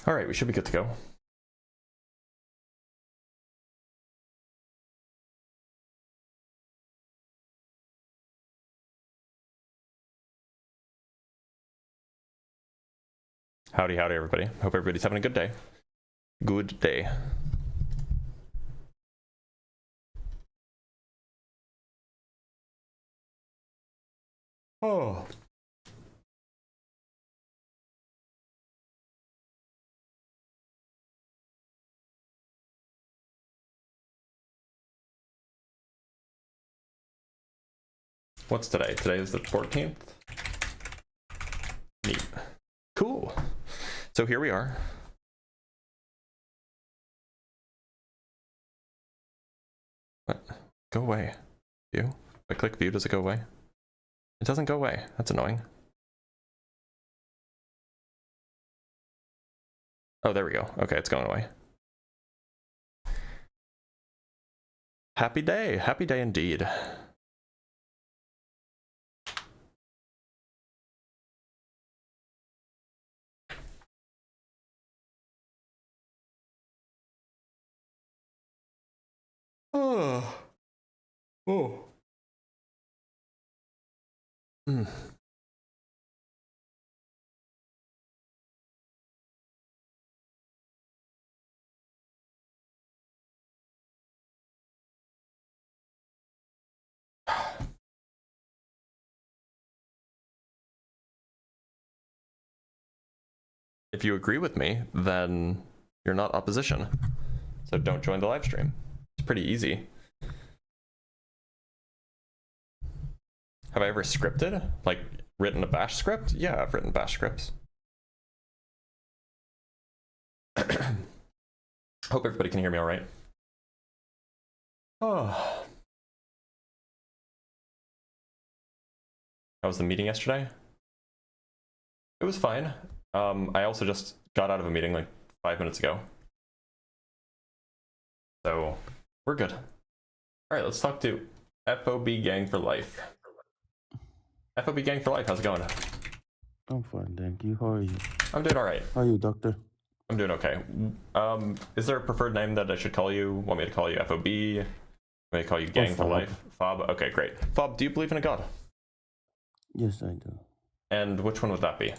All right, we should be good to go. Howdy, howdy, everybody. Hope everybody's having a good day. Good day. Oh. What's today? Today is the 14th. Neat. Cool. So here we are. What? Go away. View? If I click view, does it go away? It doesn't go away. That's annoying. Oh, there we go. Okay, it's going away. Happy day. Happy day indeed. Oh. Oh. Mm. If you agree with me, then you're not opposition. So don't join the live stream. It's pretty easy. Have I ever scripted? Like, written a bash script? Yeah, I've written bash scripts. Hope everybody can hear me all right. Oh. How was the meeting yesterday? It was fine. I also just got out of a meeting like 5 minutes ago. So we're good. All right, let's talk to FOB Gang for Life. FOB Gang for Life, how's it going? I'm fine, thank you. How are you? I'm doing all right. How are you, doctor? I'm doing okay. Is there a preferred name that I should call you? Want me to call you FOB? Want me to call you Gang for Life? FOB? Okay, great. FOB, do you believe in a God? Yes, I do. And which one would that be?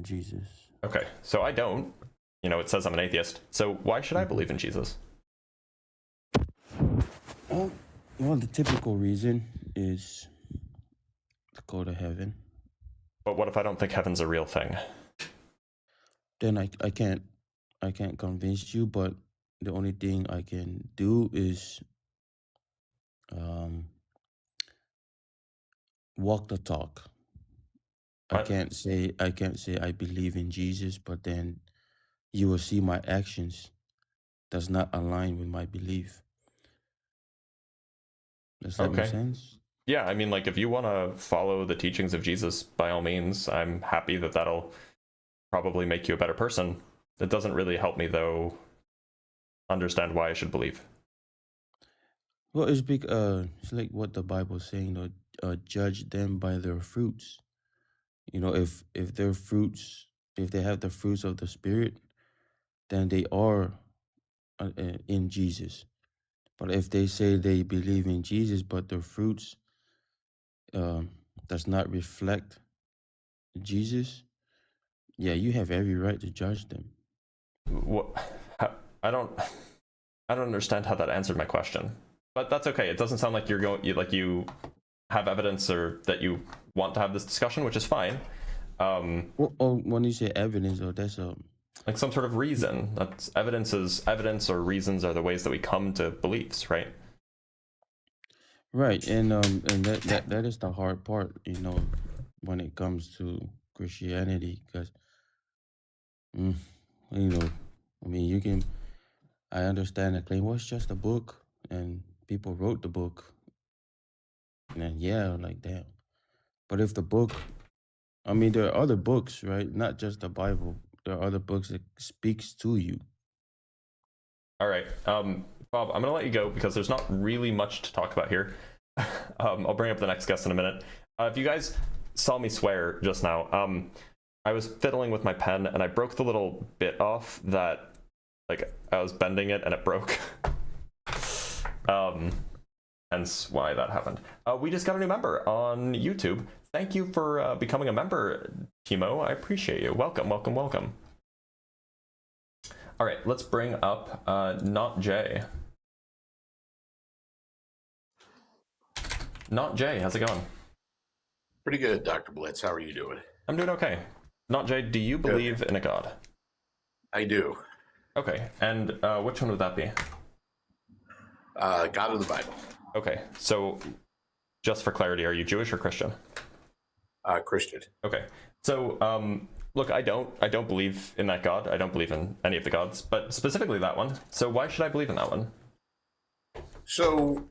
Jesus. Okay, so I don't. You know, it says I'm an atheist. So why should I believe in Jesus? Well, the typical reason is to go to heaven. But what if I don't think heaven's a real thing? Then I can't convince you, but the only thing I can do is walk the talk. What? I can't say I believe in Jesus, but then you will see my actions does not align with my belief. Does that make sense? Yeah, I mean, like, if you want to follow the teachings of Jesus, by all means, I'm happy that that'll probably make you a better person. It doesn't really help me, though, understand why I should believe. Well, it's like what the Bible's saying, judge them by their fruits. You know, if their fruits, if they have the fruits of the Spirit, then they are in Jesus. But if they say they believe in Jesus, but their fruits does not reflect Jesus, yeah, you have every right to judge them. What? I don't understand how that answered my question, but that's okay. It doesn't sound like you have evidence or that you want to have this discussion, which is fine. Well, when you say evidence, that's like some sort of reason. That's evidence or reasons are the ways that we come to beliefs, right? Right, and that is the hard part, you know, when it comes to Christianity, because you know, I mean, I understand the claim, well, it's just a book, and people wrote the book, and yeah, like that. But if the book, I mean, there are other books, right? Not just the Bible. There are other books that speaks to you. All right, Bob, I'm gonna let you go because there's not really much to talk about here. I'll bring up the next guest in a minute. If you guys saw me swear just now, I was fiddling with my pen and I broke the little bit off that, like, I was bending it and it broke. Hence why that happened. We just got a new member on YouTube. Thank you for becoming a member, Timo. I appreciate you. Welcome, welcome, welcome. All right, let's bring up Not Jay. Not Jay, how's it going? Pretty good, Dr. Blitz. How are you doing? I'm doing okay. Not Jay, do you believe in a god? I do. Okay, and which one would that be? God of the Bible. Okay, so just for clarity, are you Jewish or Christian? Christian. Okay, so look, I don't believe in that god. I don't believe in any of the gods, but specifically that one. So why should I believe in that one? So,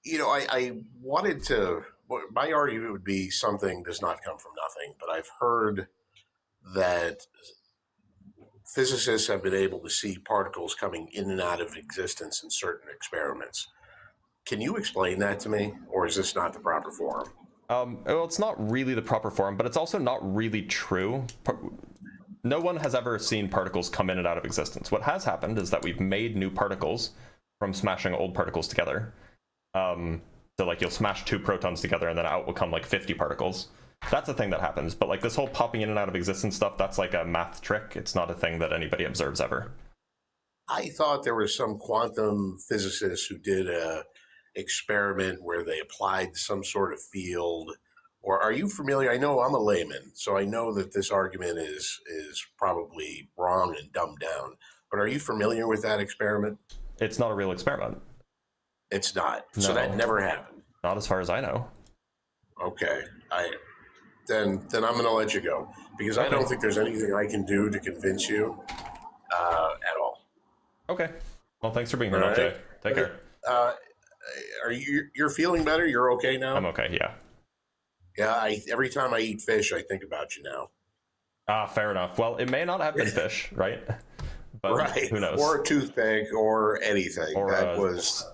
you know, I wanted to, my argument would be something does not come from nothing, but I've heard that physicists have been able to see particles coming in and out of existence in certain experiments. Can you explain that to me, or is this not the proper forum? Well, it's not really the proper form, but it's also not really true. No one has ever seen particles come in and out of existence. What has happened is that we've made new particles from smashing old particles together. So like you'll smash 2 protons together and then out will come like 50 particles. That's a thing that happens, but like this whole popping in and out of existence stuff, that's like a math trick. It's not a thing that anybody observes ever. I thought there was some quantum physicist who did a experiment where they applied some sort of field. Or are you familiar? I know I'm a layman, so I know that this argument is probably wrong and dumbed down. But are you familiar with that experiment? It's not a real experiment. It's not. No. So that never happened. Not as far as I know. Okay. Then I'm going to let you go because I don't think there's anything I can do to convince you at all. Okay. Well, thanks for being here, All Jay. right. Take care. Are you're feeling better? You're okay now? I'm okay. Yeah. Yeah. Every time I eat fish, I think about you now. Fair enough. Well, it may not have been fish, right? But right. Who knows? Or a toothpick or anything. Or that was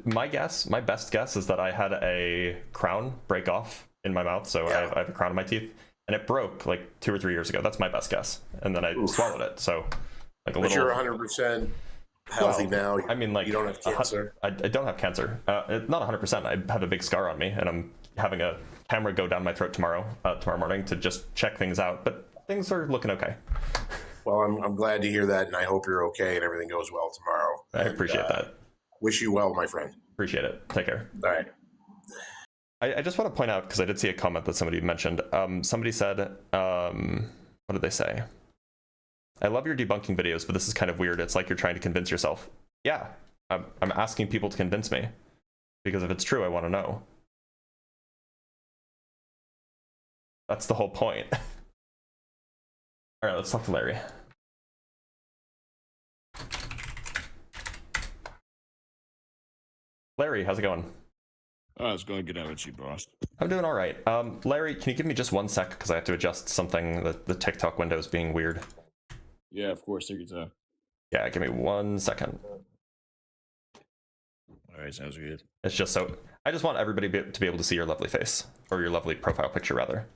my best guess is that I had a crown break off in my mouth, so I have a crown in my teeth, and it broke like 2 or 3 years ago. That's my best guess, and then I swallowed it. So, like a but little. You're 100% healthy now. I mean, like you don't have cancer. I don't have cancer. Not 100%. I have a big scar on me, and I'm having a camera go down my throat tomorrow morning to just check things out. But things are looking okay. Well, I'm glad to hear that, and I hope you're okay and everything goes well tomorrow. I appreciate that. Wish you well, my friend. Appreciate it. Take care. All right. I just want to point out, because I did see a comment that somebody mentioned. Somebody said, what did they say? I love your debunking videos, but this is kind of weird. It's like you're trying to convince yourself. Yeah, I'm asking people to convince me, because if it's true, I want to know. That's the whole point. All right, let's talk to Larry. Larry, how's it going? Oh, it's going good out with you, boss. I'm doing all right. Larry, can you give me just 1 sec, because I have to adjust something. The TikTok window is being weird. Yeah, of course, take your time. Yeah, give me 1 second. All right, sounds good. It's just so I just want everybody to be able to see your lovely face, or your lovely profile picture, rather.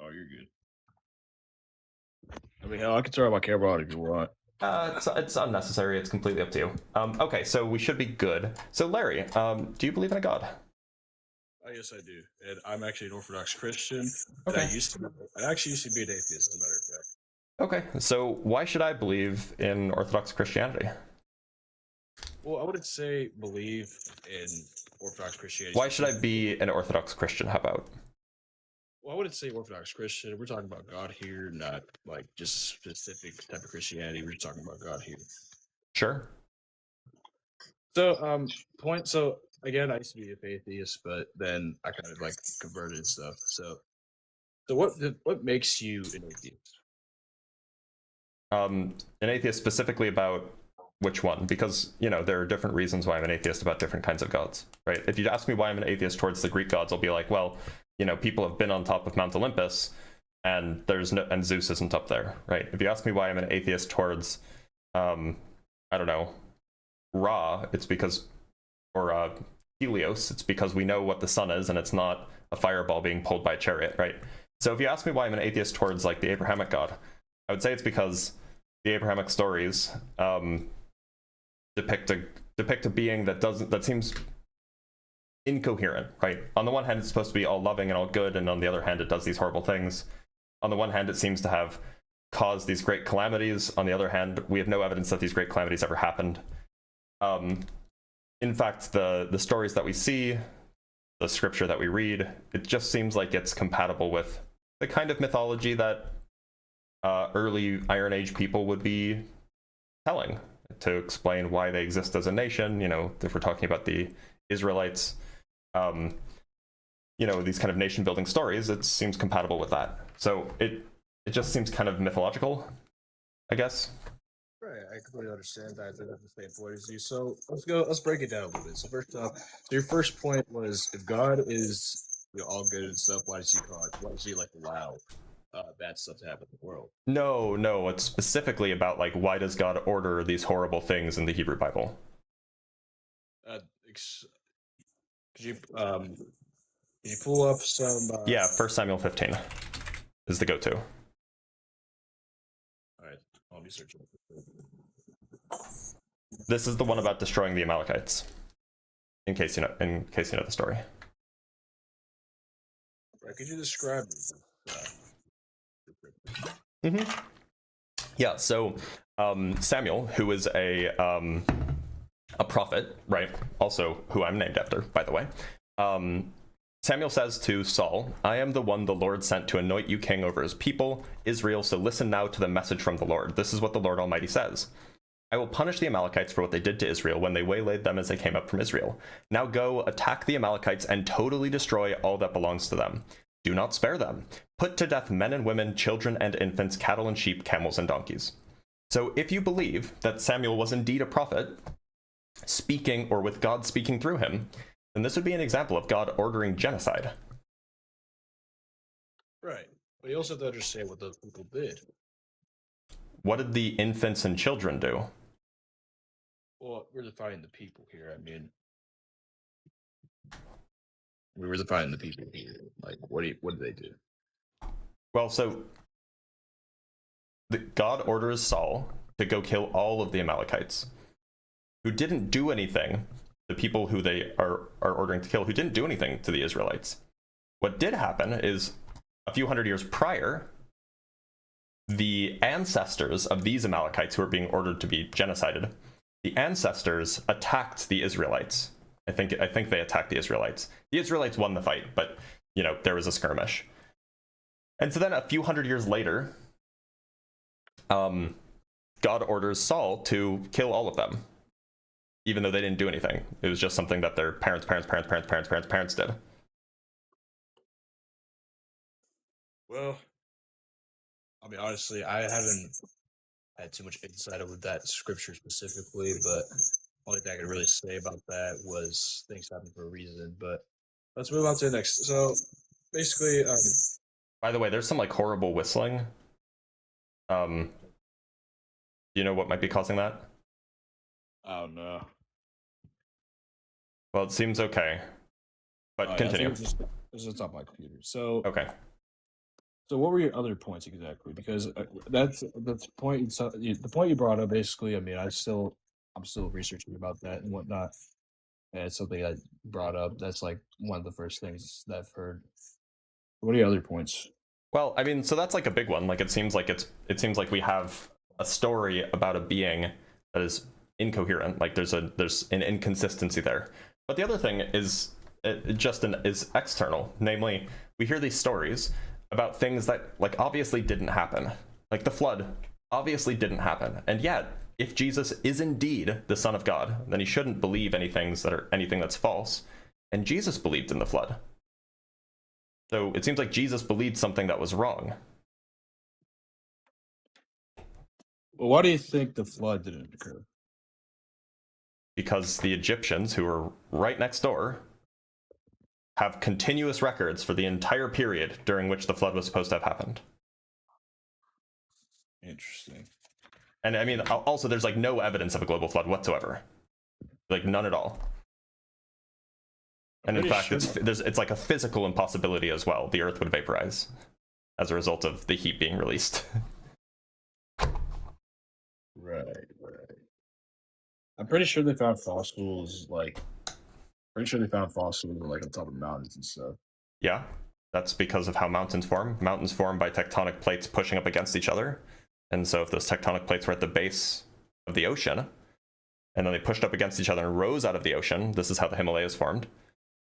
Oh, you're good. I mean, hell, I can turn on my camera on if you want. It's unnecessary. It's completely up to you. Okay, so we should be good. So, Larry, do you believe in a god? Oh, yes, I do. And I'm actually an Orthodox Christian. Okay. I actually used to be an atheist, as a matter of fact. Okay, so why should I believe in Orthodox Christianity? Well, I wouldn't say believe in Orthodox Christianity. Why should I be an Orthodox Christian? How about? Well, I wouldn't say Orthodox Christian. We're talking about God here, not like just specific type of Christianity. We're just talking about God here. Sure. So, So again, I used to be a atheist, but then I kind of like converted and stuff. So what makes you an atheist? An atheist specifically about which one? Because, you know, there are different reasons why I'm an atheist about different kinds of gods, right? If you ask me why I'm an atheist towards the Greek gods, I'll be like, well, you know, people have been on top of Mount Olympus, and and Zeus isn't up there, right? If you ask me why I'm an atheist towards, I don't know, Ra, it's because, or Helios, it's because we know what the sun is, and it's not a fireball being pulled by a chariot, right? So if you ask me why I'm an atheist towards like the Abrahamic God, I would say it's because the Abrahamic stories depict a being that seems incoherent, right? On the one hand, it's supposed to be all loving and all good, and on the other hand, it does these horrible things. On the one hand, it seems to have caused these great calamities. On the other hand, we have no evidence that these great calamities ever happened. In fact, the stories that we see, the scripture that we read, it just seems like it's compatible with the kind of mythology that early Iron Age people would be telling to explain why they exist as a nation. You know, if we're talking about the Israelites, you know, these kind of nation building stories, it seems compatible with that. So it just seems kind of mythological, I guess. Right, I completely understand that. I think that's the same point as you. So let's break it down a little bit. So first off, so your first point was, if God is, you know, all good and stuff, why does he like allow bad stuff to happen in the world? No, it's specifically about like, why does God order these horrible things in the Hebrew Bible? Could you pull up some? Yeah, 1 Samuel 15 is the go-to. All right, I'll be searching. This is the one about destroying the Amalekites. In case you know the story. Right, could you describe? Yeah. So Samuel, who is a prophet, right? Also, who I'm named after, by the way. Samuel says to Saul, "I am the one the Lord sent to anoint you king over his people, Israel, so listen now to the message from the Lord. This is what the Lord Almighty says. I will punish the Amalekites for what they did to Israel when they waylaid them as they came up from Israel. Now go, attack the Amalekites and totally destroy all that belongs to them. Do not spare them. Put to death men and women, children and infants, cattle and sheep, camels and donkeys." So if you believe that Samuel was indeed a prophet, speaking or with God speaking through him, then this would be an example of God ordering genocide. Right, but you also have to understand what those people did. What did the infants and children do? Well, we're defining the people here. I mean, we were defining the people here. Like, what did they do? Well, so God orders Saul to go kill all of the Amalekites, who didn't do anything. The people who they are ordering to kill, who didn't do anything to the Israelites. What did happen is, a few hundred years prior, the ancestors of these Amalekites who are being ordered to be genocided, the ancestors attacked the Israelites. I think they attacked the Israelites. The Israelites won the fight, but you know, there was a skirmish. And so then a few hundred years later, God orders Saul to kill all of them, even though they didn't do anything. It was just something that their parents did. Well, I mean, honestly, I haven't had too much insight over that scripture specifically, but only thing I could really say about that was things happen for a reason. But let's move on to the next. So basically, by the way, there's some like horrible whistling. Do you know what might be causing that? oh no. Well, it seems okay, but continue. This is on top of my computer. So Okay. So what were your other points exactly? Because that's the point. The point you brought up, basically. I mean, I'm still researching about that and whatnot. And it's something I brought up. That's like one of the first things that I've heard. What are your other points? Well, I mean, so that's like a big one. Like it seems like we have a story about a being that is incoherent. Like there's an inconsistency there. But the other thing is is external. Namely, we hear these stories about things that like obviously didn't happen. Like the flood obviously didn't happen. And yet, if Jesus is indeed the Son of God, then he shouldn't believe anything that's false. And Jesus believed in the flood. So it seems like Jesus believed something that was wrong. Well, why do you think the flood didn't occur? Because the Egyptians, who were right next door, have continuous records for the entire period during which the flood was supposed to have happened. Interesting. And I mean, also there's like no evidence of a global flood whatsoever. Like none at all. And in fact, it's like a physical impossibility as well. The earth would vaporize. as a result of the heat being released. Right. I'm pretty sure they found fossils, like, on top of mountains and stuff. Yeah, that's because of how mountains form. Mountains form by tectonic plates pushing up against each other. And so if those tectonic plates were at the base of the ocean, and then they pushed up against each other and rose out of the ocean, this is how the Himalayas formed,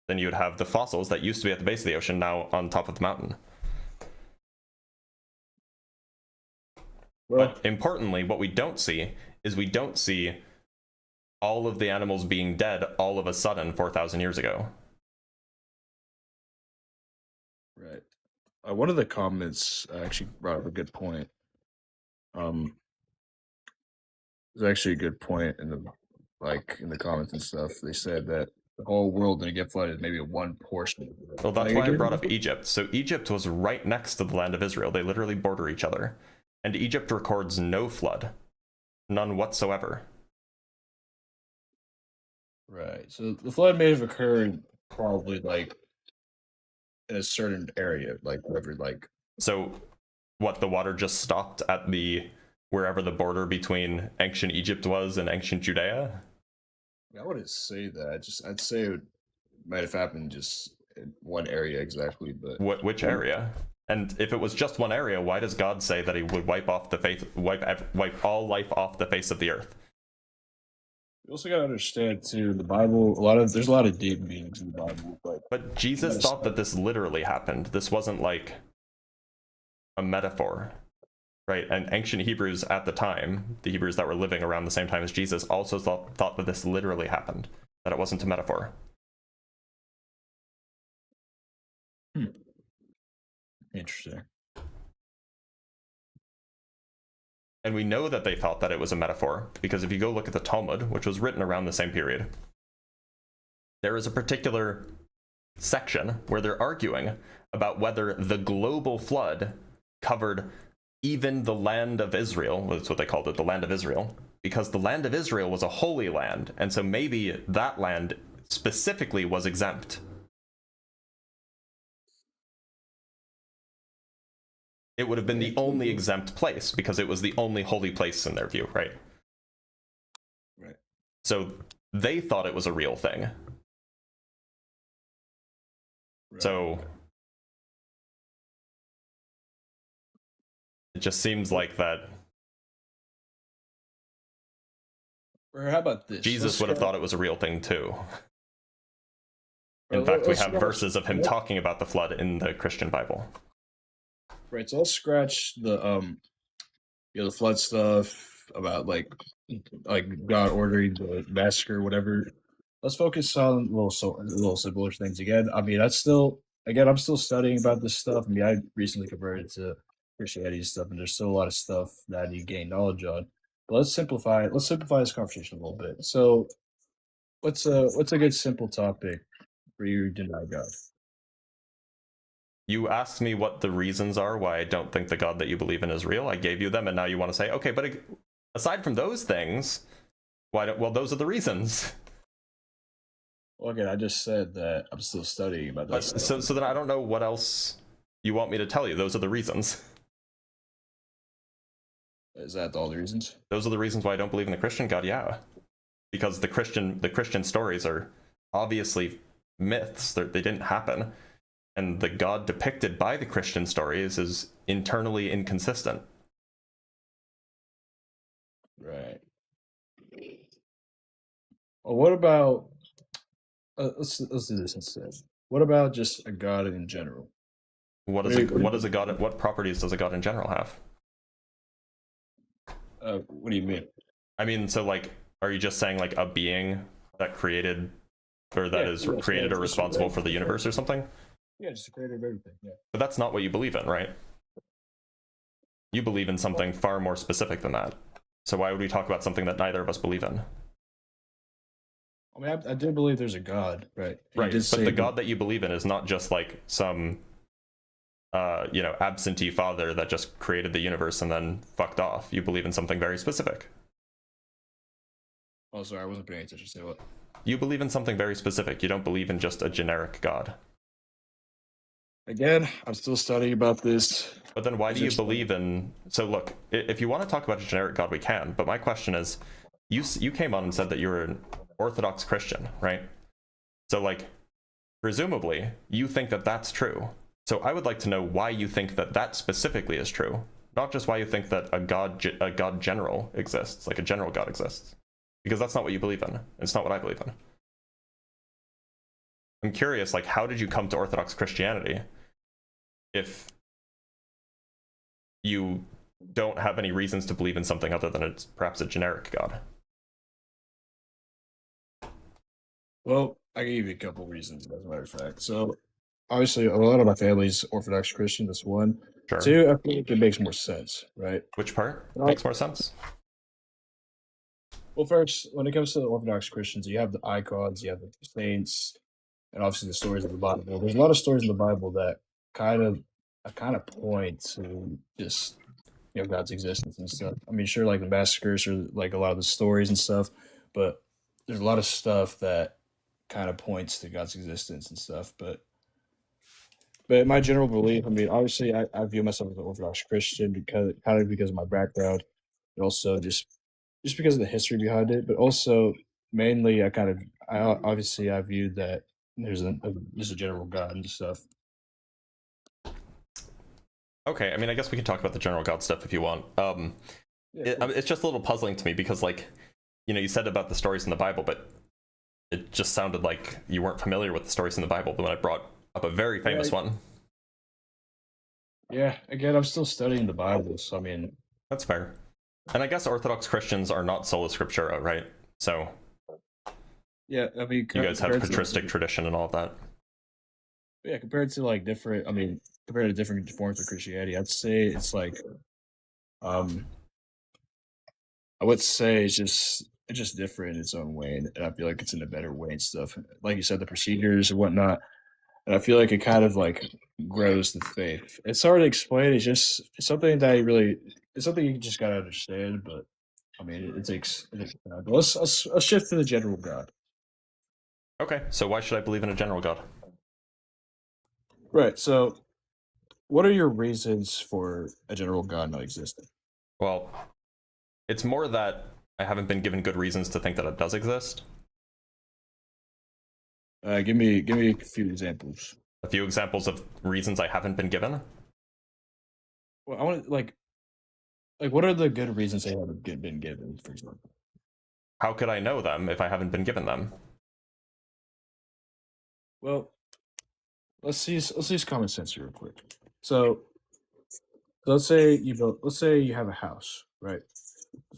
then you would have the fossils that used to be at the base of the ocean now on top of the mountain. Well, But importantly, what we don't see is we don't see all of the animals being dead all of a sudden 4,000 years ago. right. One of the comments actually brought up a good point. There's actually a good point in the comments and stuff. They said that the whole world didn't get flooded, maybe one portion. Well, that's why I brought up Egypt. So Egypt was right next to the land of Israel. They literally border each other. And Egypt records no flood. None whatsoever. Right. So the flood may have occurred probably like in a certain area, like wherever, like. So what, the water just stopped at the wherever the border between ancient Egypt was and ancient Judea? I wouldn't say that. I'd say it might have happened just in one area exactly, but Which area? And if it was just one area, why does God say that he would wipe all life off the face of the earth? you also gotta understand too, the Bible. There's a lot of deep meanings in the Bible, But Jesus thought that this literally happened. This wasn't like a metaphor, right? And ancient Hebrews at the time, the Hebrews that were living around the same time as Jesus, also thought that this literally happened, that it wasn't a metaphor. Interesting. And we know that they thought that it was a metaphor, because if you go look at the Talmud, which was written around the same period, there is a particular section where they're arguing about whether the global flood covered even the land of Israel. That's what they called it, the land of Israel, because the land of Israel was a holy land, and so maybe that land specifically was exempt. It would have been the only exempt place because it was the only holy place in their view, right? Right. So they thought it was a real thing. Right. So it just seems like that Or how about this? Jesus would have thought it was a real thing too. In fact, we have verses of him talking about the flood in the Christian Bible. Right, so let's scratch the the flood stuff about like God ordering the massacre, whatever. Let's focus on little simpler things again. I mean, I'm still studying about this stuff. I mean, I recently converted to Christianity and stuff, and there's still a lot of stuff that I need to gain knowledge on. But let's simplify this conversation a little bit. So, what's a good simple topic for you to deny God? You asked me what the reasons are why I don't think the God that you believe in is real. I gave you them, and now you want to say, okay, but aside from those things, well, those are the reasons. Well, again, I just said that I'm still studying about that stuff. So then I don't know what else you want me to tell you. Those are the reasons. Is that all the reasons? Those are the reasons why I don't believe in the Christian God, yeah. Because the Christian stories are obviously myths. They didn't happen. And the God depicted by the Christian stories is internally inconsistent. Right. Well, what about let's do this instead. What about just a God in general? What does a God? What properties does a God in general have? What do you mean? I mean, so like, are you just saying like a being that created, or that is created or responsible for the universe or something? Yeah, just the creator of everything. Yeah. But that's not what you believe in, right? You believe in something far more specific than that. So why would we talk about something that neither of us believe in? I mean, I do believe there's a God, right? Right, but the God that you believe in is not just like some, absentee father that just created the universe and then fucked off. You believe in something very specific. Oh, sorry, I wasn't paying attention. Say what? You believe in something very specific. You don't believe in just a generic God. Again, I'm still studying about this. But then why do you Essentially- believe in? So look, if you want to talk about a generic God, we can. But my question is, you came on and said that you were an Orthodox Christian, right? So like, presumably, you think that that's true. So I would like to know why you think that that specifically is true, not just why you think that a God general exists, like a general God exists, because that's not what you believe in. It's not what I believe in. I'm curious, like, how did you come to Orthodox Christianity if you don't have any reasons to believe in something other than it's perhaps a generic God? Well, I can give you a couple reasons, as a matter of fact. So, obviously, a lot of my family's Orthodox Christian. That's one. Sure. Two, I think it makes more sense, right? Which part Well- makes more sense? Well, first, when it comes to the Orthodox Christians, you have the icons, you have the saints, and obviously the stories of the Bible. There's a lot of stories in the Bible that kind of point to just God's existence and stuff. I mean, sure, like the massacres or like a lot of the stories and stuff, but there's a lot of stuff that kind of points to God's existence and stuff. But my general belief, I mean, obviously, I view myself as an Orthodox Christian because of my background, and also just because of the history behind it, but also mainly I view that there's a general God and stuff. Okay, I mean, I guess we can talk about the general God stuff if you want. It's just a little puzzling to me because, like, you said about the stories in the Bible, but it just sounded like you weren't familiar with the stories in the Bible when I brought up a very famous one. Yeah, again, I'm still studying the Bible, so I mean, That's fair. And I guess Orthodox Christians are not sola scriptura, right? So yeah, I mean, you guys have compared to, patristic tradition and all of that. yeah, compared to like different, I mean, compared to different forms of Christianity, I'd say it's like, I would say it's just different in its own way, and I feel like it's in a better way and stuff. Like you said, the procedures and whatnot, and I feel like it kind of like grows the faith. It's hard to explain. It's something that it's something you just gotta understand. But I mean, it takes time. But let's shift to the general God. Okay, so why should I believe in a general God? Right. So, what are your reasons for a general God not existing? Well, it's more that I haven't been given good reasons to think that it does exist. Give me a few examples. A few examples of reasons I haven't been given. Well, I want like what are the good reasons they haven't been given, for example? How could I know them if I haven't been given them? Well, let's use common sense here real quick. So let's say you have a house, right?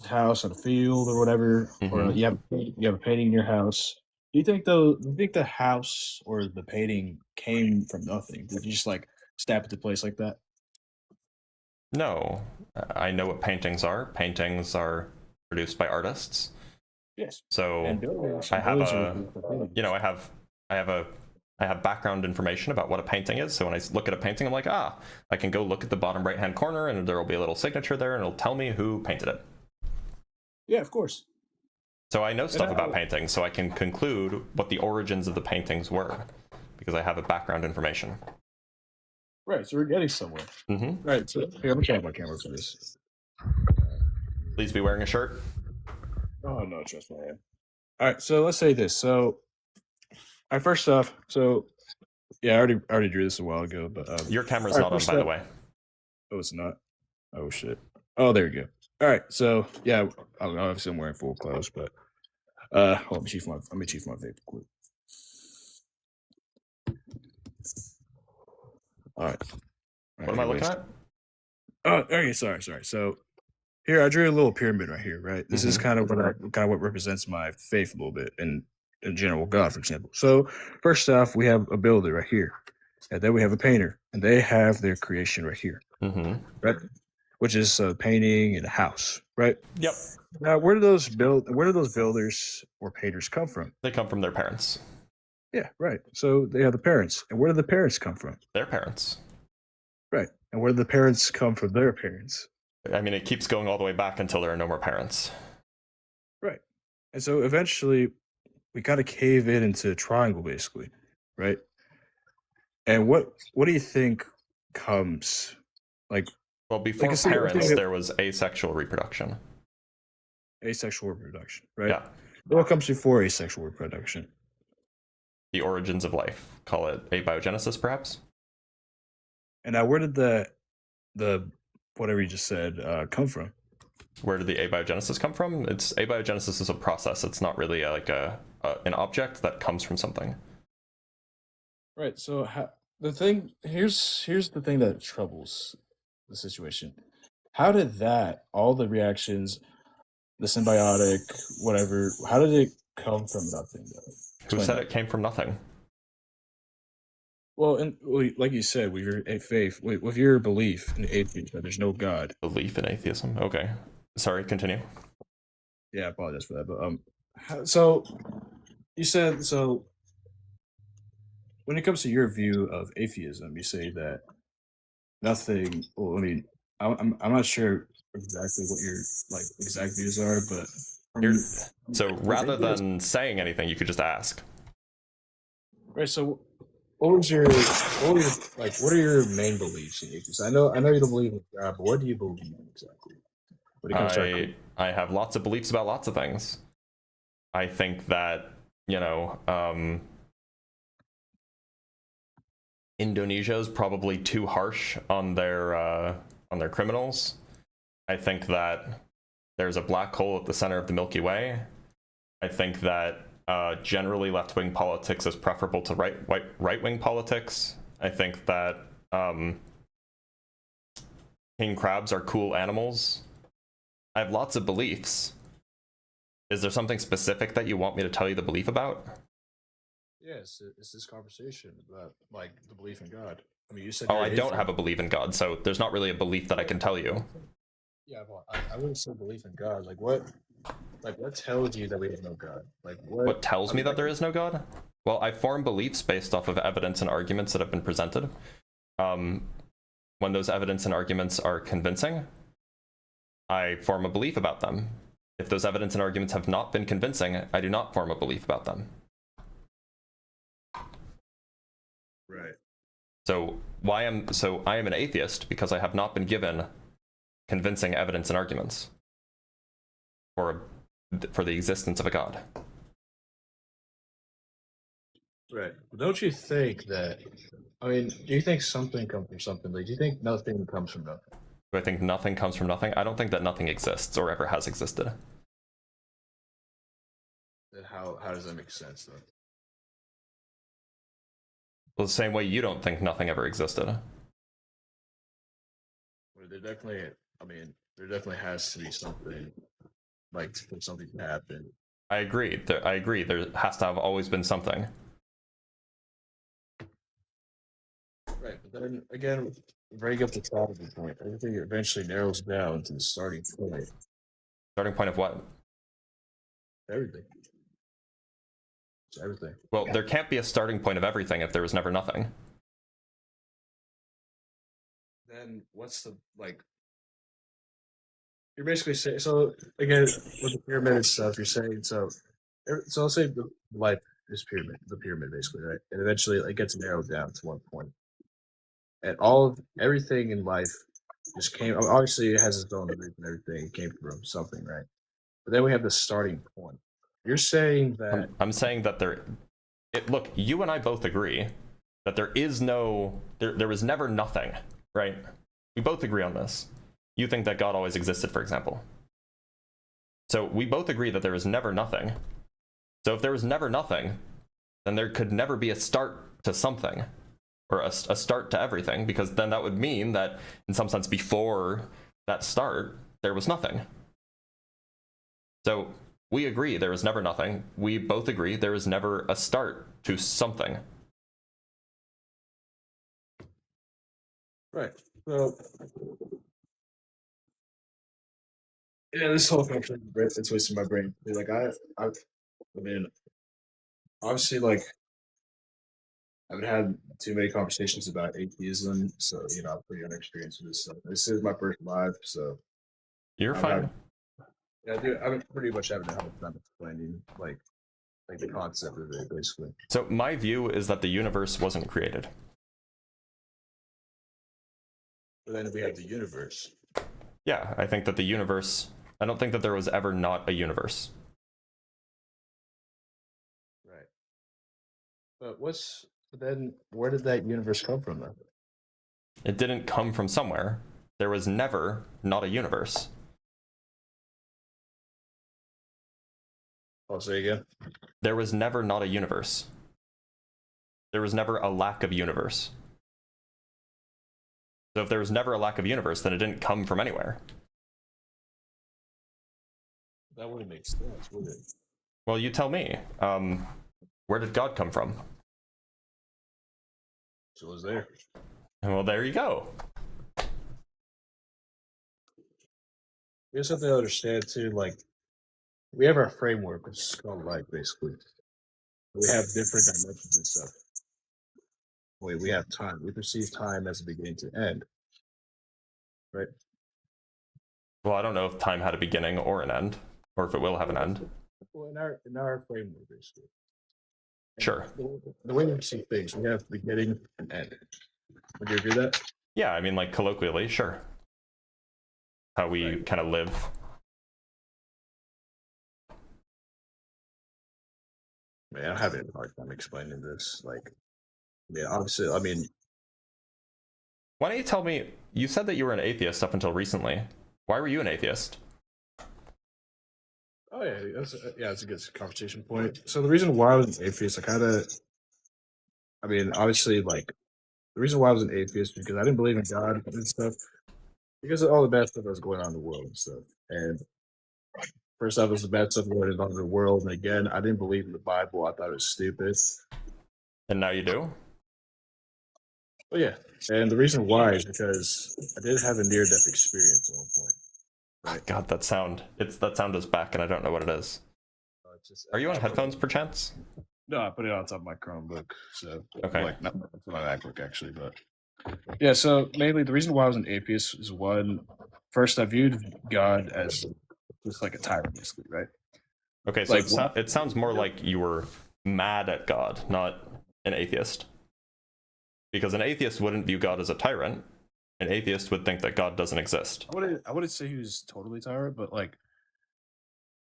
A house on a field or whatever, or Mhm. you have a painting in your house. Do you think the house or the painting came from nothing? Did you just like snap into place like that? No, I know what paintings are. Paintings are produced by artists. Yes. So And buildings, I have buildings a, are built for buildings. I have background information about what a painting is. So when I look at a painting, I'm like, I can go look at the bottom right hand corner, and there will be a little signature there, and it'll tell me who painted it. Yeah, of course. So I know stuff I- about paintings, so I can conclude what the origins of the paintings were because I have a background information. Right, so we're getting somewhere. Mm-hmm. Right, so here, let me turn on my camera for this. Please be wearing a shirt. Oh no, trust me, I am. All right, so let's say this. So, first off, yeah, I already drew this a while ago, but Your camera's All right, not on, first by the up- way. oh, it's not. Oh shit. Oh, there we go. All right, so yeah, obviously I'm wearing full clothes, but let me chief my vape quick. All right. What am I looking at? Oh, okay. Sorry. So here I drew a little pyramid right here. Right. This is kind of what represents my faith a little bit in general God, for example. So first off, we have a builder right here, and then we have a painter, and they have their creation right here, Mm-hmm. right? Which is a painting and a house, right? Yep. Now, where do those builders or painters come from? They come from their parents. Yeah, right. So they have the parents, and where do the parents come from? Their parents. Right. And where do the parents come from their parents? I mean, it keeps going all the way back until there are no more parents. Right. And so eventually we got to cave it into a triangle, basically, right? And what do you think comes like Well, before I see- I parents, think- there was asexual reproduction. asexual reproduction, right? Yeah. What comes before asexual reproduction? The origins of life. Call it abiogenesis, perhaps? And now, where did the whatever you just said come from? Where did the abiogenesis come from? It's abiogenesis is a process. It's not really an object that comes from something. Right. So here's the thing that troubles the situation. How did all the reactions, the symbiotic, whatever, how did it come from nothing though? Who Explain said that. it came from nothing? Well, like you said, with your faith, with your belief in atheism, that there's no God. Belief in atheism. Okay. Sorry, continue. Yeah, I apologize for that. But so you said when it comes to your view of atheism, you say that nothing. Well, I mean, I'm not sure exactly what your exact views are, but So rather than saying anything, you could just ask. right. So what are your main beliefs in atheism? I know you don't believe in God, but what do you believe in exactly? When it comes to I have lots of beliefs about lots of things. I think that, Indonesia is probably too harsh on their criminals. I think that there's a black hole at the center of the Milky Way. I think that generally left-wing politics is preferable to right-wing politics. I think that king crabs are cool animals. I have lots of beliefs. Is there something specific that you want me to tell you the belief about? Yes, it's this conversation about the belief in God. I mean, you said. Oh, I don't have a belief in God, so there's not really a belief that I can tell you. Yeah, well, I wouldn't say belief in God. What tells you that we have no God? What tells me that there is no God? Well, I form beliefs based off of evidence and arguments that have been presented. When those evidence and arguments are convincing, I form a belief about them. If those evidence and arguments have not been convincing, I do not form a belief about them. Right. So I am an atheist because I have not been given convincing evidence and arguments for the existence of a God. Right. But don't you think that? I mean, do you think something comes from something? Do you think nothing comes from nothing? Do I think nothing comes from nothing? I don't think that nothing exists or ever has existed. Then how does that make sense though? Well, the same way you don't think nothing ever existed. Well, there definitely has to be something, for something to happen. I agree. There has to have always been something. Right, but then again, bring up the starting point. Everything eventually narrows down to the starting point. Starting point of what? Everything. It's everything. Well, there can't be a starting point of everything if there was never nothing. Then what's the You're basically saying so again with the pyramid stuff. You're saying so. So I'll say the life is the pyramid basically, right? And eventually it gets narrowed down to one point. And everything in life just came. Obviously, it has its own roots and everything. It came from something, right? But then we have the starting point. You're saying that I'm saying that look, you and I both agree that there is there was never nothing, right? We both agree on this. You think that God always existed, for example. So we both agree that there is never nothing. So if there was never nothing, then there could never be a start to something, or a start to everything, because then that would mean that in some sense before that start, there was nothing. So we agree there is never nothing. We both agree there is never a start to something. right. So yeah, this whole thing it's wasting my brain. I mean, obviously, I haven't had too many conversations about atheism, so I'm pretty unexperienced with this stuff. This is my first live, so You're fine. Yeah, dude, I pretty much haven't had time explaining the concept of it, basically. So my view is that the universe wasn't created. But then we have the universe. Yeah, I think that the universe, I don't think that there was ever not a universe. Right. But then where did that universe come from then? It didn't come from somewhere. There was never not a universe. I'll say again. There was never not a universe. There was never a lack of universe. So if there was never a lack of universe, then it didn't come from anywhere. That wouldn't make sense, would it? Well, you tell me. Where did God come from? So it was there. Well, there you go. Here's something to understand too, like we have our framework, which is called life, basically. We have different dimensions and stuff. Wait, we have time. We perceive time as a beginning to end. Right? Well, I don't know if time had a beginning or an end, or if it will have an end. Well, in our framework, basically. And Sure. The way we see things, we have beginning and end. Would you agree with that? Yeah, I mean, like colloquially, sure. How we kind of live. Man, I'm having a hard time explaining this. Like, I mean, obviously, I mean, Why don't you tell me, you said that you were an atheist up until recently. Why were you an atheist? oh yeah, that's a good conversation point. So the reason why I was an atheist, I mean, obviously, like, the reason why I was an atheist because I didn't believe in God and stuff, because of all the bad stuff that was going on in the world and stuff. And first off, it was the bad stuff going on in the world, and again, I didn't believe in the Bible. I thought it was stupid. And now you do? But yeah, and the reason why is because I did have a near-death experience at one point. Right. God, that sound is back and I don't know what it is. Are you on headphones perchance? No, I put it on top of my Chromebook. So Okay. like not my MacBook actually, but yeah. So mainly the reason why I was an atheist is first I viewed God as just like a tyrant, basically, right? Okay, so Like, it sounds more like you were mad at God, not an atheist. Because an atheist wouldn't view God as a tyrant. An atheist would think that God doesn't exist. I wouldn't say he was totally tyrant, but like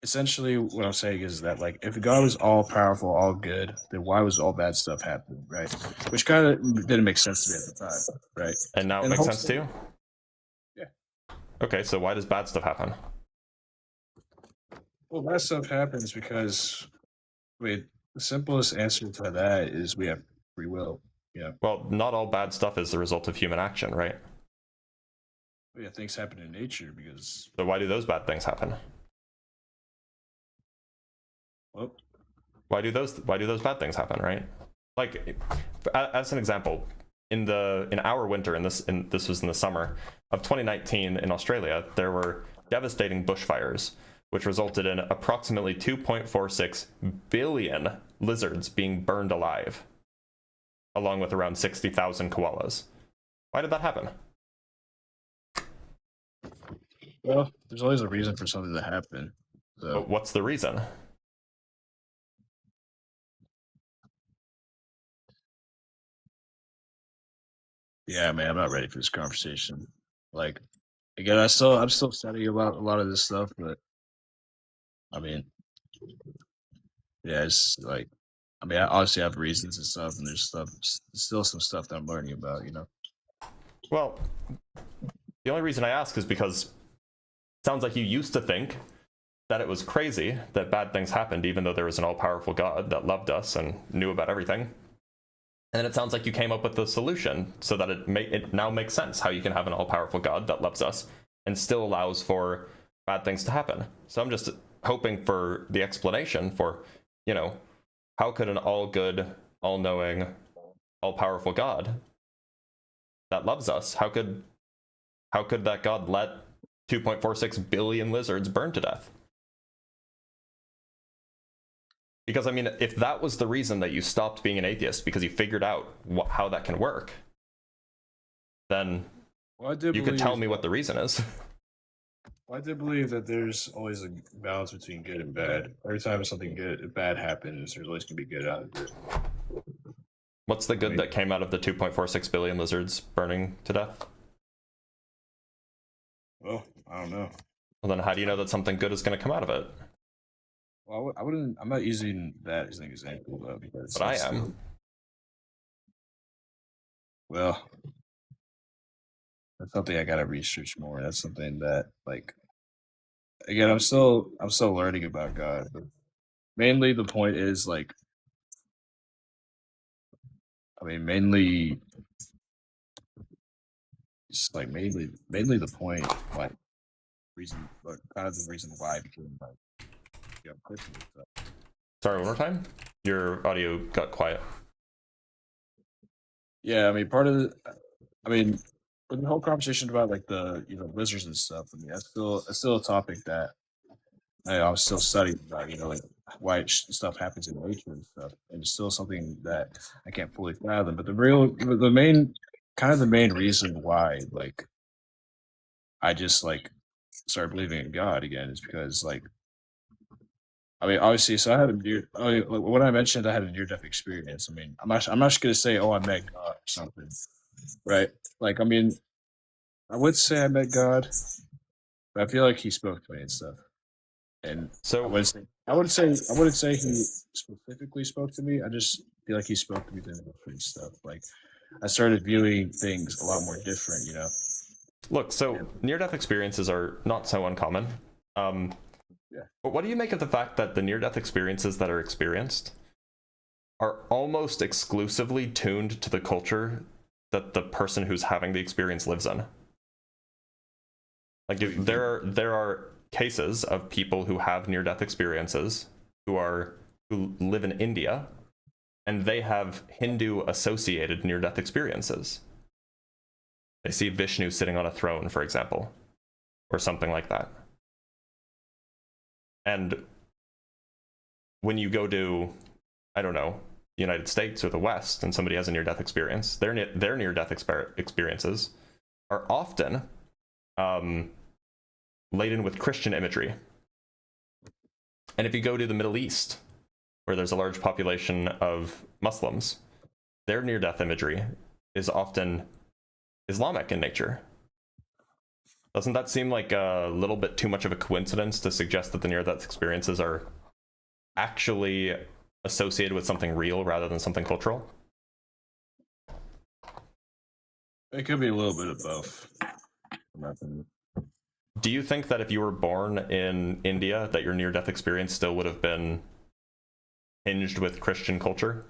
essentially what I'm saying is that like if God was all powerful, all good, then why was all bad stuff happening, right? Which kind of didn't make sense to me at the time, right? And now it And makes the whole sense to you? Yeah. Okay, so why does bad stuff happen? Well, bad stuff happens because the simplest answer to that is we have free will. Yeah. Well, not all bad stuff is the result of human action, right? Yeah, things happen in nature because So why do those bad things happen? well, Why do those bad things happen, right? Like, as an example, in our winter, this was in the summer of 2019 in Australia, there were devastating bushfires, which resulted in approximately 2.46 billion lizards being burned alive, along with around 60,000 koalas. Why did that happen? well, there's always a reason for something to happen. So But what's the reason? yeah, man, I'm not ready for this conversation. Like again, I'm still studying about a lot of this stuff, but I mean, yeah, it's like I mean, I obviously have reasons and stuff, and there's still some stuff that I'm learning about, you know. Well, the only reason I ask is because it sounds like you used to think that it was crazy that bad things happened, even though there was an all-powerful God that loved us and knew about everything. And then it sounds like you came up with the solution so that it now makes sense how you can have an all-powerful God that loves us and still allows for bad things to happen. So I'm just hoping for the explanation for, how could an all-good, all-knowing, all-powerful God that loves us, how could that God let 2.46 billion lizards burn to death? Because, I mean, if that was the reason that you stopped being an atheist because you figured out how that can work, then you could tell me what the reason is. Well, I did believe that there's always a balance between good and bad. Every time something bad happens, there's always going to be good out of it. What's the good that came out of the 2.46 billion lizards burning to death? Well, I don't know. Well, then how do you know that something good is going to come out of it? Well, I wouldn't. I'm not using that as an example though, because But I it's am. still- well, that's something I gotta research more. That's something that, like, again, I'm still learning about God. But mainly, the point is like, I mean, mainly, just like mainly the point, like reason, but kind of the reason why I became like, Christian and stuff. Sorry, one more time? Your audio got quiet. Yeah, I mean, part of the, I mean, with the whole conversation about like the lizards and stuff. I mean, that's still a topic that I'm still studying about. Like why stuff happens in nature and stuff, and it's still something that I can't fully fathom. But the main reason why like I just like started believing in God again is because like. I mean, obviously, so I had when I mentioned I had a near-death experience. I mean, I'm not just gonna say, oh, I met God or something, right? Like, I mean, I would say I met God, but I feel like He spoke to me and stuff. And So I wouldn't say He specifically spoke to me. I just feel like He spoke to me through different stuff. Like, I started viewing things a lot more different, look, so near-death experiences are not so uncommon. Yeah. But what do you make of the fact that the near-death experiences that are experienced are almost exclusively tuned to the culture that the person who's having the experience lives in? Like, there are cases of people who have near-death experiences who live in India, and they have Hindu-associated near-death experiences. They see Vishnu sitting on a throne, for example, or something like that. And when you go to, I don't know, the United States or the West, and somebody has a near-death experience, their near-death experiences are often laden with Christian imagery. And if you go to the Middle East, where there's a large population of Muslims, their near-death imagery is often Islamic in nature. Doesn't that seem like a little bit too much of a coincidence to suggest that the near-death experiences are actually associated with something real rather than something cultural? It could be a little bit of both. Do you think that if you were born in India, that your near-death experience still would have been hinged with Christian culture?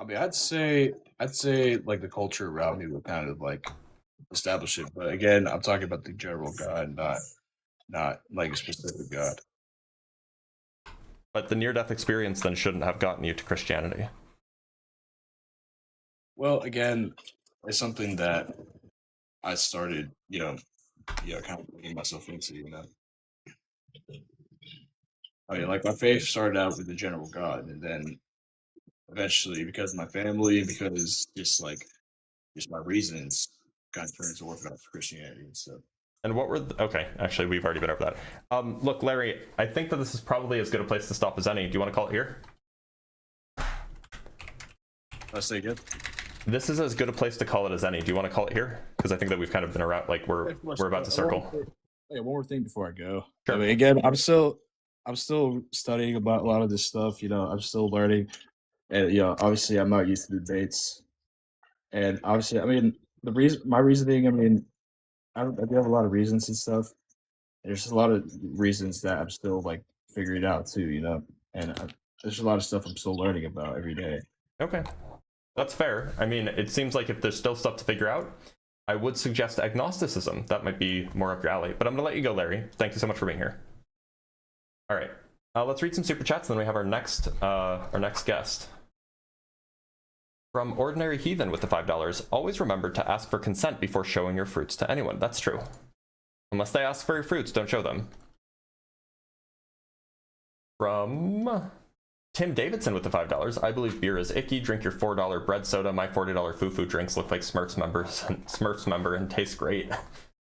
I mean, I'd say like the culture around me would kind of like establish it, but again, I'm talking about the general God, not like a specific God. But the near-death experience then shouldn't have gotten you to Christianity. Well, again, it's something that I started, kind of putting myself into, I mean, like my faith started out with the general God, and then eventually, because of my family, because just my reasons, got turned into Orthodox Christianity and stuff. And what were okay, actually, we've already been over that. Look, Larry, I think that this is probably as good a place to stop as any. Do you want to call it here? Let's say good. This is as good a place to call it as any. Do you want to call it here? Because I think that we've kind of been around, like we're about to circle. Hey, one more thing before I go. Sure. I mean, again, I'm still studying about a lot of this stuff. I'm still learning, and obviously, I'm not used to debates. And obviously, I mean, my reasoning. I mean, I do have a lot of reasons and stuff. There's just a lot of reasons that I'm still like figuring out too. And there's a lot of stuff I'm still learning about every day. Okay, that's fair. I mean, it seems like if there's still stuff to figure out, I would suggest agnosticism. That might be more up your alley. But I'm gonna let you go, Larry. Thank you so much for being here. All right, let's read some super chats, and then we have our next guest. From Ordinary Heathen with the $5, always remember to ask for consent before showing your fruits to anyone. That's true. Unless they ask for your fruits, don't show them. From Tim Davidson with the $5, I believe beer is icky. Drink your $4 bread soda. My $40 foo-foo drinks look like Smurfs member and taste great.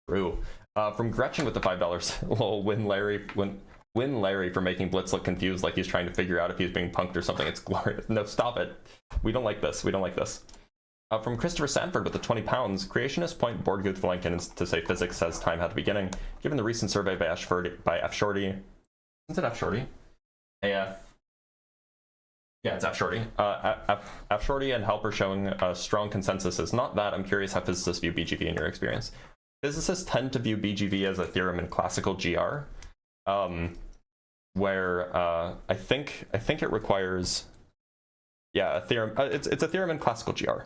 True. From Gretchen with the $5, lol, win Larry for making Blitz look confused like he's trying to figure out if he's being punked or something. It's glorious. No, stop it. We don't like this. We don't like this. From Christopher Sanford with the 20 pounds, creationists point Borguth Valenkin to say physics says time had a beginning. Given the recent survey by F Shorty, is it F Shorty? Yeah, it's F Shorty. F Shorty and Helper showing a strong consensus is not that. I'm curious how physicists view BGV in your experience. Physicists tend to view BGV as a theorem in classical GR, where I think it requires, a theorem. It's a theorem in classical GR.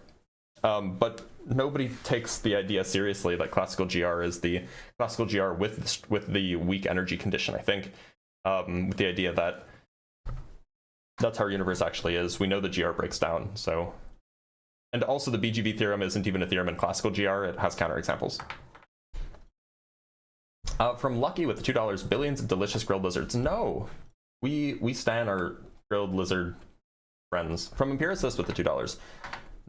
But nobody takes the idea seriously that classical GR is the classical GR with the weak energy condition. I think with the idea that that's how our universe actually is. We know the GR breaks down. So, and also the BGV theorem isn't even a theorem in classical GR. It has counterexamples. From Lucky with the $2, billions of delicious grilled lizards. No, we stan our grilled lizard friends. From Empiricist with the $2.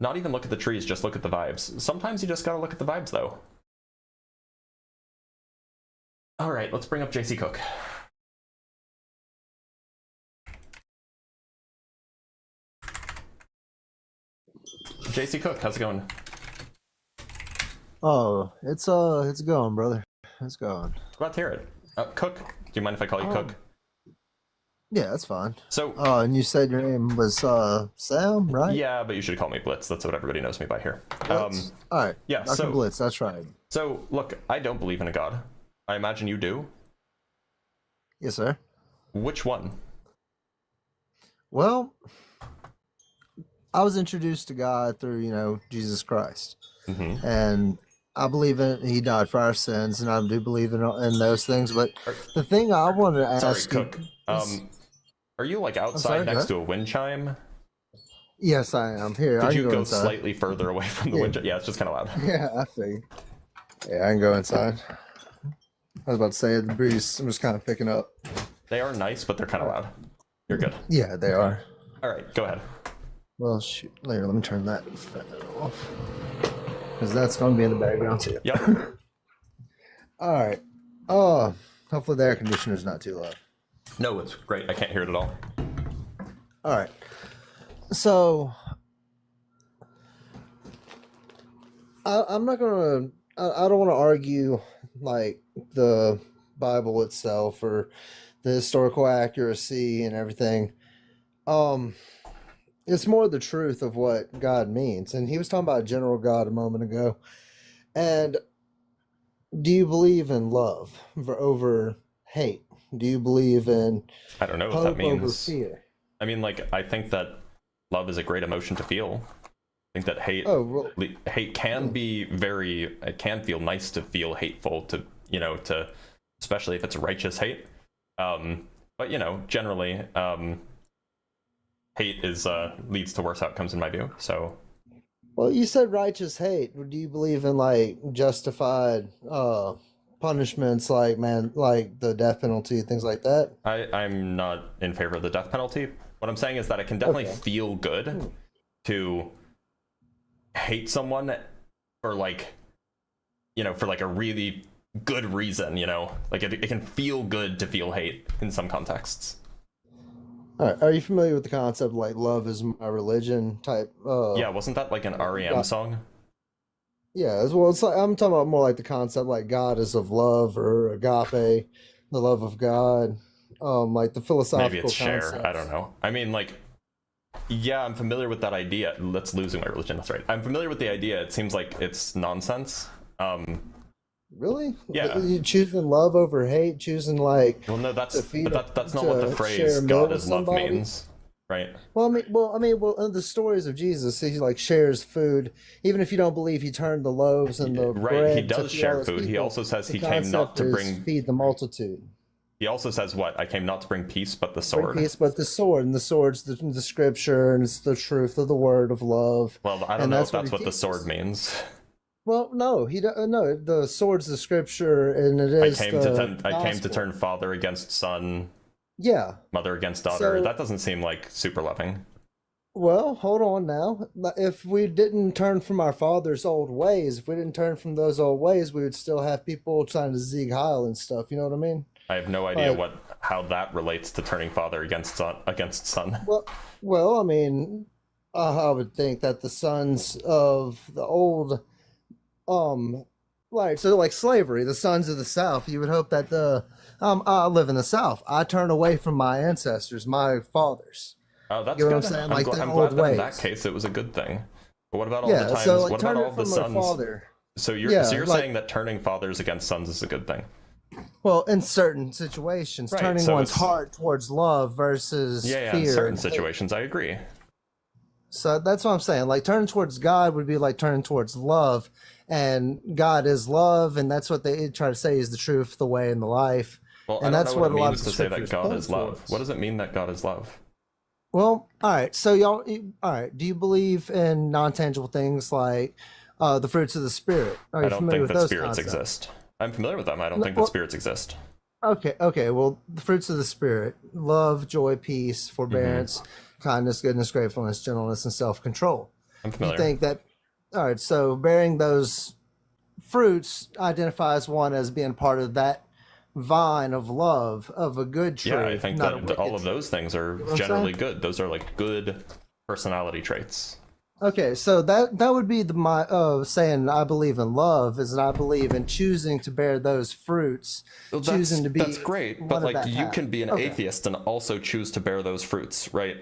Not even look at the trees, just look at the vibes. Sometimes you just gotta look at the vibes, though. All right, let's bring up JC Cook. JC Cook, how's it going? Oh, it's going, brother. It's going. Glad to hear it. Cook, do you mind if I call you Cook? Yeah, that's fine. So, and you said your name was Sam, right? yeah, but you should call me Blitz. That's what everybody knows me by here. Blitz? All right. Yeah, Dr. so Blitz, that's right. So, look, I don't believe in a god. I imagine you do. Yes, sir. Which one? Well, I was introduced to God through, Jesus Christ, and I believe He died for our sins, and I do believe in those things. But the thing I wanted to ask Sorry, Cook. Are you like outside next to a wind chime? Yes, I am. Here, Could I can you go inside. slightly further away from the wind chime? Yeah, it's just kind of loud. Yeah, I see. Yeah, I can go inside. I was about to say the breeze. I'm just kind of picking up. They are nice, but they're kind of loud. You're good. Yeah, they are. All right, go ahead. Well, shoot. Later, let me turn that off. Because that's going to be in the background, too. Yep. All right. Hopefully the air conditioner's not too loud. No, it's great. I can't hear it at all. All right. So, I'm not going to... I don't want to argue, like, the Bible itself or the historical accuracy and everything. It's more the truth of what God means. And he was talking about a general God a moment ago. And do you believe in love over hate? Do you believe in I don't know what hope that means. over fear? I mean, like, I think that love is a great emotion to feel. I think that hate can be it can feel nice to feel hateful to especially if it's righteous hate. But generally, hate leads to worse outcomes in my view. So, well, you said righteous hate. Do you believe in like justified punishments, like the death penalty, things like that? I'm not in favor of the death penalty. What I'm saying is that it can definitely feel good to hate someone for for a really good reason. Like it can feel good to feel hate in some contexts. All right. Are you familiar with the concept of like love is my religion type? Yeah, wasn't that like an REM song? Yeah, as well. It's like, I'm talking about more like the concept like God is of love or agape, the love of God. Like the philosophical Maybe it's concepts. share. I don't know. I mean, yeah, I'm familiar with that idea. That's losing my religion. That's right. I'm familiar with the idea. It seems like it's nonsense. Really? Yeah. You choosing love over hate, choosing like. Well, no, that's not to what the share phrase a meal "God with is love" somebody? means, right? Well, in the stories of Jesus, he like shares food, even if you don't believe he turned the loaves and the Right, bread. he does to share all his food. He people. also says The he came not concept to is bring. feed the multitude. He also says what? I came not to bring peace, but the Bring sword. peace, but the sword, and the sword's the scripture, and it's the truth of the word of love. Well, I don't And know that's if what that's he what the teaches. sword means. Well, no, no. The sword's the scripture, and it is. I came to turn father against son, Yeah. mother against daughter. So- That doesn't seem like super loving. Well, hold on now. If we didn't turn from our father's old ways, if we didn't turn from those old ways, we would still have people trying to Sieg Heil and stuff. You know what I mean? I have no idea Like- how that relates to turning father against son. Well, I mean, I would think that the sons of the old, like so, like slavery, the sons of the South. You would hope that I live in the South. I turn away from my ancestors, my fathers. Oh, that's You know good. what I'm saying? I'm, Like gl- the I'm old glad that in that ways. case it was a good thing. But what about all the Yeah. times? So like What about turn all it of the from my sons? father. So you're Yeah, so you're like saying that turning fathers against sons is a good thing? well, in certain situations, Right, turning so one's it's- heart towards love versus Yeah, fear. in certain and hate. situations, I agree. So that's what I'm saying. Like turning towards God would be like turning towards love, and God is love, and that's what they try to say is the truth, the way, and the life. Well, And I that's don't know what what it a lot means of to the say that scriptures God point is love. towards. What does it mean that God is love? Well, all right. So y'all, all right. Do you believe in non-tangible things like the fruits of the spirit? Are you I don't familiar think with that those spirits concepts? exist. I'm familiar with them. I don't No, think well- that spirits exist. Okay. Well, the fruits of the spirit: love, joy, peace, forbearance, kindness, goodness, gratefulness, gentleness, and self-control. I'm You familiar. think that? All right. So bearing those fruits identifies one as being part of that vine of love of a good tree. Yeah, I think not a that all wicked of those things are what I'm generally saying? good. Those are like good personality traits. Okay, so that would be my saying I believe in love is that I believe in choosing to bear those fruits, Well, choosing to be that's great, one but of like that you path. can be an Okay. atheist and also choose to bear those fruits, right?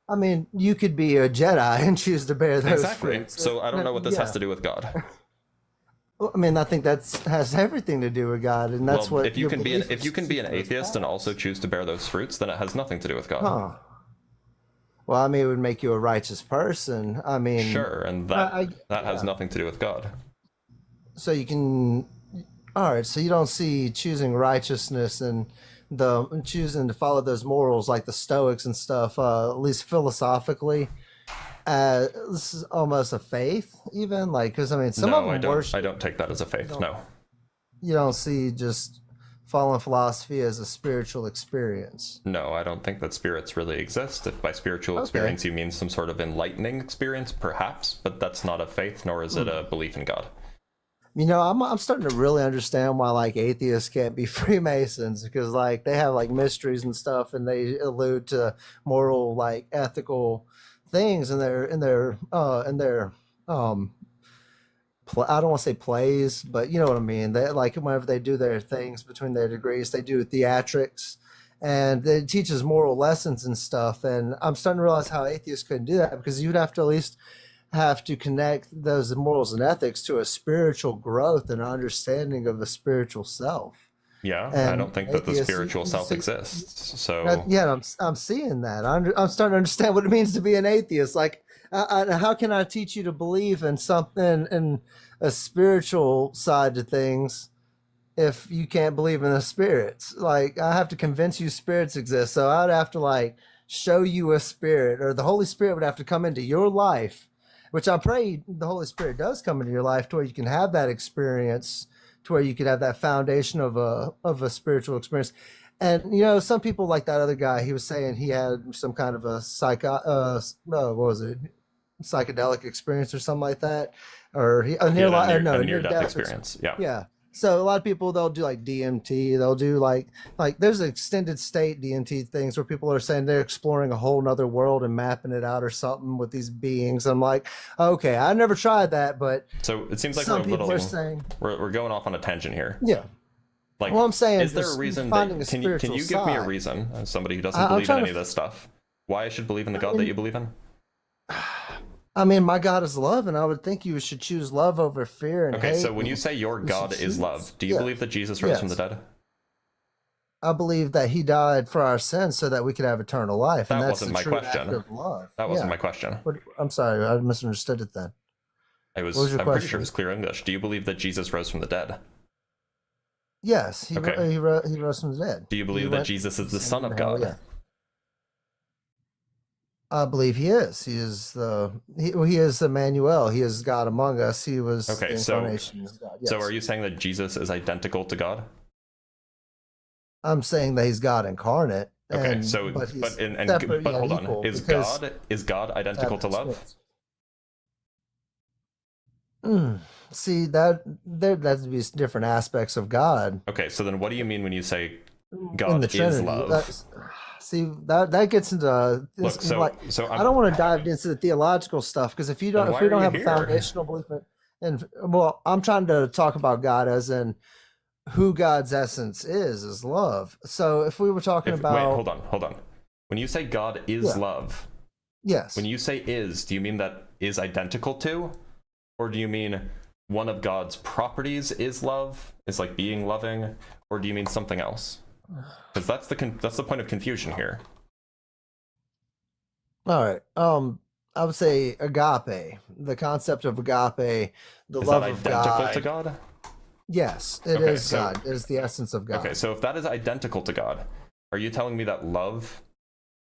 I mean, you could be a Jedi and choose to bear those Exactly. fruits. So I don't know what this has Yeah. to do with God. Well, I mean, I think that's has everything to do with God, and that's Well, what if you your can be an belief if is, you can be an choosing those atheist and paths. also choose to bear those fruits, then it has nothing to do with God. Huh. Well, I mean, it would make you a righteous person. I mean, Sure, and that I- that has yeah. nothing to do with God. So you can, all right. So you don't see choosing righteousness and the choosing to follow those morals like the Stoics and stuff. At least philosophically, this is almost a faith, even like because I mean, some of No, them worship. I don't take that as a faith. No. You don't see just following philosophy as a spiritual experience. No, I don't think that spirits really exist. If by spiritual Okay. experience you mean some sort of enlightening experience, perhaps, but that's not a faith, nor is it a belief in God. You know, I'm starting to really understand why like atheists can't be Freemasons because like they have like mysteries and stuff, and they allude to moral like ethical things in their I don't want to say plays, but you know what I mean. They like whenever they do their things between their degrees, they do theatrics, and it teaches moral lessons and stuff. And I'm starting to realize how atheists couldn't do that because you'd have to at least have to connect those morals and ethics to a spiritual growth and understanding of a spiritual self. Yeah, I And don't think that the atheists, spiritual you self see- exists. So Yeah, I'm seeing that. I'm starting to understand what it means to be an atheist. Like, how can I teach you to believe in something in a spiritual side to things if you can't believe in the spirits? Like, I have to convince you spirits exist. So I'd have to like show you a spirit, or the Holy Spirit would have to come into your life, which I pray the Holy Spirit does come into your life to where you can have that experience, to where you could have that foundation of a spiritual experience. And you know, some people like that other guy, he was saying he had some kind of a what was it, psychedelic experience or something like that, or he a yeah, near, a no, near-death experience. Yeah. yeah. So a lot of people they'll do like DMT, they'll do like there's extended state DMT things where people are saying they're exploring a whole nother world and mapping it out or something with these beings. I'm like, okay, I never tried that, but So it seems like some we're a people little are saying, we're going off on a tangent here. yeah. Like, Well, I'm saying is there a just reason finding that a can you spiritual give me a side. reason as somebody who doesn't I'm believe in trying to any of this stuff why I should believe in the God that you believe in? I mean, my God is love, and I would think you should choose love over fear and Okay, hate. so when you and say your you God should is choose- love, do you yeah. believe that Jesus rose from the Yes. dead? I believe that He died for our sins so that we could have eternal life, and That that's wasn't the my true question. act of love. That wasn't Yeah. my question. I'm sorry, I misunderstood it then. It was, What was your I'm pretty sure question? it was clear English. Do you believe that Jesus rose from the dead? Yes, he Okay. he rose from the dead. Do you He believe that went- Jesus is the ascended Son of to hell, God? yeah. I believe he is. He is he is Emmanuel. He is God among us. He was Okay, the so- incarnation of God. So Yes. are you saying that Jesus is identical to God? I'm saying that he's God incarnate. Okay, and, so but, he's but separate, but yet hold equal, on. Is because God identical to love? spirits. See that'd be different aspects of God Okay, so then what do you mean when you say in God the is Trinity. love? See, that gets into this. Look, so like, so I don't want to dive into the theological stuff because if we don't have a foundational belief and well, I'm trying to talk about God as in who God's essence is love. So if we were talking about wait, hold on. When you say God is love, yes. when you say is, do you mean that is identical to, or do you mean one of God's properties is love, is like being loving, or do you mean something else? Because that's the point of confusion here. All right. I would say agape, the concept of agape, the Is love that of identical God. to God? Yes, it is God. It is the essence of God. Okay, so if that is identical to God, are you telling me that love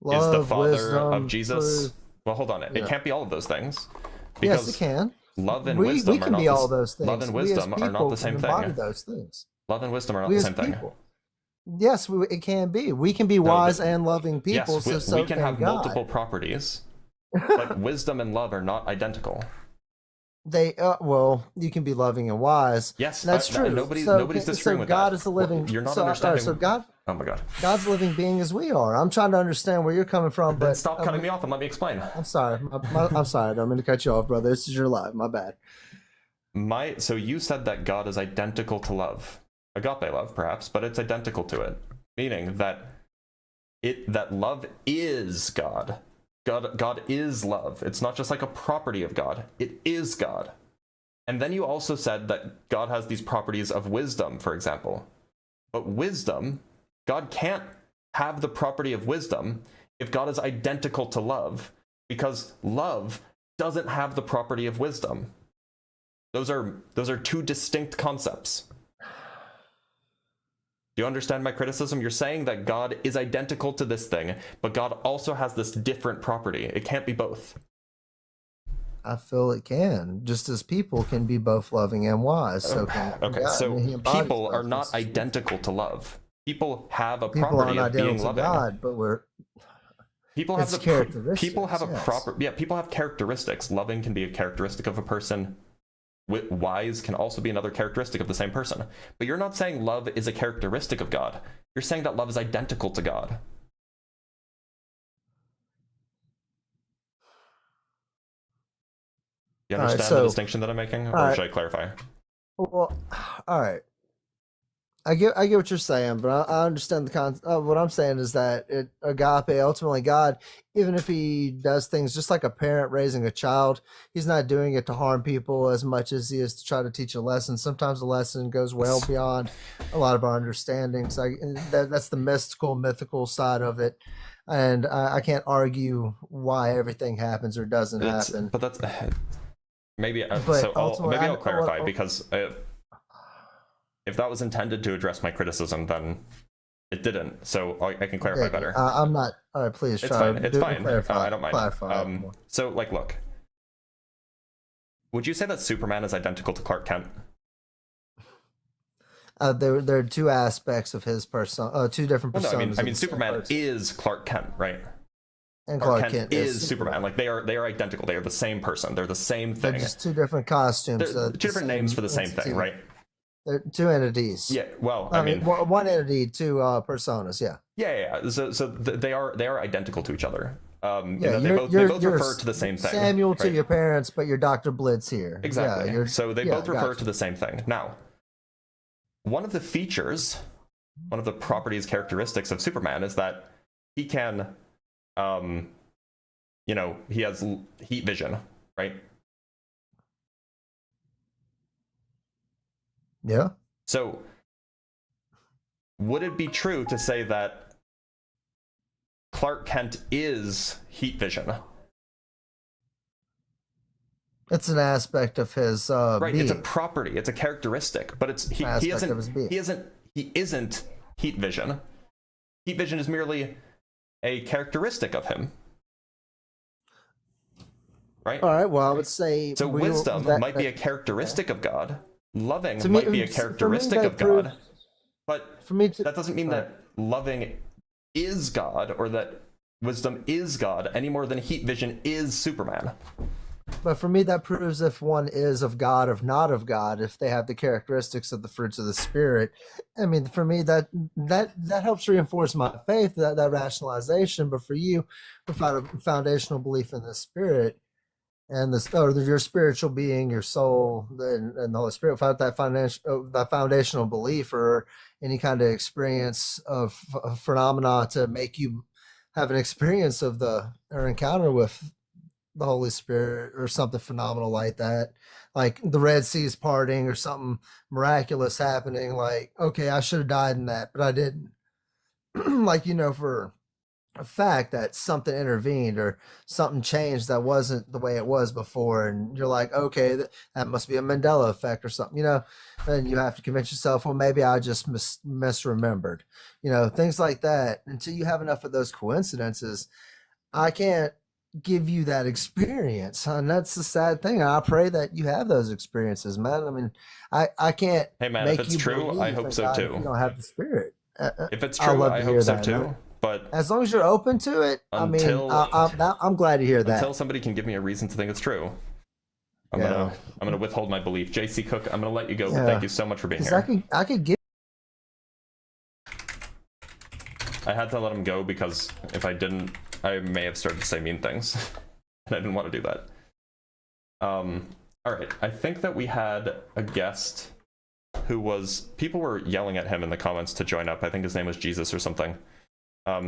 Love, is the Father wisdom, of Jesus? truth. Well, hold on. It Yeah. can't be all of those things. Yes, it can. Love and we wisdom can are not be all those things. Love and We as wisdom are not people the same can embody thing. those things. Love and wisdom are not We the as same thing. people. Yes, it can be. We can be wise and loving people. Yes, so we can have God. multiple properties, but wisdom and love are not identical. They well, you can be loving and wise. Yes, that's true. Nobody's disagreeing with God that. is a living. You're not so, understanding. So God, oh my God. God's a living being as we are. I'm trying to understand where you're coming from, Then but stop cutting me off and let me explain. I'm sorry. I'm sorry. I don't mean to cut you off, brother. This is your life. My bad. So you said that God is identical to love, agape love, perhaps, but it's identical to it, meaning that love is God. God is love. It's not just like a property of God. It is God. And then you also said that God has these properties of wisdom, for example. But wisdom, God can't have the property of wisdom if God is identical to love, because love doesn't have the property of wisdom. Those are two distinct concepts. Do you understand my criticism? You're saying that God is identical to this thing, but God also has this different property. It can't be both. I feel it can, just as people can be both loving and wise. So can Okay, God. so He embodies people both. are not identical to love. People have a People property aren't of being identical to loving. God, but we're People have it's the characteristics, people have a yes. proper people have characteristics. Loving can be a characteristic of a person. Wise can also be another characteristic of the same person. But you're not saying love is a characteristic of God. You're saying that love is identical to God. You understand the distinction that I'm making, or should I clarify? Well, all right. I get what you're saying, but I understand the concept. What I'm saying is that agape, ultimately God, even if he does things just like a parent raising a child, he's not doing it to harm people as much as he is to try to teach a lesson. Sometimes the lesson goes well beyond a lot of our understandings. That's the mythical side of it. And I can't argue why everything happens or doesn't happen. But that's maybe I'll ultimately, clarify because if that was intended to address my criticism, then it didn't. So I can clarify better. I'm not. All right, please. It's fine. It's fine. I don't mind. Clarify. So, look. Would you say that Superman is identical to Clark Kent? There are two aspects of his person, two different personas. Well, no, I mean, Superman is Clark Kent, right? And Clark Kent is Superman. Like they are identical. They are the same person. They're the same thing. They're just two different costumes. Two different names for the same thing, right? They're two entities. Yeah. Well, I mean, one entity, two personas. Yeah. Yeah. So they are identical to each other. Yeah, they both refer to the same thing. Samuel to your parents, but you're Dr. Blitz here. Exactly. Yeah, so they both refer to the same thing. Now, one of the features, one of the properties, characteristics of Superman is that he can, he has heat vision, right? Yeah. So, would it be true to say that Clark Kent is heat vision? It's an aspect of his right. being. It's a property. It's a characteristic, but he isn't heat vision. Heat vision is merely a characteristic of him. Right. All right. Well, I would say so. Wisdom might be a characteristic of God. Loving might be a characteristic of God, but that doesn't mean that loving is God or that wisdom is God any more than heat vision is Superman. But for me, that proves if one is of God or not of God, if they have the characteristics of the fruits of the Spirit. I mean, for me, that helps reinforce my faith, that rationalization. But for you, without a foundational belief in the Spirit and your spiritual being, your soul, and the Holy Spirit, without that foundational belief or any kind of experience of phenomena to make you have an experience of or encounter with the Holy Spirit or something phenomenal like that, like the Red Sea's parting or something miraculous happening, like, okay, I should have died in that, but I didn't. Like, for a fact that something intervened or something changed that wasn't the way it was before, and you're like, okay, that must be a Mandela effect or something, and you have to convince yourself, well, maybe I just misremembered, things like that. Until you have enough of those coincidences, I can't give you that experience, and that's the sad thing. I pray that you have those experiences, man. I mean, I can't. Hey man, make if it's you true, I hope so God too. If you don't have the Spirit. If it's true, I hope so too. Man. But as long as you're open to it, I'm glad to hear that. Until somebody can give me a reason to think it's true, I'm gonna withhold my belief. JC Cook, I'm gonna let you go. But thank you so much for being here. I could give. I had to let him go because if I didn't, I may have started to say mean things, and I didn't want to do that. All right, I think that we had a guest who people were yelling at him in the comments to join up. I think his name was Jesus or something.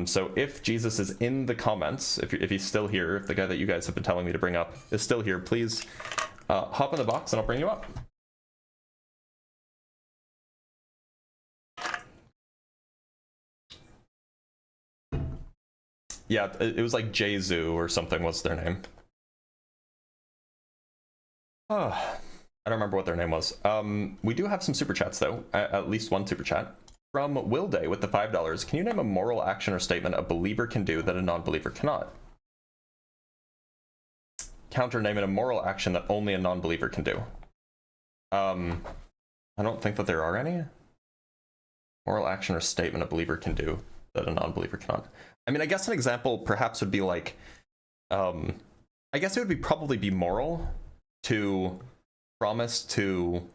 So if Jesus is in the comments, if he's still here, if the guy that you guys have been telling me to bring up is still here, please hop in the box and I'll bring you up. Yeah, it was like Jezu or something was their name. Oh, I don't remember what their name was. We do have some super chats though, at least one super chat. From Will Day with the $5. Can you name a moral action or statement a believer can do that a non-believer cannot? Counter, name it a moral action that only a non-believer can do. I don't think that there are any. Moral action or statement a believer can do that a non-believer cannot. I mean, I guess an example perhaps would be like, I guess it would probably be moral to promise to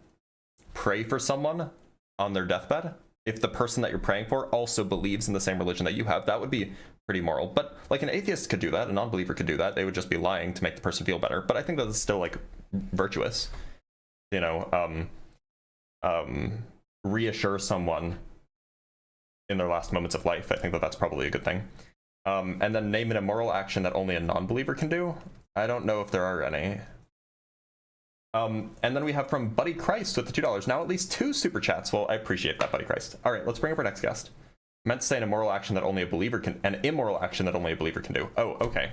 pray for someone on their deathbed. If the person that you're praying for also believes in the same religion that you have, that would be pretty moral. But like an atheist could do that, a non-believer could do that. They would just be lying to make the person feel better. But I think that is still like virtuous, reassure someone in their last moments of life. I think that that's probably a good thing. And then name it a moral action that only a non-believer can do. I don't know if there are any. And then we have from Buddy Christ with the $2. Now at least 2 super chats. Well, I appreciate that, Buddy Christ. All right, let's bring up our next guest. I meant to say an immoral action that only a believer can, an immoral action that only a believer can do. Oh, okay.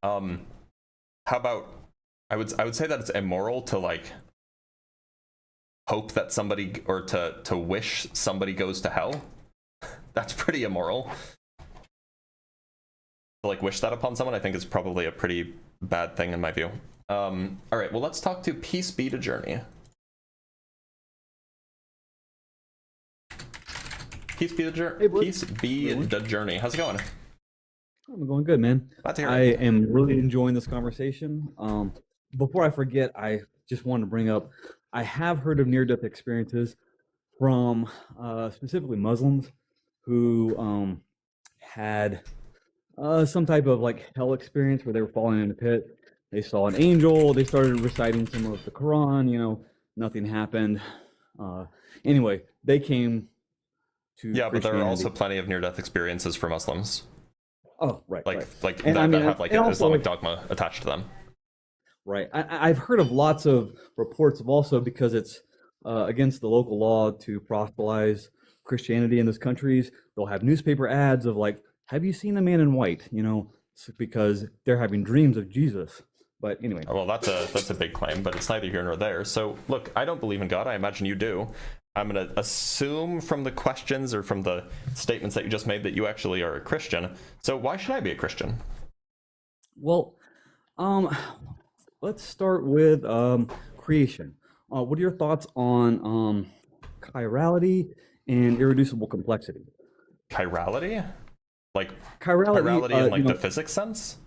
How about, I would say that it's immoral to like hope that somebody, or to wish somebody goes to hell. That's pretty immoral. To like wish that upon someone, I think is probably a pretty bad thing in my view. All right, well, let's talk to Peace Be the Journey. Peace be the journey. Hey, Peace be the journey. How's it going? I'm going good, man. Glad to hear I it. am really enjoying this conversation. Before I forget, I just wanted to bring up, I have heard of near-death experiences from specifically Muslims who had some type of like hell experience where they were falling in a pit. They saw an angel, they started reciting some of the Quran, nothing happened. Anyway, they came to but there are Christianity. also plenty of near-death experiences for Muslims. Oh, right. Like And that, I mean, that have like and an also, Islamic dogma attached to them. Right. I've heard of lots of reports of also, because it's against the local law to proselytize Christianity in those countries, they'll have newspaper ads of like, have you seen the man in white? Because they're having dreams of Jesus. But anyway. Well, that's a big claim, but it's neither here nor there. So look, I don't believe in God. I imagine you do. I'm going to assume from the questions or from the statements that you just made that you actually are a Christian. So why should I be a Christian? Well, let's start with creation. What are your thoughts on chirality and irreducible complexity? Chirality? Like Chirality in like the physics sense?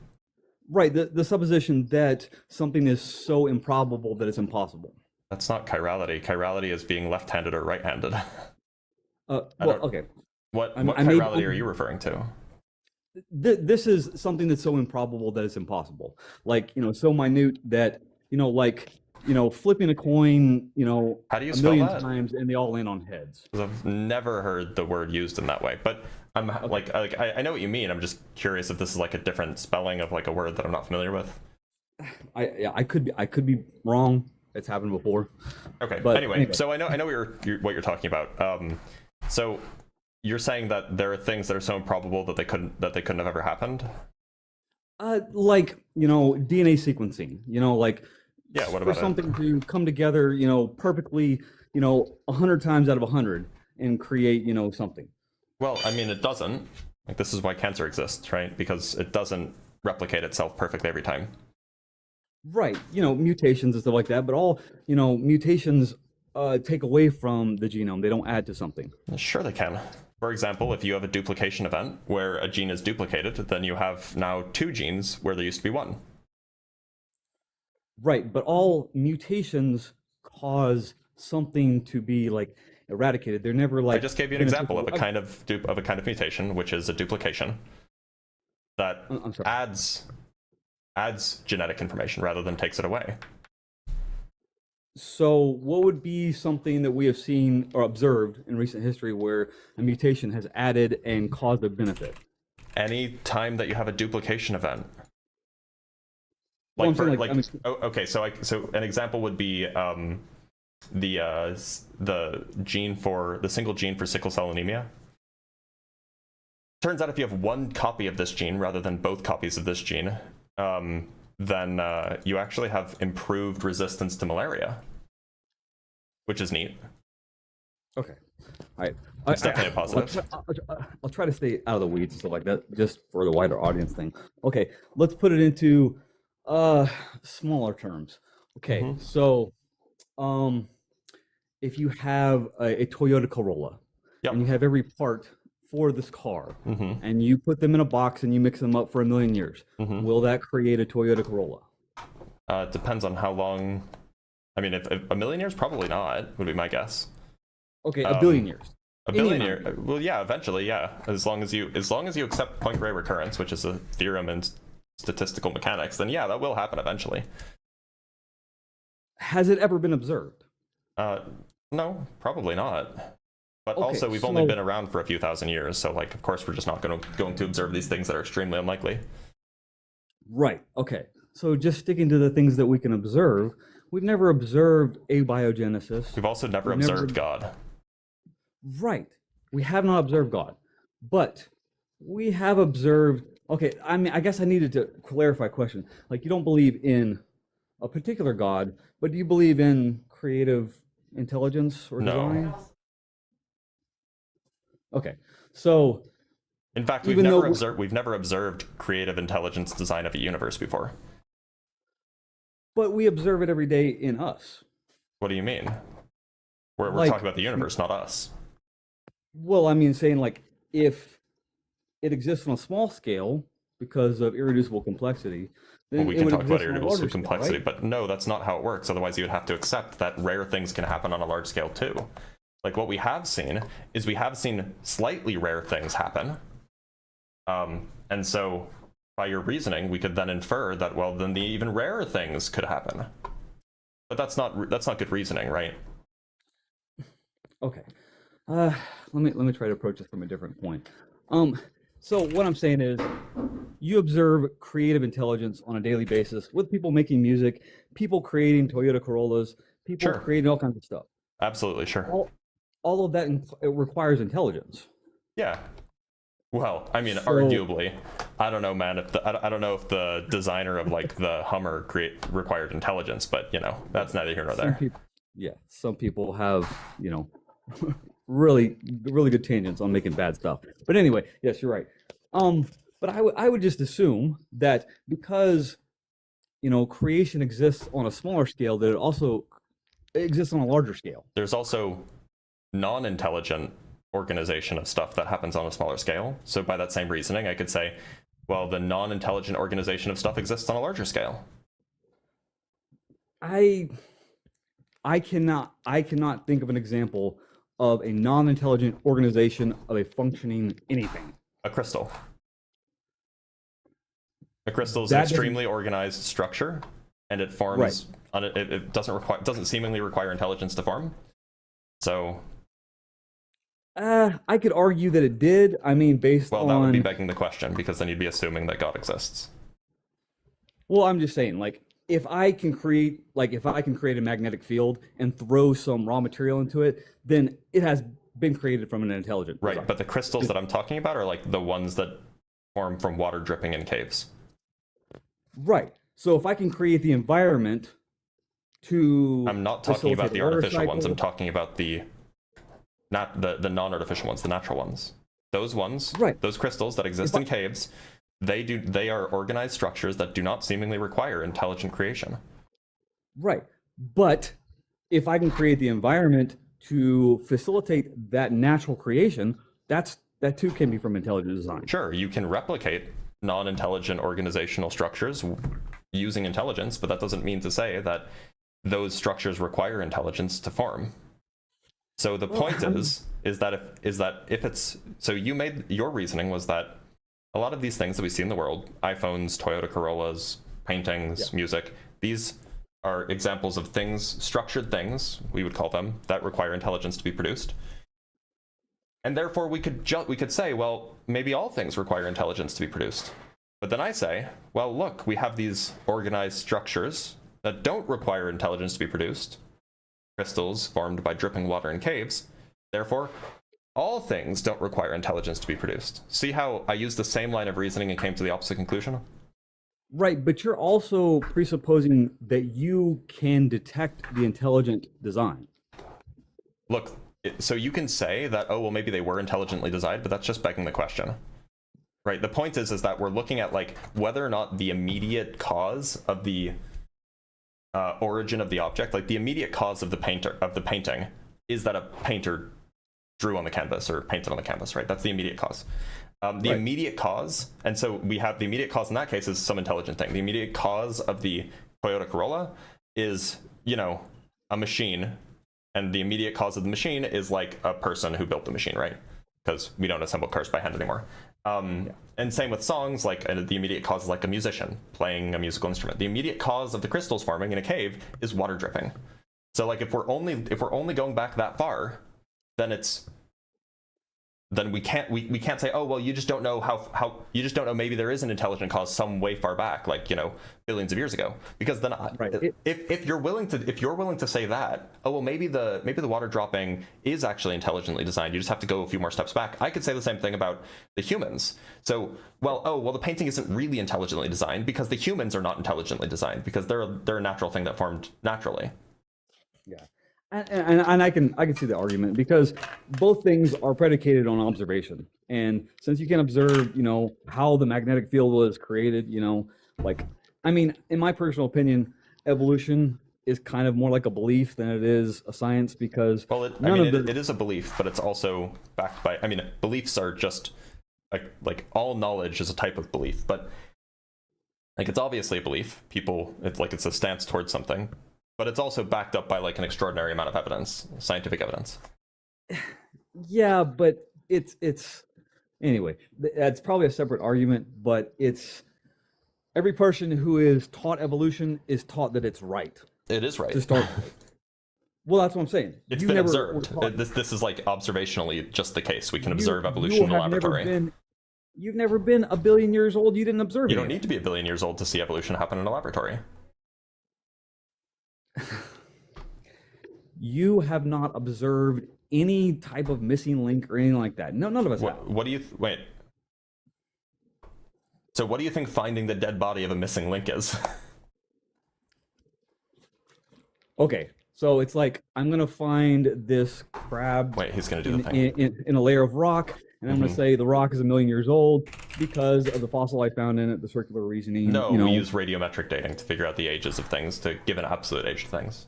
Right, the supposition that something is so improbable that it's impossible. That's not chirality. Chirality is being left-handed or right-handed. Well, okay. What I chirality are you referring to? This is something that's so improbable that it's impossible. Like, so minute that, like, flipping a coin, How do you a spell million that? times and they all land on heads. 'Cause I've never heard the word used in that way. But I'm I know what you mean. I'm just curious if this is like a different spelling of like a word that I'm not familiar with. I could be wrong. It's happened before. Okay. But Anyway, so I know what you're talking about. So you're saying that there are things that are so improbable that they couldn't have ever happened? Like, DNA sequencing, like, Yeah, what for about it? something to come together, perfectly, 100 times out of 100 and create, something. Well, I mean, it doesn't. Like, this is why cancer exists, right? Because it doesn't replicate itself perfectly every time. Right, mutations and stuff like that, but all, mutations take away from the genome. They don't add to something. Sure they can. For example, if you have a duplication event where a gene is duplicated, then you have now 2 genes where there used to be 1. Right, but all mutations cause something to be like eradicated. They're never like. I just gave you an example of a kind of mutation, which is a duplication that I'm sorry. adds genetic information rather than takes it away. So what would be something that we have seen or observed in recent history where a mutation has added and caused a benefit? Any time that you have a duplication event. Well, Okay, so an example would be the single gene for sickle cell anemia. Turns out if you have one copy of this gene rather than both copies of this gene, then you actually have improved resistance to malaria, which is neat. Okay. All right. It's definitely a positive. I'll try to stay out of the weeds and stuff like that, just for the wider audience thing. Okay, let's put it into smaller terms. Okay, so if you have a Toyota Corolla, and you have every part for this car, and you put them in a box and you mix them up for 1,000,000 years, will that create a Toyota Corolla? It depends on how long. I mean, if 1,000,000 years, probably not, would be my guess. Okay, 1,000,000,000 years. A billion years. Well, yeah, eventually, yeah. As long as you accept point Gray recurrence, which is a theorem in statistical mechanics, then yeah, that will happen eventually. Has it ever been observed? No, probably not. But Okay, also, we've only been around for a few thousand years, so like, of course, we're just not going to observe these things that are extremely unlikely. Right. Okay. So just sticking to the things that we can observe, we've never observed abiogenesis. We've also never observed God. Right. We have not observed God, but we have observed. Okay. I mean, I guess I needed to clarify a question. Like, you don't believe in a particular God, but do you believe in creative intelligence or design? No. Okay. So, in fact, we've never observed creative intelligence design of a universe before. But we observe it every day in us. What do you mean? We're Like, talking about the universe, not us. Well, I mean, saying like, if it exists on a small scale because of irreducible complexity, then Well, we it can would talk about exist on a irreducible larger scale, complexity, right? but no, that's not how it works. Otherwise, you would have to accept that rare things can happen on a large scale too. Like, what we have seen is we have seen slightly rare things happen. And so by your reasoning, we could then infer that, well, then the even rarer things could happen. But that's not good reasoning, right? Okay. Let me try to approach this from a different point. So what I'm saying is, you observe creative intelligence on a daily basis with people making music, people creating Toyota Corollas, people Sure. creating all kinds of stuff. Absolutely, sure. All of that it requires intelligence. Yeah. Well, I mean, So- arguably, I don't know, man. I don't know if the designer of like the Hummer required intelligence, but that's neither here nor there. Some people have, really good tangents on making bad stuff. But anyway, yes, you're right. But I would just assume that because creation exists on a smaller scale, that it also exists on a larger scale. There's also non-intelligent organization of stuff that happens on a smaller scale. So by that same reasoning, I could say well, the non-intelligent organization of stuff exists on a larger scale. I cannot think of an example of a non-intelligent organization of a functioning anything. A crystal. A crystal is That an doesn't- extremely organized structure, and it forms. It doesn't seemingly require intelligence to form. So, I could argue that it did. I mean, based well, on. that would be begging the question, because then you'd be assuming that God exists. Well, I'm just saying, like, if I can create a magnetic field and throw some raw material into it, then it has been created from an intelligent Right, design. but the crystals that I'm talking about are like the ones that form from water dripping in caves. Right. So if I can create the environment to I'm not talking about facilitate the water artificial ones. I'm cycle- talking about the non-artificial ones, the natural ones. Those ones, Right. those crystals that exist in caves, they are organized structures that do not seemingly require intelligent creation. Right. But if I can create the environment to facilitate that natural creation, that too can be from intelligent design. Sure, you can replicate non-intelligent organizational structures using intelligence, but that doesn't mean to say that those structures require intelligence to form. So the point is that if it's, so you made, your reasoning was that a lot of these things that we see in the world, iPhones, Toyota Corollas, paintings, music, these are examples of things, structured things, we would call them, that require intelligence to be produced. And therefore we could say, well, maybe all things require intelligence to be produced. But then I say, well, look, we have these organized structures that don't require intelligence to be produced, crystals formed by dripping water in caves. Therefore, all things don't require intelligence to be produced. See how I used the same line of reasoning and came to the opposite conclusion? Right, but you're also presupposing that you can detect the intelligent design. Look, so you can say that, oh, well, maybe they were intelligently designed, but that's just begging the question. Right, the point is that we're looking at like whether or not the immediate cause of the origin of the object, like the immediate cause of the painting, is that a painter drew on the canvas or painted on the canvas, right? That's the immediate cause. The immediate cause, and so we have the immediate cause in that case is some intelligent thing. The immediate cause of the Toyota Corolla is, a machine, and the immediate cause of the machine is like a person who built the machine, right? Because we don't assemble cars by hand anymore. And same with songs, like the immediate cause is like a musician playing a musical instrument. The immediate cause of the crystals forming in a cave is water dripping. So like if we're only going back that far, then we can't say, oh well, you just don't know how you just don't know, maybe there is an intelligent cause some way far back, like billions of years ago, because then if you're willing to say that, oh well, maybe the water dropping is actually intelligently designed, you just have to go a few more steps back. I could say the same thing about the humans. So the painting isn't really intelligently designed because the humans are not intelligently designed, because they're a natural thing that formed naturally. Yeah. And I can see the argument, because both things are predicated on observation. And since you can observe, how the magnetic field was created, in my personal opinion, evolution is kind of more like a belief than it is a science, because it is a belief, but it's also backed by, beliefs are just like all knowledge is a type of belief, but like it's obviously a belief. It's a stance towards something. But it's also backed up by like an extraordinary amount of evidence, scientific evidence. Yeah, but it's anyway, that's probably a separate argument, but it's every person who is taught evolution is taught that it's right. It is right. To start. Well, that's what I'm saying. It's been observed. This is like observationally just the case. We can observe evolution in the laboratory. You've never been a billion years old. You didn't observe it. You don't need to be a billion years old to see evolution happen in a laboratory. You have not observed any type of missing link or anything like that. No, none of us have. What do you wait? So what do you think finding the dead body of a missing link is? Okay, so it's like I'm gonna find this crab. Wait, he's gonna do the thing in a layer of rock, and I'm gonna say the rock is 1 million years old because of the fossil I found in it. The circular reasoning. No, we use radiometric dating to figure out the ages of things, to give an absolute age of things.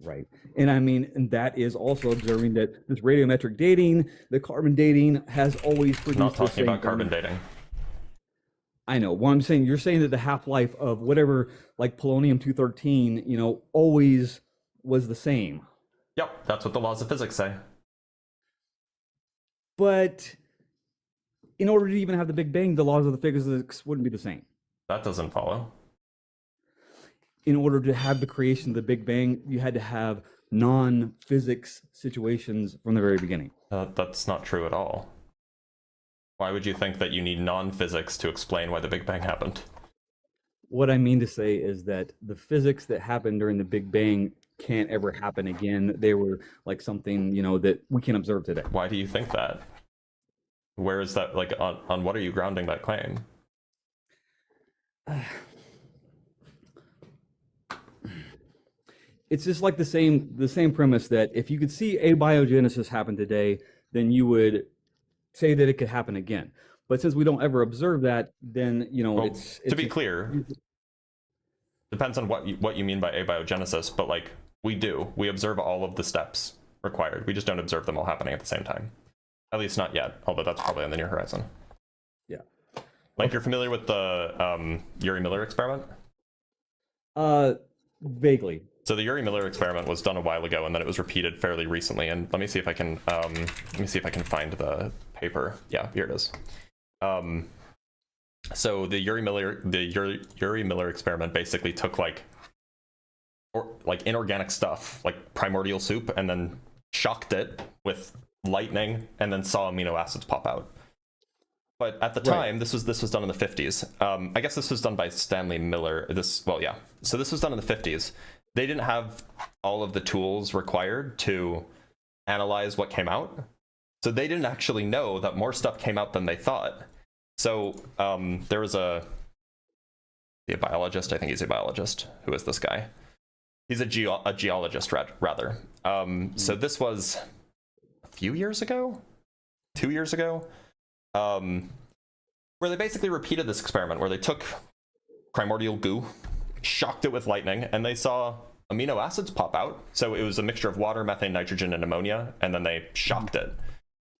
Right. And that is also observing that this radiometric dating, the carbon dating has always produced. Not talking about carbon dating. I know. What I'm saying, you're saying that the half-life of whatever, like polonium-213, always was the same. Yep, that's what the laws of physics say. But in order to even have the Big Bang, the laws of the physics wouldn't be the same. That doesn't follow. In order to have the creation of the Big Bang, you had to have non-physics situations from the very beginning. That's not true at all. Why would you think that you need non-physics to explain why the Big Bang happened? What I mean to say is that the physics that happened during the Big Bang can't ever happen again. They were like something, that we can observe today. Why do you think that? Where is that, like, on what are you grounding that claim? It's just like the same premise that if you could see abiogenesis happen today, then you would say that it could happen again. But since we don't ever observe that, then Well, it's to be clear, depends on what you mean by abiogenesis, but like we observe all of the steps required. We just don't observe them all happening at the same time. At least not yet, although that's probably on the near horizon. Yeah. Like, you're familiar with the Urey-Miller experiment? Vaguely. So the Urey-Miller experiment was done a while ago, and then it was repeated fairly recently. And let me see if I can find the paper. Yeah, here it is. So the Urey-Miller experiment basically took like inorganic stuff, like primordial soup, and then shocked it with lightning, and then saw amino acids pop out. But at the time, this was done in the 50s. I guess this was done by Stanley Miller. So this was done in the 50s. They didn't have all of the tools required to analyze what came out. So they didn't actually know that more stuff came out than they thought. So there was a biologist, I think he's a biologist. Who is this guy? He's a geologist, rather. So this was a few years ago? 2 years ago? Where they basically repeated this experiment where they took primordial goo, shocked it with lightning, and they saw amino acids pop out. So it was a mixture of water, methane, nitrogen, and ammonia, and then they shocked it.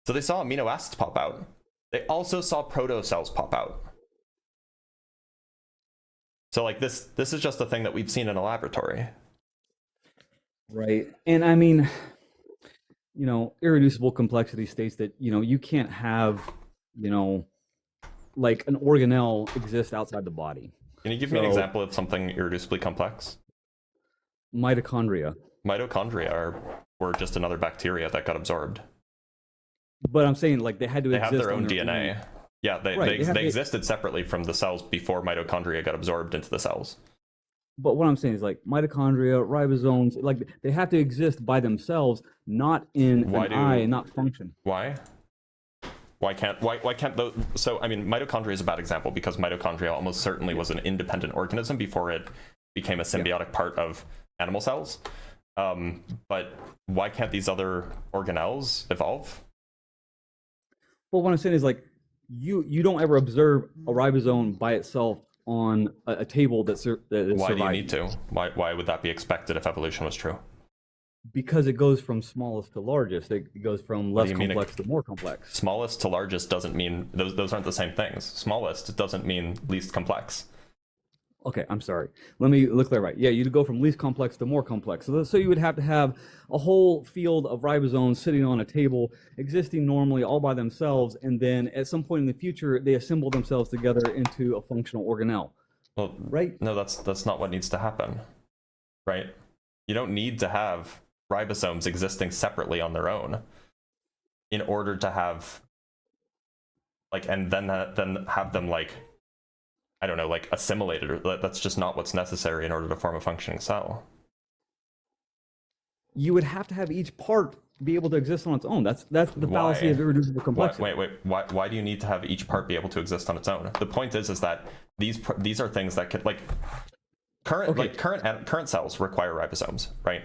So they saw amino acids pop out. They also saw protocells pop out. So like this is just a thing that we've seen in a laboratory. Right. And I mean, irreducible complexity states that, you can't have, like an organelle exist outside the body. Can you give me an example of something irreducibly complex? Mitochondria. Mitochondria were just another bacteria that got absorbed. But I'm saying, like, they had to They exist have their own on DNA. Yeah, they existed separately from the cells before mitochondria got absorbed into the cells. But what I'm saying is, like, mitochondria, ribosomes, like, they have to exist by themselves, not in and not function. Why? Why can't those? So I mean, mitochondria is a bad example because mitochondria almost certainly was an independent organism before it became a symbiotic part of animal cells. But why can't these other organelles evolve? Well, what I'm saying is, like, you don't ever observe a ribosome by itself on a table that is surviving. Why do you need to? Why would that be expected if evolution was true? Because it goes from smallest to largest. It goes from less complex to more complex. Smallest to largest doesn't mean those aren't the same things. Smallest doesn't mean least complex. Okay, I'm sorry. Let me look that right. Yeah, you'd go from least complex to more complex. So you would have to have a whole field of ribosomes sitting on a table, existing normally all by themselves, and then at some point in the future, they assemble themselves together into a functional organelle. Well, right? No, that's not what needs to happen, right? You don't need to have ribosomes existing separately on their own in order to have, like, and then have them, like, I don't know, like, assimilated. Or that's just not what's necessary in order to form a functioning cell. You would have to have each part be able to exist on its own. That's the fallacy of irreducible complexity. Wait. Why do you need to have each part be able to exist on its own? The point is that these are things that could, like, current cells require ribosomes, right?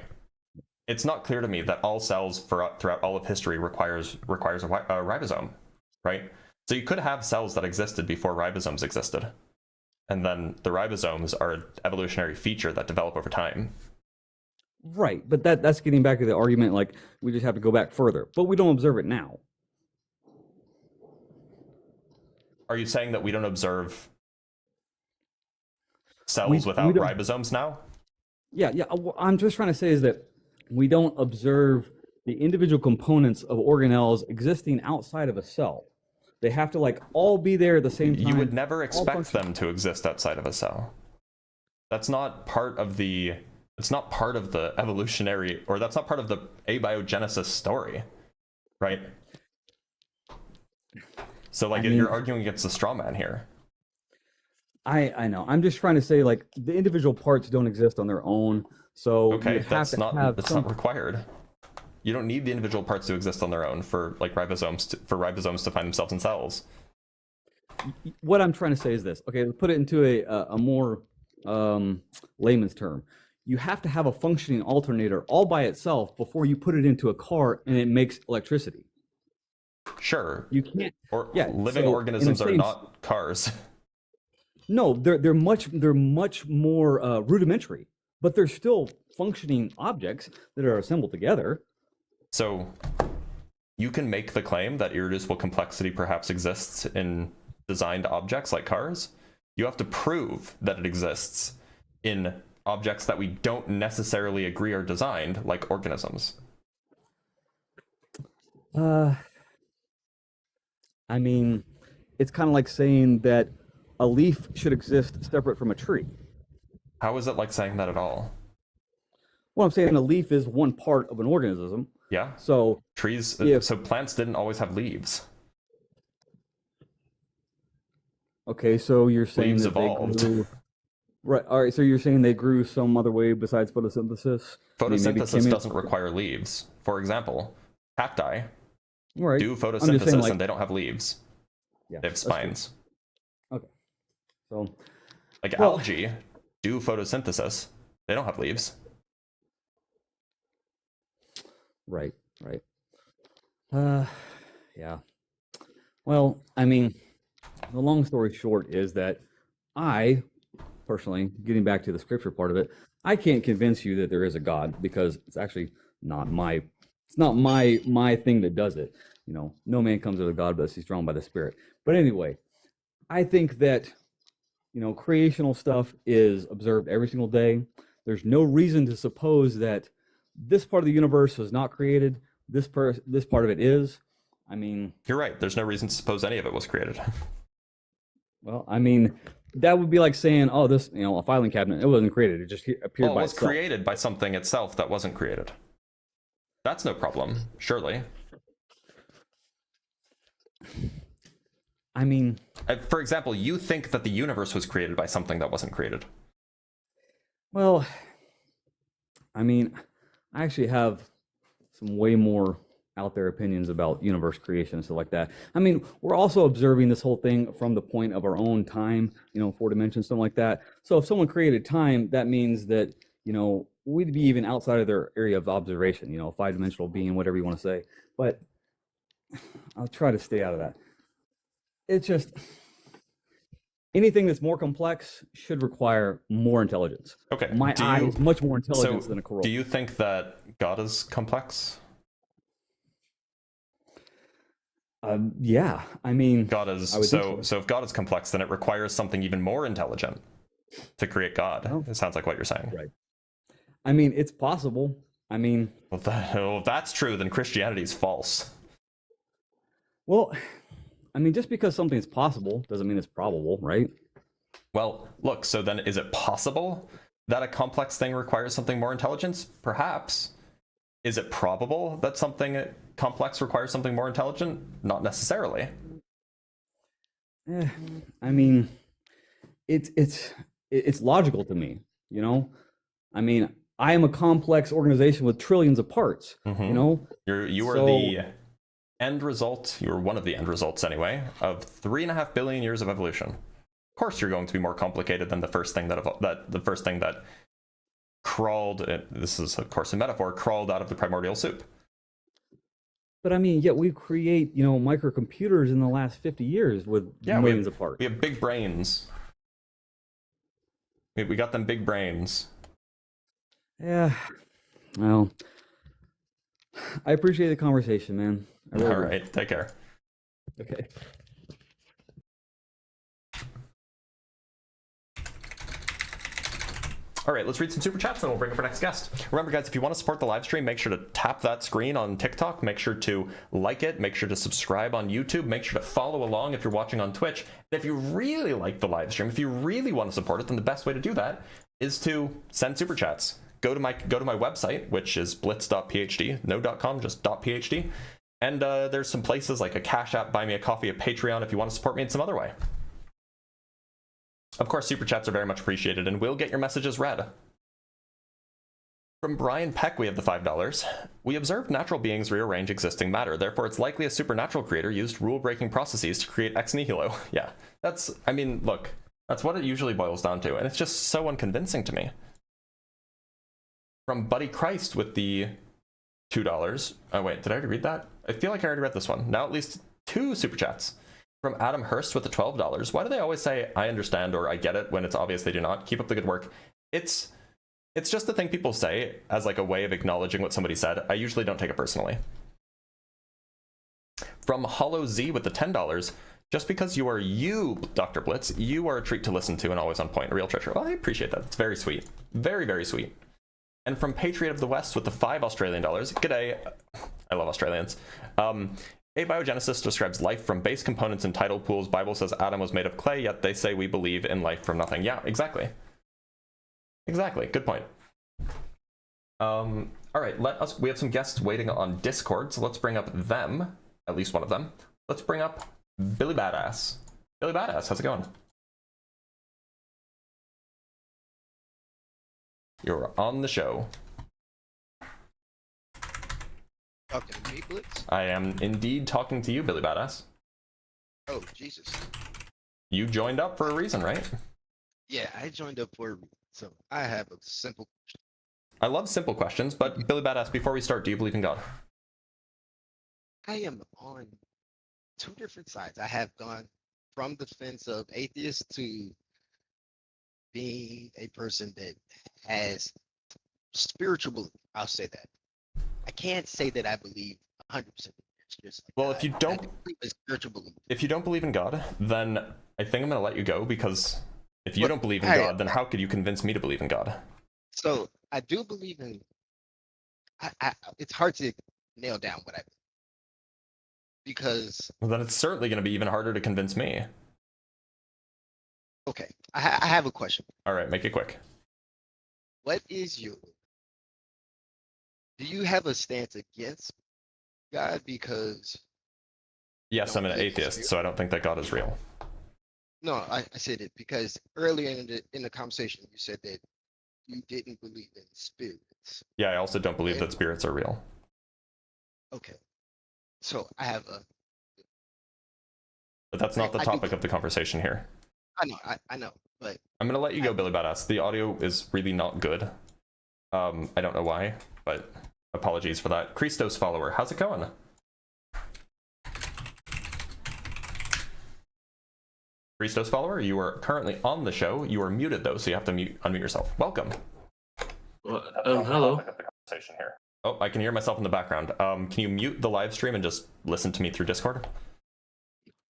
It's not clear to me that all cells throughout all of history requires a ribosome, right? So you could have cells that existed before ribosomes existed, and then the ribosomes are an evolutionary feature that develop over time. Right, but that's getting back to the argument, like, we just have to go back further, but we don't observe it now. Are you saying that we don't observe cells without don't- ribosomes now? Yeah, yeah. What I'm just trying to say is that we don't observe the individual components of organelles existing outside of a cell. They have to like all be there at the same time. You would never all expect function- them to exist outside of a cell. That's not part of the, it's not part of the evolutionary, or that's not part of the abiogenesis story, right? So like, I mean, you're arguing against the straw man here. I know. I'm just trying to say like the individual parts don't exist on their own. So Okay, you have that's to not have that's some, not required. You don't need the individual parts to exist on their own for like ribosomes for ribosomes to find themselves in cells. what I'm trying to say is this. Okay, to put it into a more layman's term, you have to have a functioning alternator all by itself before you put it into a car and it makes electricity. Sure. You can't. Or Yeah, living so in a organisms are sense- not cars. No, they're much more rudimentary, but they're still functioning objects that are assembled together. So you can make the claim that irreducible complexity perhaps exists in designed objects like cars. You have to prove that it exists in objects that we don't necessarily agree are designed, like organisms. I mean, it's kind of like saying that a leaf should exist separate from a tree. How is it like saying that at all? Well, I'm saying a leaf is one part of an organism. Yeah, So trees. If- So plants didn't always have leaves. okay, so you're saying Leaves that evolved. they grew, right? All right, so you're saying they grew some other way besides photosynthesis? I mean, maybe Photosynthesis chemi- doesn't require leaves. For example, cacti Right. do I'm just photosynthesis saying, like, and they don't have leaves. yeah, They have that's true. spines. So Like Well- algae do photosynthesis. They don't have leaves. right. Yeah. Well, I mean, the long story short is that I personally, getting back to the scripture part of it, I can't convince you that there is a God because it's actually not my thing that does it. You know, no man comes to the God unless he's drawn by the Spirit. But anyway, I think that, you know, creational stuff is observed every single day. There's no reason to suppose that this part of the universe was not created. This part of it is. I mean, You're right. There's no reason to suppose any of it was created. well, I mean, that would be like saying, oh, this, you know, a filing cabinet, it wasn't created. It just appeared Well, it by was itself. created by something itself that wasn't created. That's no problem, surely. I mean, For example, you think that the universe was created by something that wasn't created. well, I mean, I actually have some way more out there opinions about universe creation and stuff like that. I mean, we're also observing this whole thing from the point of our own time, you know, 4 dimensions, something like that. So if someone created time, that means that, you know, we'd be even outside of their area of observation, you know, 5-dimensional being, whatever you want to say. But I'll try to stay out of that. It's just anything that's more complex should require more intelligence. Okay. My do eye you- is much more intelligence so than a coral. do you think that God is complex? Yeah, I mean, God is I would think so if God is complex, then it requires something even more intelligent to create God. Oh. It sounds like what you're saying. Right. I mean, it's possible. I mean, Well, if that's true, then Christianity is false. well, I mean, just because something's possible doesn't mean it's probable, right? Well, look, so then is it possible that a complex thing requires something more intelligence? Perhaps. Is it probable that something complex requires something more intelligent? Not necessarily. I mean, it's logical to me, you know? I mean, I am a complex organization with trillions of parts, Mhm. you know? You are So- the end result, you are one of the end results anyway, of 3.5 billion years of evolution. Of course you're going to be more complicated than the first thing that crawled, this is of course a metaphor, crawled out of the primordial soup. But I mean, yet we create, you know, microcomputers in the last 50 years with millions of parts. We have big brains. We got them big brains. Yeah. Well, I appreciate the conversation, man. I really All do. right, take care. Okay. All right, let's read some super chats and we'll bring up our next guest. Remember, guys, if you want to support the live stream, make sure to tap that screen on TikTok. Make sure to like it. Make sure to subscribe on YouTube. Make sure to follow along if you're watching on Twitch. And if you really like the live stream, if you really want to support it, then the best way to do that is to send super chats. Go to my website, which is blitz.phd, no .com, just .phd. And there's some places like a Cash App, Buy Me a Coffee, a Patreon if you want to support me in some other way. Of course, super chats are very much appreciated, and we'll get your messages read. From Brian Peck, we have the $5. We observed natural beings rearrange existing matter. Therefore, it's likely a supernatural creator used rule-breaking processes to create ex nihilo. Yeah, I mean, look, that's what it usually boils down to, and it's just so unconvincing to me. From Buddy Christ with the $2. Oh, wait, did I already read that? I feel like I already read this one. Now at least 2 super chats. From Adam Hurst with the $12. Why do they always say, I understand or I get it when it's obvious they do not? Keep up the good work. It's just the thing people say as like a way of acknowledging what somebody said. I usually don't take it personally. From Hollow Z with the $10. Just because you are you, Dr. Blitz, you are a treat to listen to and always on point. A real treasure. Well, I appreciate that. It's very sweet. Very, very sweet. And from Patriot of the West with the $5 Australian. G'day. I love Australians. Abiogenesis describes life from base components in tidal pools. Bible says Adam was made of clay, yet they say we believe in life from nothing. Yeah, exactly. Exactly. Good point. All right, we have some guests waiting on Discord, so let's bring up them, at least one of them. Let's bring up Billy Badass. Billy Badass, how's it going? You're on the show. Talking to me, Blitz? I am indeed talking to you, Billy Badass. Oh, Jesus. You joined up for a reason, right? Yeah, I joined up for a reason. So I have a simple question. I love simple questions, but Billy Badass, before we start, do you believe in God? I am on 2 different sides. I have gone from the fence of atheist to being a person that has spiritual belief. I'll say that. I can't say that I believe 100%. It's just like Well, if you don't believe in spiritual belief. If you don't believe in God, then I think I'm going to let you go, because if you don't believe in God, then how could you convince me to believe in God? So I do believe in. It's hard to nail down what I believe because. Well, then it's certainly going to be even harder to convince me. Okay, I have a question. All right, make it quick. What is your? Do you have a stance against God? Because Yes, I'm an atheist, so I don't think that God is real. no, I said it because earlier in the conversation you said that you didn't believe in spirits. Yeah, I also don't believe that spirits are real. Okay, so I have a. But that's not the I topic of the conversation here. I know, but I'm going to let you go, Billy Badass. The audio is really not good. I don't know why, but apologies for that. Christos follower, how's it going? Christos follower, you are currently on the show. You are muted though, so you have to unmute yourself. Welcome. Well, hello. Oh, I can hear myself in the background. Can you mute the live stream and just listen to me through Discord?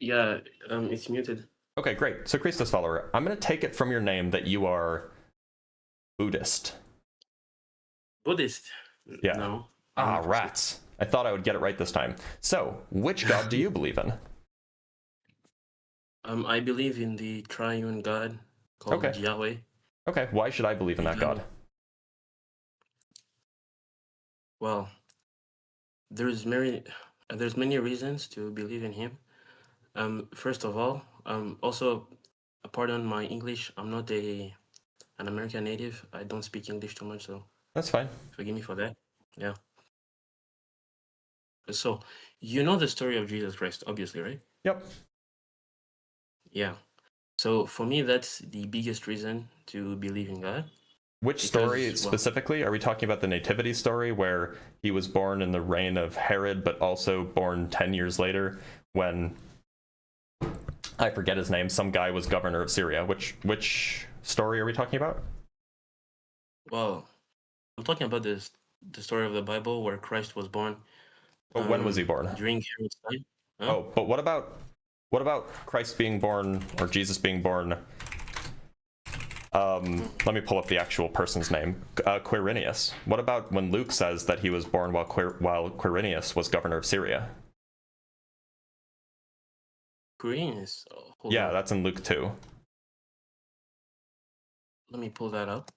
Yeah, it's muted. Okay, great. So Christos follower, I'm going to take it from your name that you are Buddhist. Buddhist? Yeah. No. Ah, rats. I thought I would get it right this time. So, which god do you believe in? I believe in the triune God called Yahweh. Okay, why should I believe in that god? Well, there's many reasons to believe in him. First of all, also, pardon my English, I'm not an American native. I don't speak English too much, so that's fine. Forgive me for that. Yeah. So, you know the story of Jesus Christ, obviously, right? Yep. Yeah. So for me, that's the biggest reason to believe in God. Which story specifically? Are we talking about the nativity story where he was born in the reign of Herod, but also born 10 years later when, I forget his name, some guy was governor of Syria? Which story are we talking about? Well, I'm talking about the story of the Bible where Christ was born. But when was he born? During Herod's time. Huh? Oh, but what about Christ being born, or Jesus being born Let me pull up the actual person's name. Quirinius. What about when Luke says that he was born while Quirinius was governor of Syria? Quirinius. Oh, hold Yeah, on. that's in Luke 2. Let me pull that up.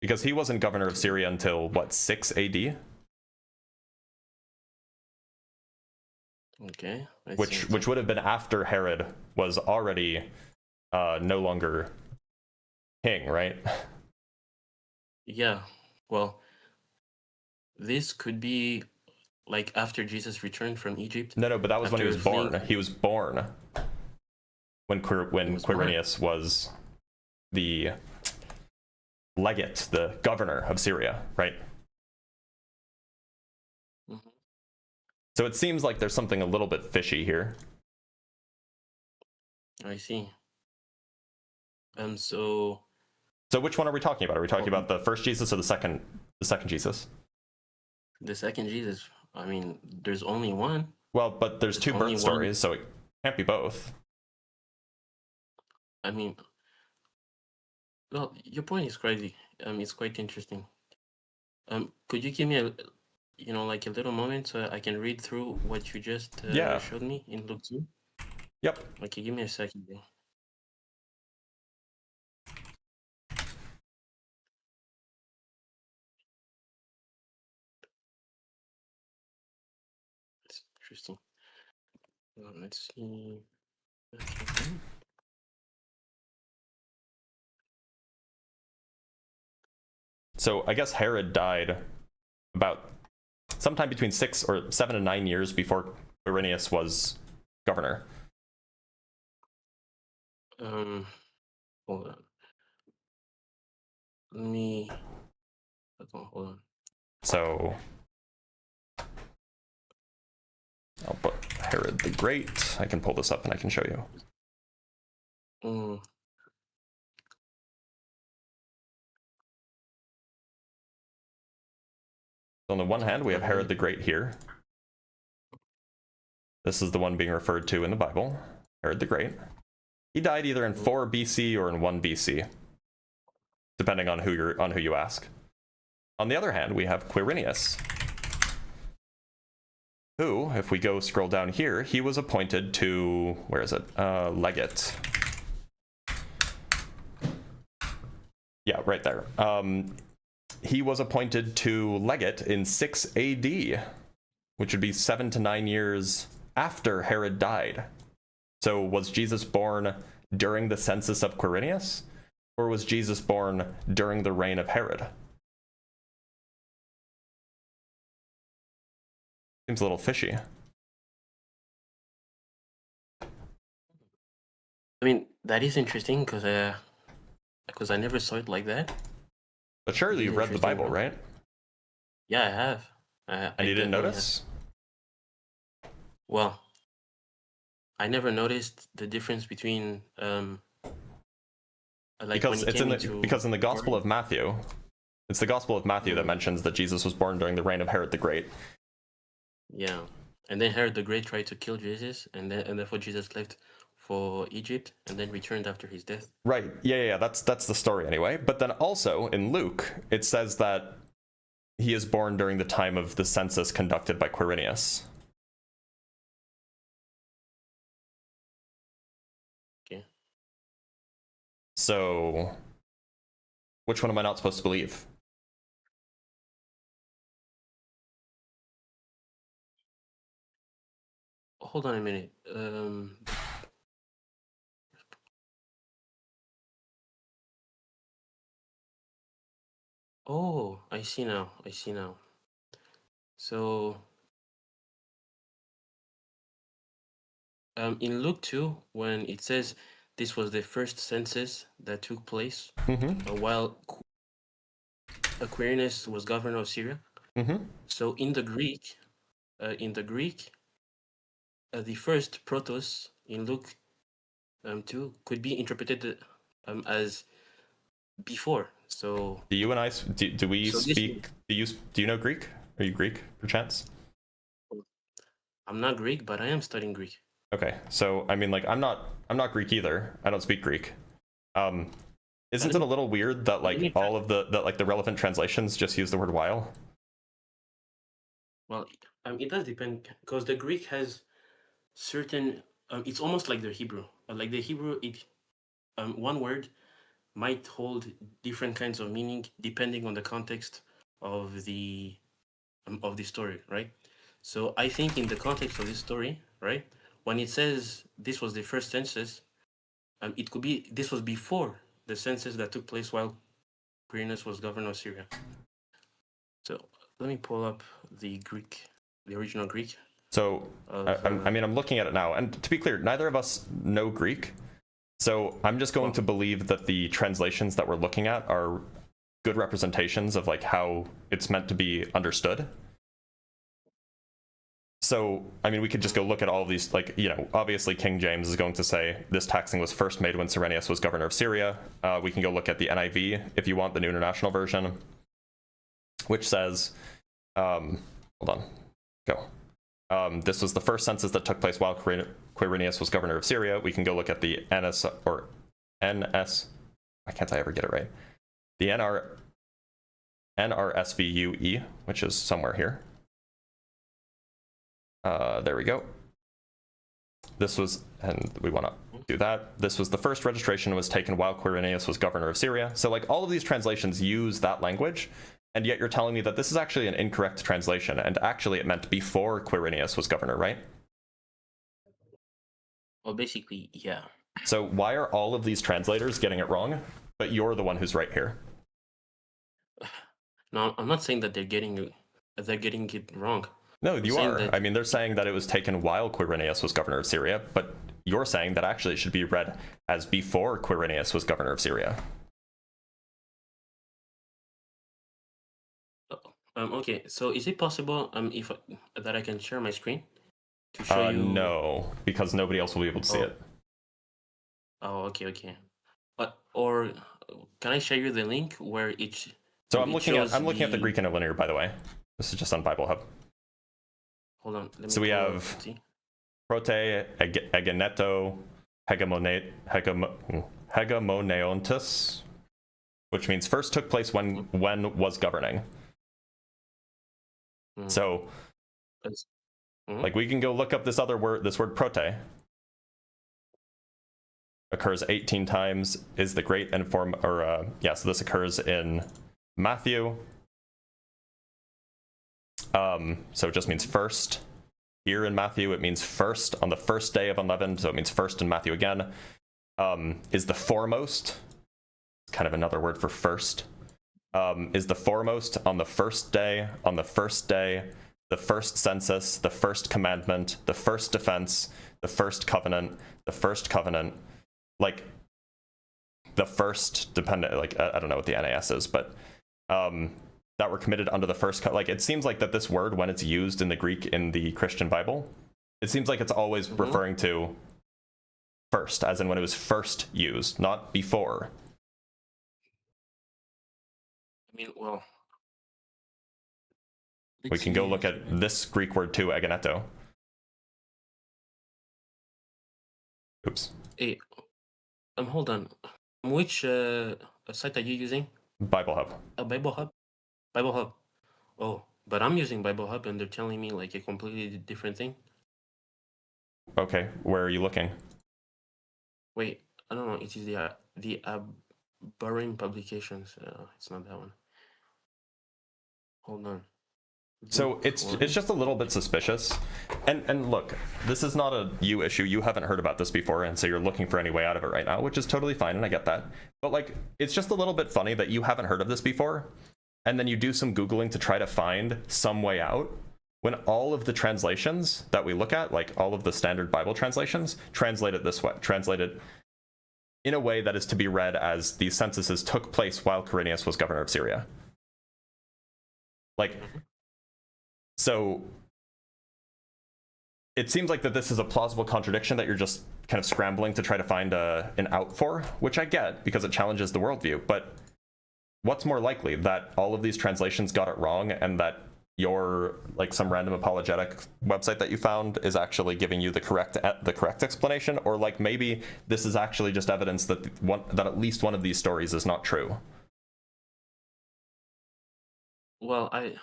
Because he wasn't governor of Syria until, what, 6 AD? Okay. Which would have been after Herod was already no longer king, right? Yeah. Well, this could be like after Jesus returned from Egypt. No, but that was when he was After born. fleeing- He was born when was born. Quirinius was the legate, the governor of Syria, right? Mhm. So it seems like there's something a little bit fishy here. I see. So which one are we talking about? Are we talking about the first Jesus or the second Jesus? the second Jesus, I mean, there's only one. Well, but there's two Only birth one. stories, so it can't be both. I mean, well, your point is crazy. It's quite interesting. Could you give me like a little moment so I can read through what you just Yeah. showed me in Luke 2? Yep. Okay, give me a second. Bro. It's interesting. Let's see. Okay. So I guess Herod died about sometime between 6 or 7 and 9 years before Quirinius was governor. Hold on. Hold on. So I'll put Herod the Great. I can pull this up and I can show you. Mm. So on the one hand, we have Herod the Great here. This is the one being referred to in the Bible, Herod the Great. He died either in 4 BC or in 1 BC, depending on who you ask. On the other hand, we have Quirinius, who, if we go scroll down here, he was appointed to, where is it? Legate. Yeah, right there. He was appointed to legate in 6 AD, which would be 7 to 9 years after Herod died. So was Jesus born during the census of Quirinius, or was Jesus born during the reign of Herod? Seems a little fishy. I mean, that is interesting because I never saw it like that. But surely you've read the Interesting. Bible, right? Yeah, I have. And you didn't definitely notice? have. Well, I never noticed the difference between like Because when it's in the Gospel of Matthew. It's the Gospel of Matthew that mentions that Jesus was born during the reign of Herod the Great. Yeah, and then Herod the Great tried to kill Jesus, and therefore Jesus left for Egypt and then returned after his death. Right. Yeah. That's the story anyway. But then also in Luke, it says that he is born during the time of the census conducted by Quirinius. Okay. So, which one am I not supposed to believe? Hold on a minute. Oh, I see now. So, in Luke 2, when it says this was the first census that took place while Quirinius was governor of Syria. So in the Greek, the first protos in Luke 2 could be interpreted as before. So Do you and I do we So this speak? Do you know Greek? Are you Greek, perchance? I'm not Greek, but I am studying Greek. Okay, so I mean, like, I'm not Greek either. I don't speak Greek. Isn't it a little weird that like all of the relevant translations just use the word while? Well, it does depend because the Greek has certain. It's almost like the Hebrew. Like the Hebrew, one word might hold different kinds of meaning depending on the context of the story, right? So I think in the context of this story, right, when it says this was the first census, it could be this was before the census that took place while Quirinius was governor of Syria. So let me pull up the original Greek. So I mean, I'm looking at it now, and to be clear, neither of us know Greek, so I'm just going to believe that the translations that we're looking at are good representations of like how it's meant to be understood. So, I mean, we could just go look at all of these, like, you know, obviously King James is going to say this taxing was first made when Cyrenius was governor of Syria. We can go look at the NIV if you want, the New International Version, which says, hold on, go. This was the first census that took place while Quirinius was governor of Syria. We can go look at the NS, why can't I ever get it right? The NRSVUE, which is somewhere here. There we go. This was, and we want to do that. This was the first registration was taken while Quirinius was governor of Syria. So like all of these translations use that language, and yet you're telling me that this is actually an incorrect translation, and actually it meant before Quirinius was governor, right? Well, basically, yeah. So why are all of these translators getting it wrong, but you're the one who's right here? No, I'm not saying that they're getting it wrong. No, you are. I mean, they're saying that it was taken while Quirinius was governor of Syria, but you're saying that actually it should be read as before Quirinius was governor of Syria. Okay, so is it possible if that I can share my screen to show you? No, because nobody else will be able to see it. Oh, okay. Or can I share you the link where each? So I'm looking at the Greek interlinear, by the way. This is just on Bible Hub. Hold on. Let me so we have prote, egeneto, hegemoneontis, which means first took place when was governing. So, like, we can go look up this other word, this word prote. Occurs 18 times, is the great and form, or, so this occurs in Matthew. So it just means first. Here in Matthew, it means first on the first day of unleavened, so it means first in Matthew again. Is the foremost, kind of another word for first. Is the foremost on the first day, the first census, the first commandment, the first defense, the first covenant, like the first dependent, like I don't know what the NAS is, but that were committed under the first, like it seems like that this word, when it's used in the Greek in the Christian Bible, it seems like it's always referring to first, as in when it was first used, not before. I mean, well, we can go look at this Greek word too, egeneto. Oops. Hey, hold on. Which site are you using? Bible Hub. Bible Hub? Bible Hub. Oh, but I'm using Bible Hub and they're telling me like a completely different thing. Okay, where are you looking? Wait, I don't know. It is the Bahrain Publications. It's not that one. Hold on. So it's just a little bit suspicious. And look, this is not a you issue. You haven't heard about this before, and so you're looking for any way out of it right now, which is totally fine, and I get that. But like, it's just a little bit funny that you haven't heard of this before, and then you do some Googling to try to find some way out, when all of the translations that we look at, like all of the standard Bible translations, translate it this way, translated in a way that is to be read as these censuses took place while Quirinius was governor of Syria. Like, so it seems like that this is a plausible contradiction that you're just kind of scrambling to try to find an out for, which I get because it challenges the worldview. But what's more likely, that all of these translations got it wrong and that your like some random apologetic website that you found is actually giving you the correct explanation, or like maybe this is actually just evidence that that at least one of these stories is not true. Well, I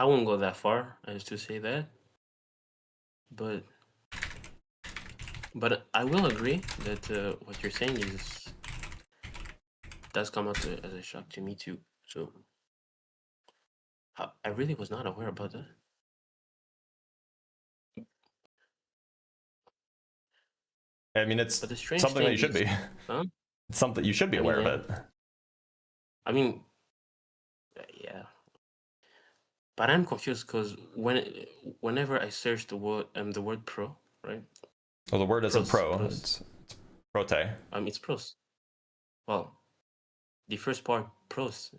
won't go that far as to say that, but I will agree that what you're saying does come up as a shock to me too. So I really was not aware about that. I mean, it's But the strange something that you thing should be. Huh? It's something you should be aware yeah. of it. I mean, yeah. But I'm confused because whenever I search the word pro, right? Well, the word isn't pro. Pros. It's prote. It's pros. Well, the first part pros.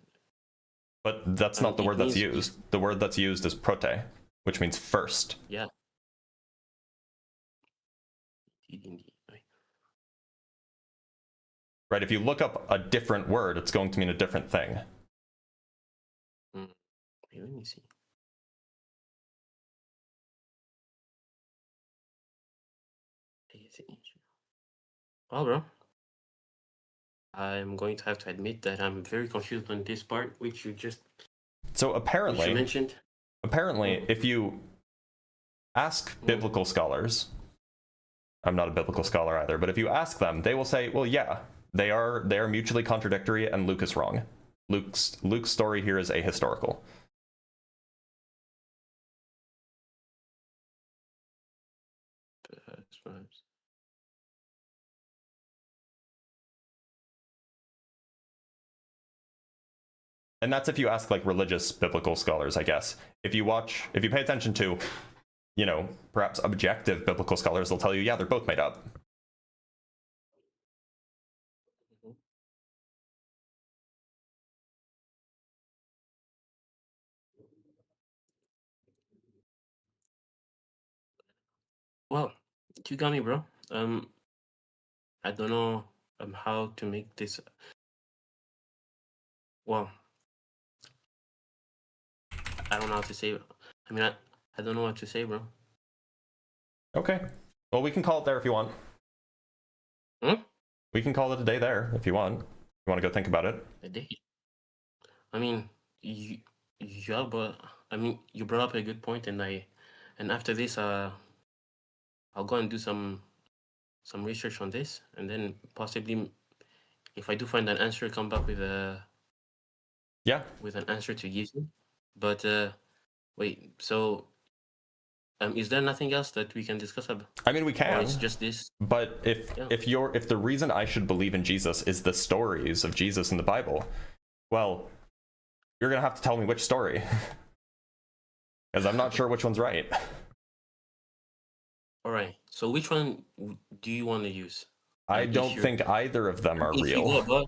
But that's not the it word that's means- used. The word that's used is prote, which means first. Yeah. Indeed. Right. Right? If you look up a different word, it's going to mean a different thing. Wait, let me see. Well, bro, I'm going to have to admit that I'm very confused on this part, which you mentioned. Apparently, if you ask biblical scholars, I'm not a biblical scholar either, but if you ask them, they will say, well, yeah, they are mutually contradictory, and Luke is wrong. Luke's story here is ahistorical. And that's if you ask like religious biblical scholars, I guess. If you pay attention to, perhaps objective biblical scholars, they'll tell you, yeah, they're both made up. Well, you got me, bro. I don't know how to make this. Well, I don't know how to say. I mean, I don't know what to say, bro. Okay. Well, we can call it there if you want. We can call it a day there if you want. You want to go think about it? A day. I mean, yeah, but I mean, you brought up a good point, and after this, I'll go and do some research on this, and then possibly, if I do find an answer, come back with an answer to give you. But wait, so is there nothing else that we can discuss about? I mean, we can. Or it's just this. But if the reason I should believe in Jesus is the stories of Jesus in the Bible, well, you're gonna have to tell me which story, because I'm not sure which one's right. All right. So which one do you want to use? I don't think either of them are real.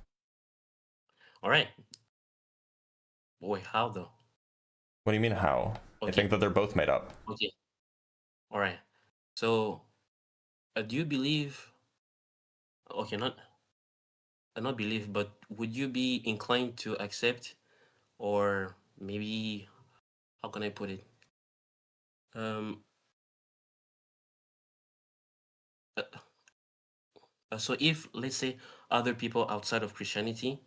All right. Boy, how though? What do you mean how? Okay. I think that they're both made up. Okay. All right. So, do you believe? Okay, not believe, but would you be inclined to accept, or maybe, how can I put it? So if, let's say, other people outside of Christianity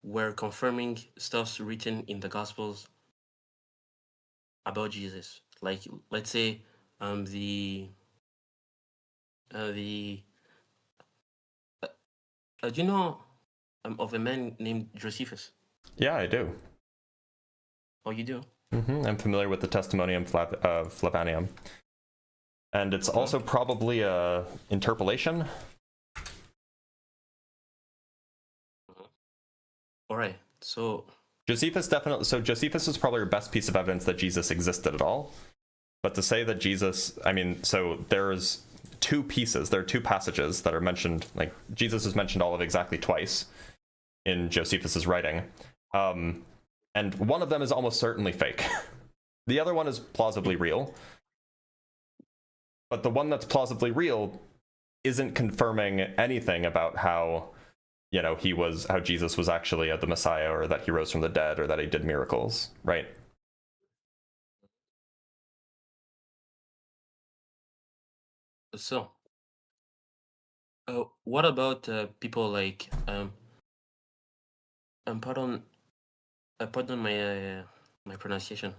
were confirming stuffs written in the Gospels about Jesus, like, let's say, do you know of a man named Josephus? Yeah, I do. Oh, you do? Mm-hmm. I'm familiar with the Testimonium Flavianum. And it's also probably a interpolation. All right. So Josephus is probably your best piece of evidence that Jesus existed at all. But to say that Jesus, I mean, so there's there are two passages that are mentioned, like Jesus is mentioned all of exactly twice in Josephus's writing. And one of them is almost certainly fake. The other one is plausibly real. But the one that's plausibly real isn't confirming anything about how, how Jesus was actually the Messiah, or that he rose from the dead, or that he did miracles, right? So, what about people like pardon pardon my pronunciation.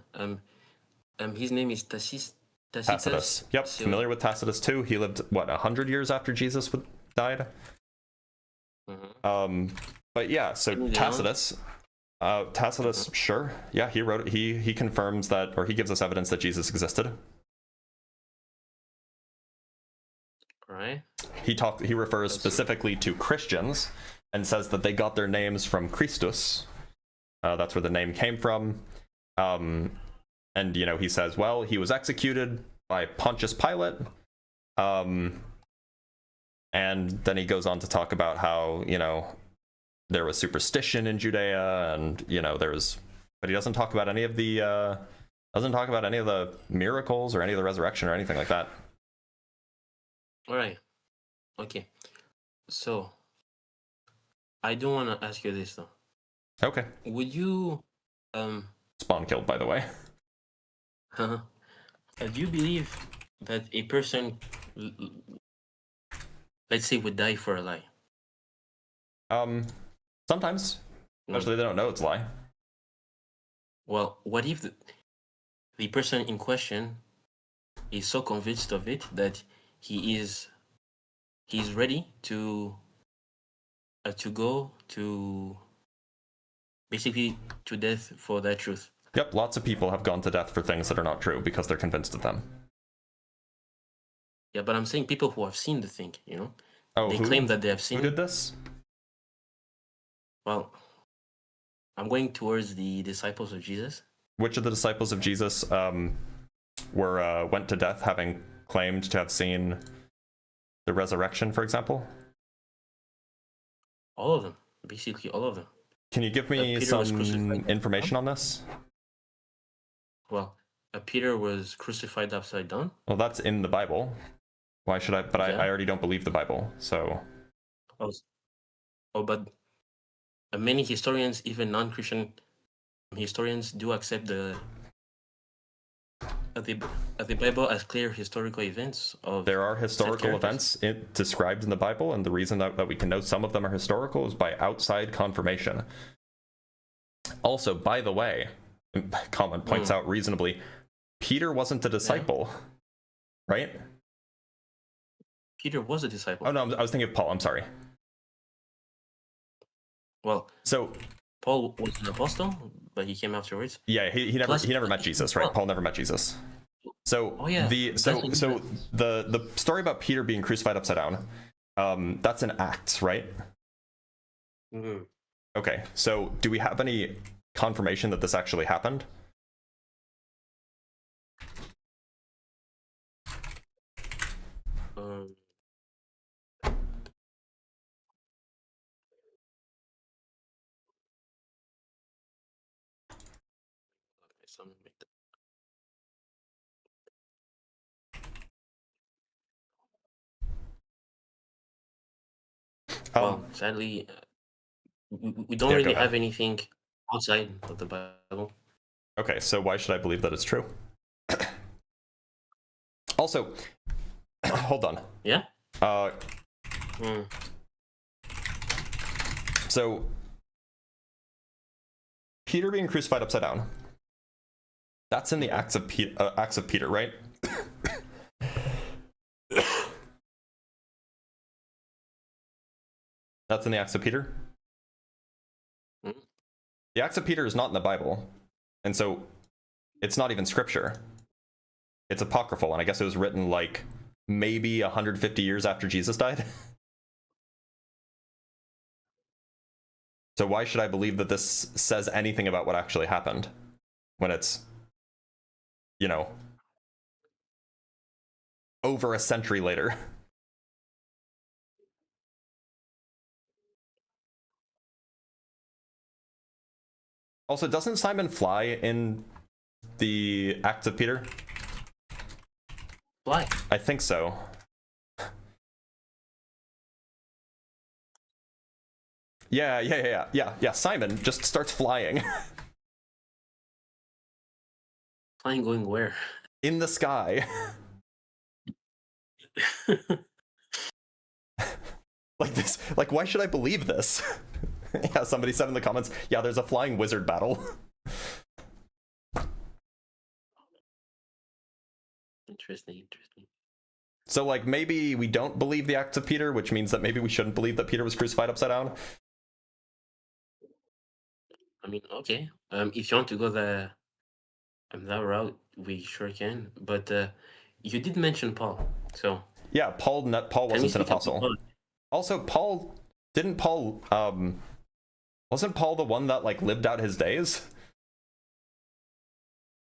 His name is Tacitus. Yep, So, familiar with Tacitus too. He lived, what, 100 years after Jesus died? mhm. But yeah, so Yeah. Tacitus, sure. Yeah, he wrote, he confirms that, or he gives us evidence that Jesus existed. Right. He refers specifically to Christians and says that they got their names from Christus. That's where the name came from. And, you know, he says, well, he was executed by Pontius Pilate. And then he goes on to talk about how, you know, there was superstition in Judea, and, you know, but he doesn't talk about any of the miracles or any of the resurrection or anything like that. All right. Okay. So, I do want to ask you this though. Okay. Would you Spawn killed, by the way. do you believe that a person, let's say, would die for a lie? Sometimes, especially they don't know it's a lie. Well, what if the person in question is so convinced of it that he's ready to go to basically to death for that truth? Yep, lots of people have gone to death for things that are not true because they're convinced of them. Yeah, but I'm saying people who have seen the thing, you know, Oh, they who? claim that they have seen. Who did this? Well, I'm going towards the disciples of Jesus. Which of the disciples of Jesus went to death having claimed to have seen the resurrection, for example? All of them, basically all of them. Can you give me Peter was some crucified. information on this? Well, Peter was crucified upside down. Well, that's in the Bible. Why should I? But Yeah. I already don't believe the Bible, so. But many historians, even non-Christian historians, do accept the Bible as clear historical events. There are historical events described in the Bible, and the reason that we can know some of them are historical is by outside confirmation. Also, by the way, Colin points out reasonably, Peter wasn't a disciple, right? Peter was a disciple. Oh no, I was thinking of Paul. I'm sorry. Well, so Paul was an apostle, but he came afterwards. Yeah, he never met Jesus, right? Paul never met Jesus. So the story about Peter being crucified upside down, that's in Acts, right? Mm-hmm. Okay, so do we have any confirmation that this actually happened? Well, sadly, we don't really have anything outside of the Bible. Okay, so why should I believe that it's true? Also, hold on. Yeah? So, Peter being crucified upside down, that's in the Acts of Peter, right? That's in the Acts of Peter? Mm-hmm. The Acts of Peter is not in the Bible, and so it's not even scripture. It's apocryphal, and I guess it was written like maybe 150 years after Jesus died. So why should I believe that this says anything about what actually happened when it's, you know, over a century later? Also, doesn't Simon fly in the Acts of Peter? Fly? I think so. Yeah. Simon just starts flying. Flying going where? In the sky. Like this, like why should I believe this? Yeah, somebody said in the comments, yeah, there's a flying wizard battle. Interesting. So like maybe we don't believe the Acts of Peter, which means that maybe we shouldn't believe that Peter was crucified upside down. I mean, okay. If you want to go that route, we sure can. But you did mention Paul, so Yeah, Paul can we wasn't an speak about apostle. Paul? Also, wasn't Paul the one that like lived out his days?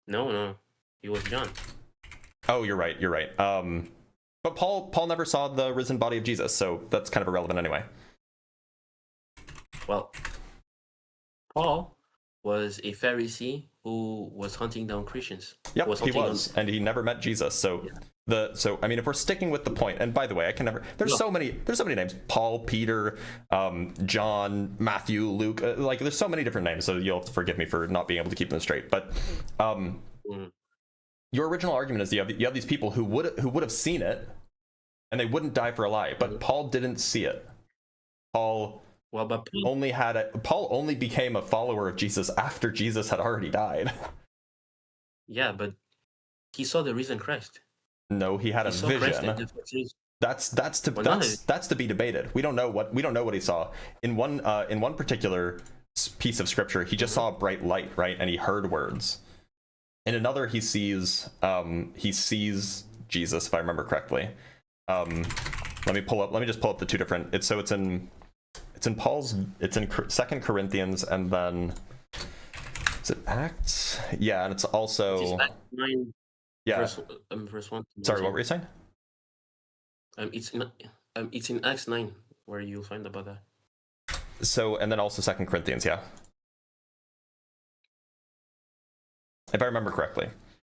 No, he was John. Oh, you're right. But Paul never saw the risen body of Jesus, so that's kind of irrelevant anyway. Well, Paul was a Pharisee who was hunting down Christians. Yep, he hunting was, and he never met Jesus. So so I mean, if we're sticking with the point, and by the way, I can never. There's so many names: Paul, Peter, John, Matthew, Luke. Like there's so many different names. So you'll have to forgive me for not being able to keep them straight. But your original argument is you have these people who would have seen it, and they wouldn't die for a lie. But Paul didn't see it. Paul only became a follower of Jesus after Jesus had already died. Yeah, but he saw the risen Christ. No, he had a vision. That's to be debated. We don't know what he saw. In one particular piece of scripture, he just saw a bright light, right? And he heard words. In another, he sees Jesus, if I remember correctly. Let me just pull up the two different. It's in 2 Corinthians, and then is it Acts? Yeah, and it's also verse 1. Sorry, what were you saying? It's in Acts 9 where you'll find about that. So, and then also 2 Corinthians, yeah. If I remember correctly.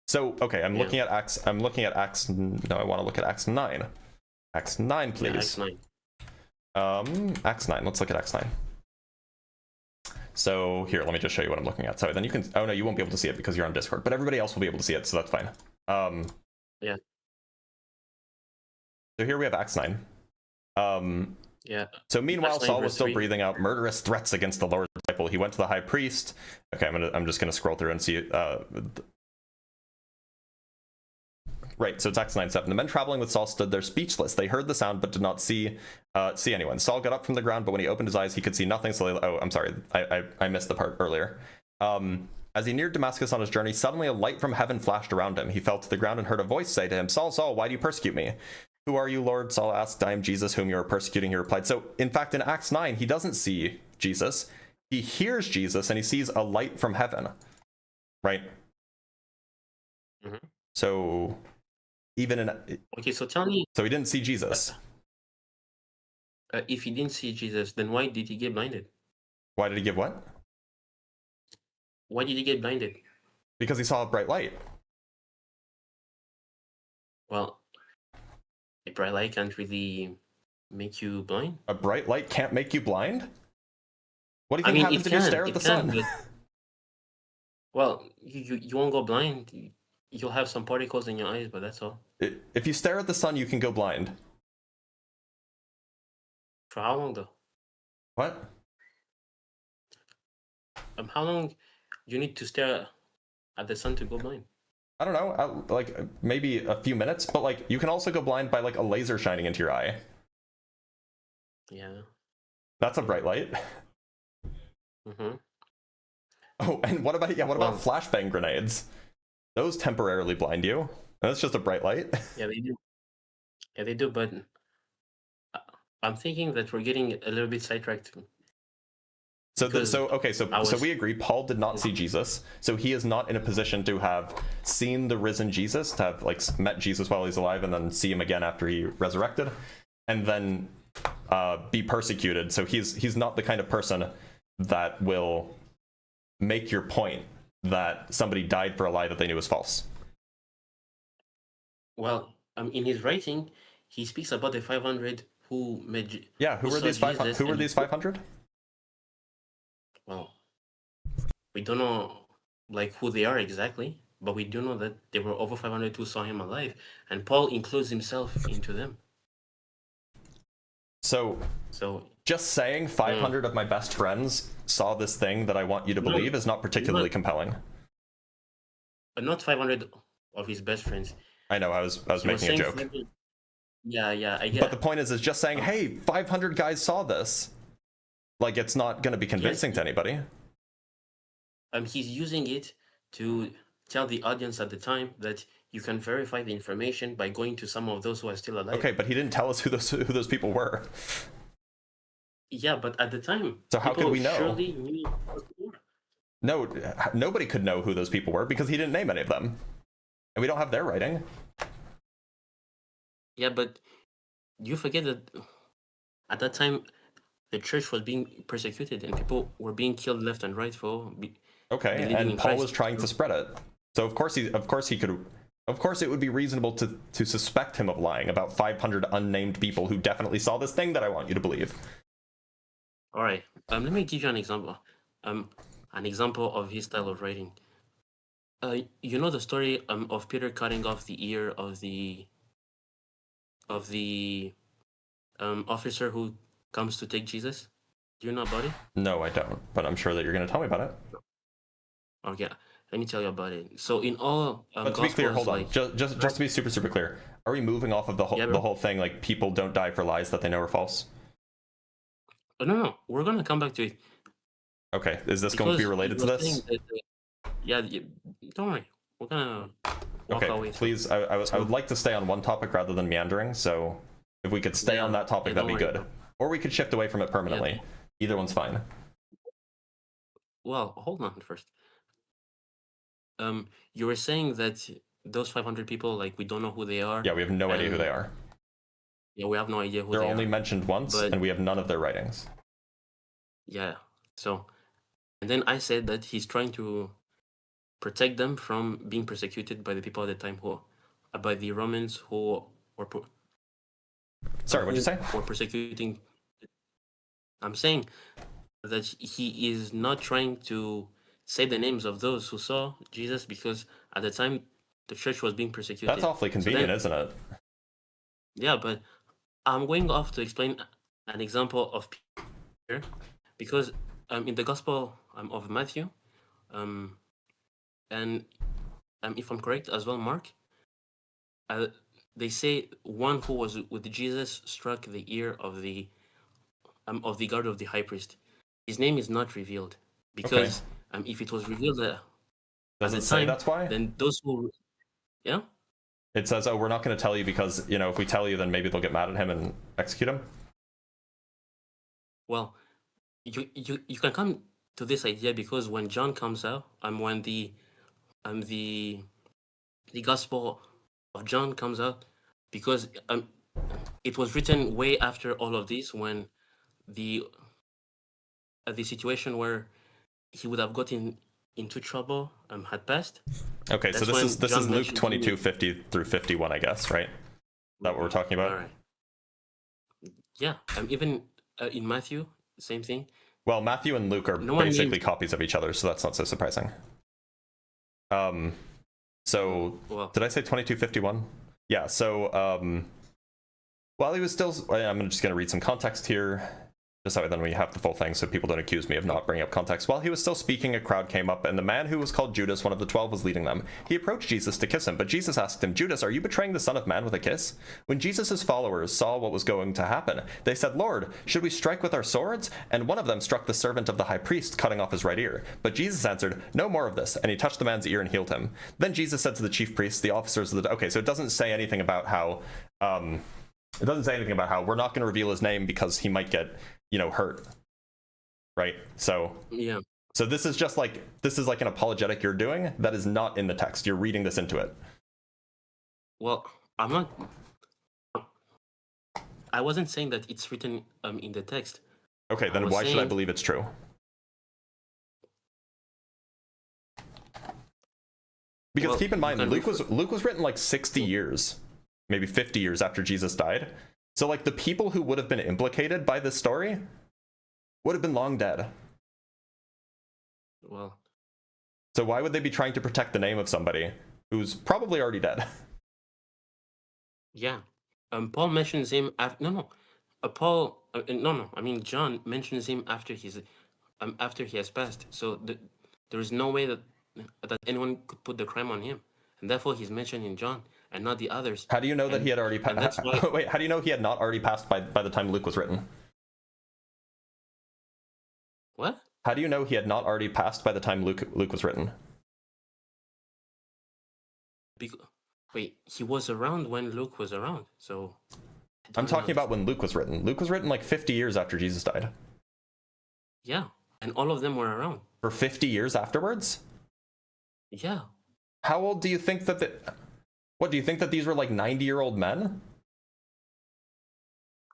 So, okay, I'm looking at Acts. No, I want to look at Acts 9. Acts 9, please. Yeah, Acts 9. Acts 9. Let's look at Acts 9. So here, let me just show you what I'm looking at. Sorry, then you can. Oh no, you won't be able to see it because you're on Discord, but everybody else will be able to see it, so that's fine. Yeah. So here we have Acts 9. Yeah. So meanwhile, Acts 9, Saul was verse still 3. breathing out murderous threats against the Lord's disciple. He went to the high priest. Okay, I'm just gonna scroll through and see. Right, so it's Acts 9:7. The men traveling with Saul stood there speechless. They heard the sound but did not see anyone. Saul got up from the ground, but when he opened his eyes, he could see nothing. So I'm sorry, I missed the part earlier. As he neared Damascus on his journey, suddenly a light from heaven flashed around him. He fell to the ground and heard a voice say to him, "Saul, Saul, why do you persecute me?" "Who are you, Lord?" Saul asked. "I am Jesus, whom you are persecuting," he replied. So, in fact, in Acts 9, he doesn't see Jesus. He hears Jesus, and he sees a light from heaven. Right? Mm-hmm. So... even in Okay, so tell me. So he didn't see Jesus. If he didn't see Jesus, then why did he get blinded? Why did he give what? Why did he get blinded? Because he saw a bright light. Well, a bright light can't really make you blind. A bright light can't make you blind? What do you think happens if you stare at the sun? But, well, you won't go blind. You'll have some particles in your eyes, but that's all. If you stare at the sun, you can go blind. For how long, though? What? How long you need to stare at the sun to go blind? I don't know, like maybe a few minutes, but like you can also go blind by like a laser shining into your eye. Yeah. That's a bright light. Mm-hmm. Oh, and what about flashbang grenades? Those temporarily blind you. That's just a bright light. Yeah, they do. Yeah, they do, but I'm thinking that we're getting a little bit sidetracked. So we agree Paul did not see Jesus, so he is not in a position to have seen the risen Jesus, to have like met Jesus while he's alive and then see him again after he resurrected, and then be persecuted. So he's not the kind of person that will make your point that somebody died for a lie that they knew was false. Well, in his writing, he speaks about the 500 who met. Who were these 500? Who were these 500? Well, we don't know like who they are exactly, but we do know that there were over 500 who saw him alive, and Paul includes himself into them. So just saying 500 of my best friends saw this thing that I want you to believe is not particularly compelling. Not 500 of his best friends. I know, I was making a joke. Yeah, I get. But the point is just saying, hey, 500 guys saw this. Like, it's not going to be convincing to anybody. He's using it to tell the audience at the time that you can verify the information by going to some of those who are still alive. Okay, but he didn't tell us who those people were. Yeah, but at the time, so how could we know? Surely knew who they were. No, nobody could know who those people were because he didn't name any of them, and we don't have their writing. Yeah, but you forget that at that time, the church was being persecuted and people were being killed left and right for. Okay, and Paul was trying to spread it. So of course it would be reasonable to suspect him of lying about 500 unnamed people who definitely saw this thing that I want you to believe. All right. Let me give you an example. An example of his style of writing. You know the story of Peter cutting off the ear of the officer who comes to take Jesus? Do you know about it? No, I don't, but I'm sure that you're going to tell me about it. Okay, let me tell you about it. So in all but to be clear, hold on, just to be super clear, are we moving off of the whole thing, like people don't die for lies that they know are false? No, we're going to come back to it. Okay, is this going to be related to this? Yeah, don't worry. We're going to walk our way. Please, I would like to stay on one topic rather than meandering, so if we could stay on that topic, that'd be good. Or we could shift away from it permanently. Yeah. Either one's fine. Well, hold on first. You were saying that those 500 people, like, we don't know who they are. Yeah, we have no idea who they are. Yeah, we have no idea who they are. They're only mentioned once, and we have none of their writings. Yeah, so, and then I said that he's trying to protect them from being persecuted by the people at the time by the Romans who were... Sorry, what'd you say? Or persecuting. I'm saying that he is not trying to say the names of those who saw Jesus because at the time the church was being persecuted. That's awfully convenient, isn't it? Yeah, but I'm going off to explain an example of Peter because in the Gospel of Matthew, and if I'm correct as well, Mark, they say one who was with Jesus struck the ear of the guard of the high priest. His name is not revealed because if it was revealed at the time, that's why? Then those who, yeah, it says, oh, we're not going to tell you because if we tell you, then maybe they'll get mad at him and execute him. Well, you can come to this idea because when John comes out, when the Gospel of John comes out, because it was written way after all of this when the situation where he would have gotten into trouble had passed. Okay, so this is Luke 22:50 through 51, I guess, right? Is that what we're talking about? All right. Yeah, even in Matthew, same thing. Well, Matthew and Luke are basically copies of each other, so that's not so surprising. So did I say 22:51? Yeah. So while he was still, I'm just going to read some context here. Just so then we have the full thing so people don't accuse me of not bringing up context. While he was still speaking, a crowd came up, and the man who was called Judas, one of the 12, was leading them. He approached Jesus to kiss him, but Jesus asked him, Judas, are you betraying the Son of Man with a kiss? When Jesus' followers saw what was going to happen, they said, Lord, should we strike with our swords? And one of them struck the servant of the high priest, cutting off his right ear. But Jesus answered, no more of this, and he touched the man's ear and healed him. Then Jesus said to the chief priests, the officers of the... Okay, so it doesn't say anything about how... it doesn't say anything about how we're not going to reveal his name because he might get, hurt. Right? So yeah. So this is like an apologetic you're doing that is not in the text. You're reading this into it. Well, I'm not. I wasn't saying that it's written in the text. Okay, then why should I believe it's true? Because keep in mind, Luke was written like 60 years, maybe 50 years after Jesus died. So like the people who would have been implicated by this story would have been long dead. Well, so why would they be trying to protect the name of somebody who's probably already dead? Yeah. Paul mentions him. No. Paul, no, I mean John mentions him after after he has passed. So there is no way that anyone could put the crime on him, and therefore he's mentioned in John and not the others. How do you know that he had already and that's passed? why, Wait, how do you know he had not already passed by the time Luke was written? what? How do you know he had not already passed by the time Luke was written? Wait, he was around when Luke was around, so. I'm talking about when Luke was written. Luke was written like 50 years after Jesus died. Yeah, and all of them were around. For 50 years afterwards? Yeah. How old do you think that what, do you think that these were like 90-year-old men?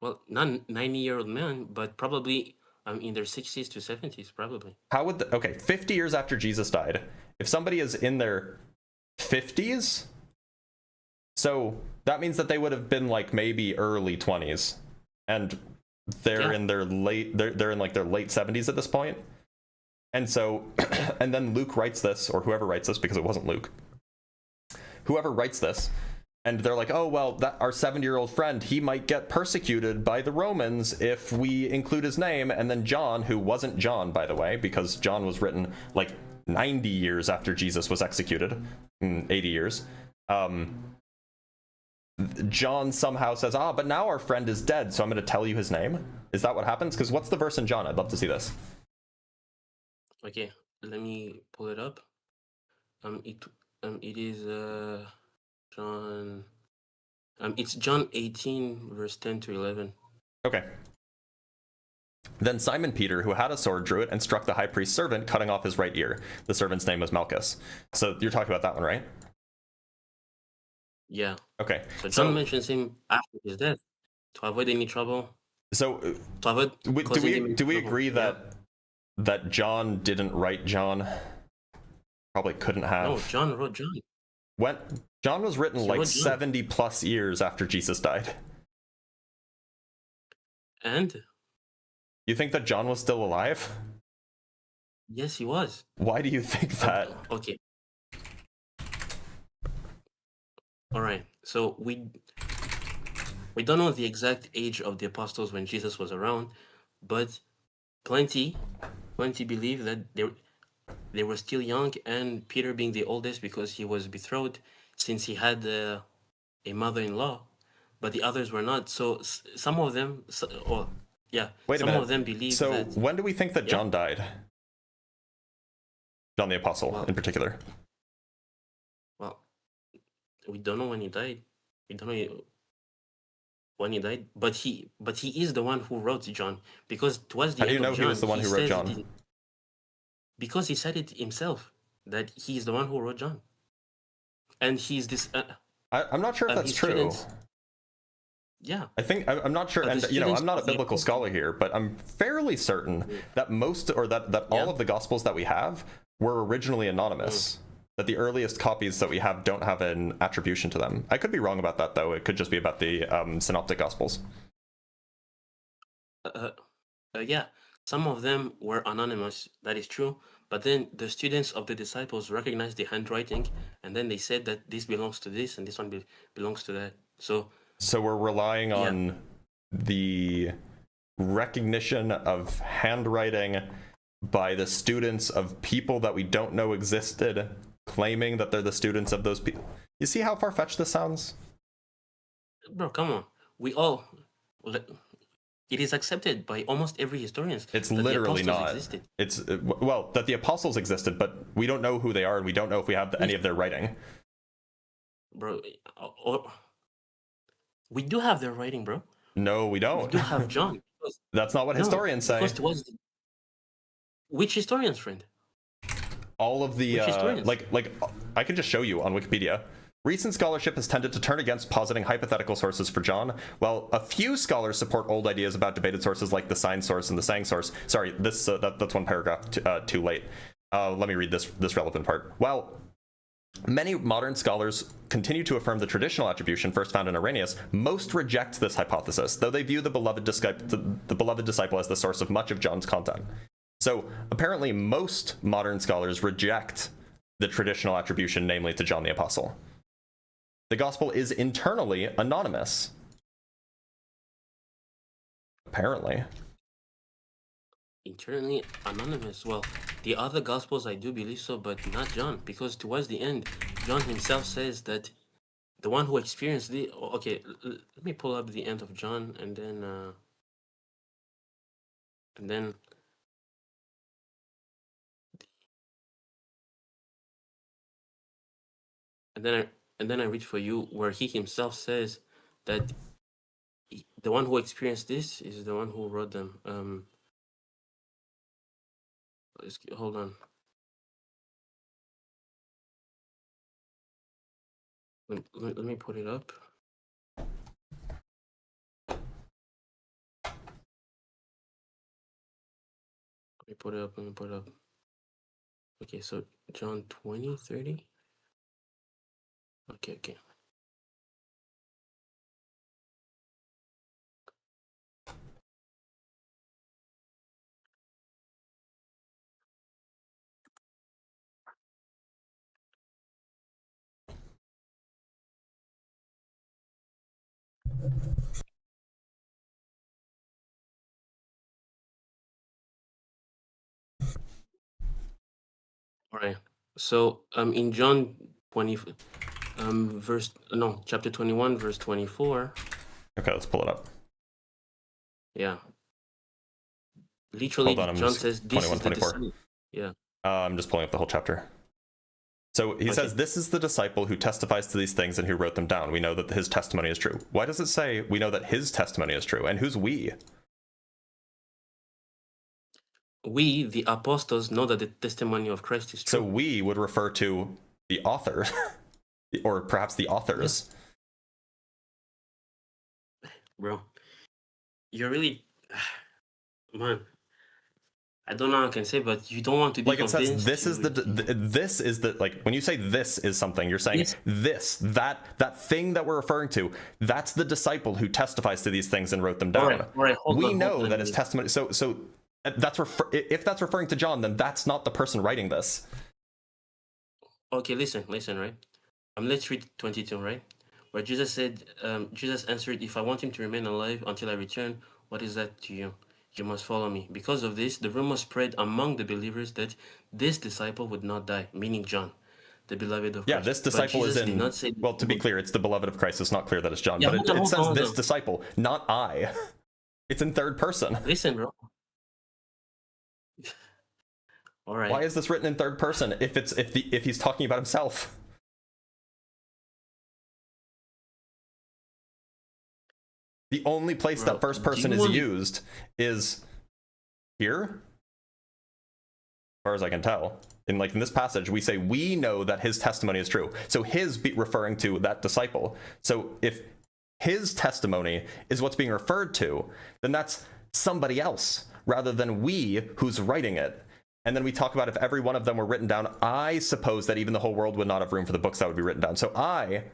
Well, not 90-year-old men, but probably in their 60s to 70s, probably. How would okay, 50 years after Jesus died, if somebody is in their 50s, so that means that they would have been like maybe early 20s, and they're in their they're in like their late 70s at this point. And so and then Luke writes this, or whoever writes this, because it wasn't Luke, whoever writes this, and they're like, oh well, that our 70-year-old friend, he might get persecuted by the Romans if we include his name. And then John, who wasn't John, by the way, because John was written like 90 years after Jesus was executed, 80 years, John somehow says, but now our friend is dead, so I'm going to tell you his name. Is that what happens? Because what's the verse in John? I'd love to see this. Okay, let me pull it up. It is John. It's John 18, verse 10 to 11. Okay. Then Simon Peter, who had a sword, drew it and struck the high priest's servant, cutting off his right ear. The servant's name was Malchus. So you're talking about that one, right? Yeah. Okay. So John mentions him after his death to avoid any trouble. So to avoid do we agree that John didn't write John? Probably couldn't have. No, John wrote John. When John was written like 70 plus years after Jesus died. And? You think that John was still alive? Yes, he was. Why do you think that? Okay. All right. So we don't know the exact age of the apostles when Jesus was around, but plenty believe that they were still young, and Peter being the oldest because he was betrothed since he had a mother-in-law, but the others were not. So some of them, Wait a minute. Of them believe so that. When do we think that John died? John the Apostle, in particular. Well, we don't know when he died. We don't know when he died, but he is the one who wrote John, because towards the How do you end know of John, he was the one who wrote John? Because he said it himself that he is the one who wrote John, and he's this. I'm not sure if that's true. Students, yeah, I think I'm not sure, and I'm not a biblical scholar here, but I'm fairly certain that all of the Gospels that we have were originally anonymous. That the earliest copies that we have don't have an attribution to them. I could be wrong about that, though. It could just be about the Synoptic Gospels. Yeah, some of them were anonymous. That is true. But then the students of the disciples recognized the handwriting, and then they said that this belongs to this, and this one belongs to that. So we're relying on the recognition of handwriting by the students of people that we don't know existed, claiming that they're the students of those people. You see how far-fetched this sounds? Bro, come on. It is accepted by almost every historian. It's literally not. Existed. It's that the apostles existed, but we don't know who they are, and we don't know if we have any of their writing. Bro, we do have their writing, bro. No, we don't. We do have John. That's not what historians say. Which historians, friend? All of the like I can just show you on Wikipedia. Recent scholarship has tended to turn against positing hypothetical sources for John, while a few scholars support old ideas about debated sources like the sign source and the saying source. Sorry, that's one paragraph too late. Let me read this relevant part. While many modern scholars continue to affirm the traditional attribution first found in Irenaeus, most reject this hypothesis, though they view the beloved disciple as the source of much of John's content. So apparently most modern scholars reject the traditional attribution, namely to John the Apostle. The gospel is internally anonymous. apparently. Eternally anonymous. Well, the other gospels I do believe so, but not John, because towards the end, John himself says that the one who experienced the okay. Let me pull up the end of John, and then and then and then I read for you where he himself says that the one who experienced this is the one who wrote them. Hold on. Let me put it up. Let me put it up. Okay, so John 20:30. Okay. All right. So in John 20 chapter 21 verse 24. Okay, let's pull it up. Yeah. Literally Hold on, John says this 21, is the 24. disciple. Yeah. I'm just pulling up the whole chapter. So he says, this is the disciple who testifies to these things and who wrote them down. We know that his testimony is true. Why does it say we know that his testimony is true? And who's we? We, the apostles, know that the testimony of Christ is true. So we would refer to the author, or perhaps the authors. Bro, you're really, man, I don't know how I can say, but you don't want to be Like it says, convinced. this is the, like, when you say this is something, you're saying that thing that we're referring to, that's the disciple who testifies to these things and wrote them down. All right, hold on, know that his testimony, so that's if that's referring to John, then that's not the person writing this. Okay, listen, right? Let's read 22, right? Where Jesus said, Jesus answered, if I want him to remain alive until I return, what is that to you? You must follow me. Because of this, the rumor spread among the believers that this disciple would not die, meaning John, the beloved of Christ. Yeah, this disciple is in, well, to be clear, it's the beloved of Christ. It's not clear that it's John, but it says this disciple, not I. It's in third person. Listen, bro. All right. Why is this written in third person if he's talking about himself? The only place that first person is used is here, as far as I can tell. In this passage, we say we know that his testimony is true. So his referring to that disciple. So if his testimony is what's being referred to, then that's somebody else rather than we who's writing it. And then we talk about if every one of them were written down, I suppose that even the whole world would not have room for the books that would be written down. So I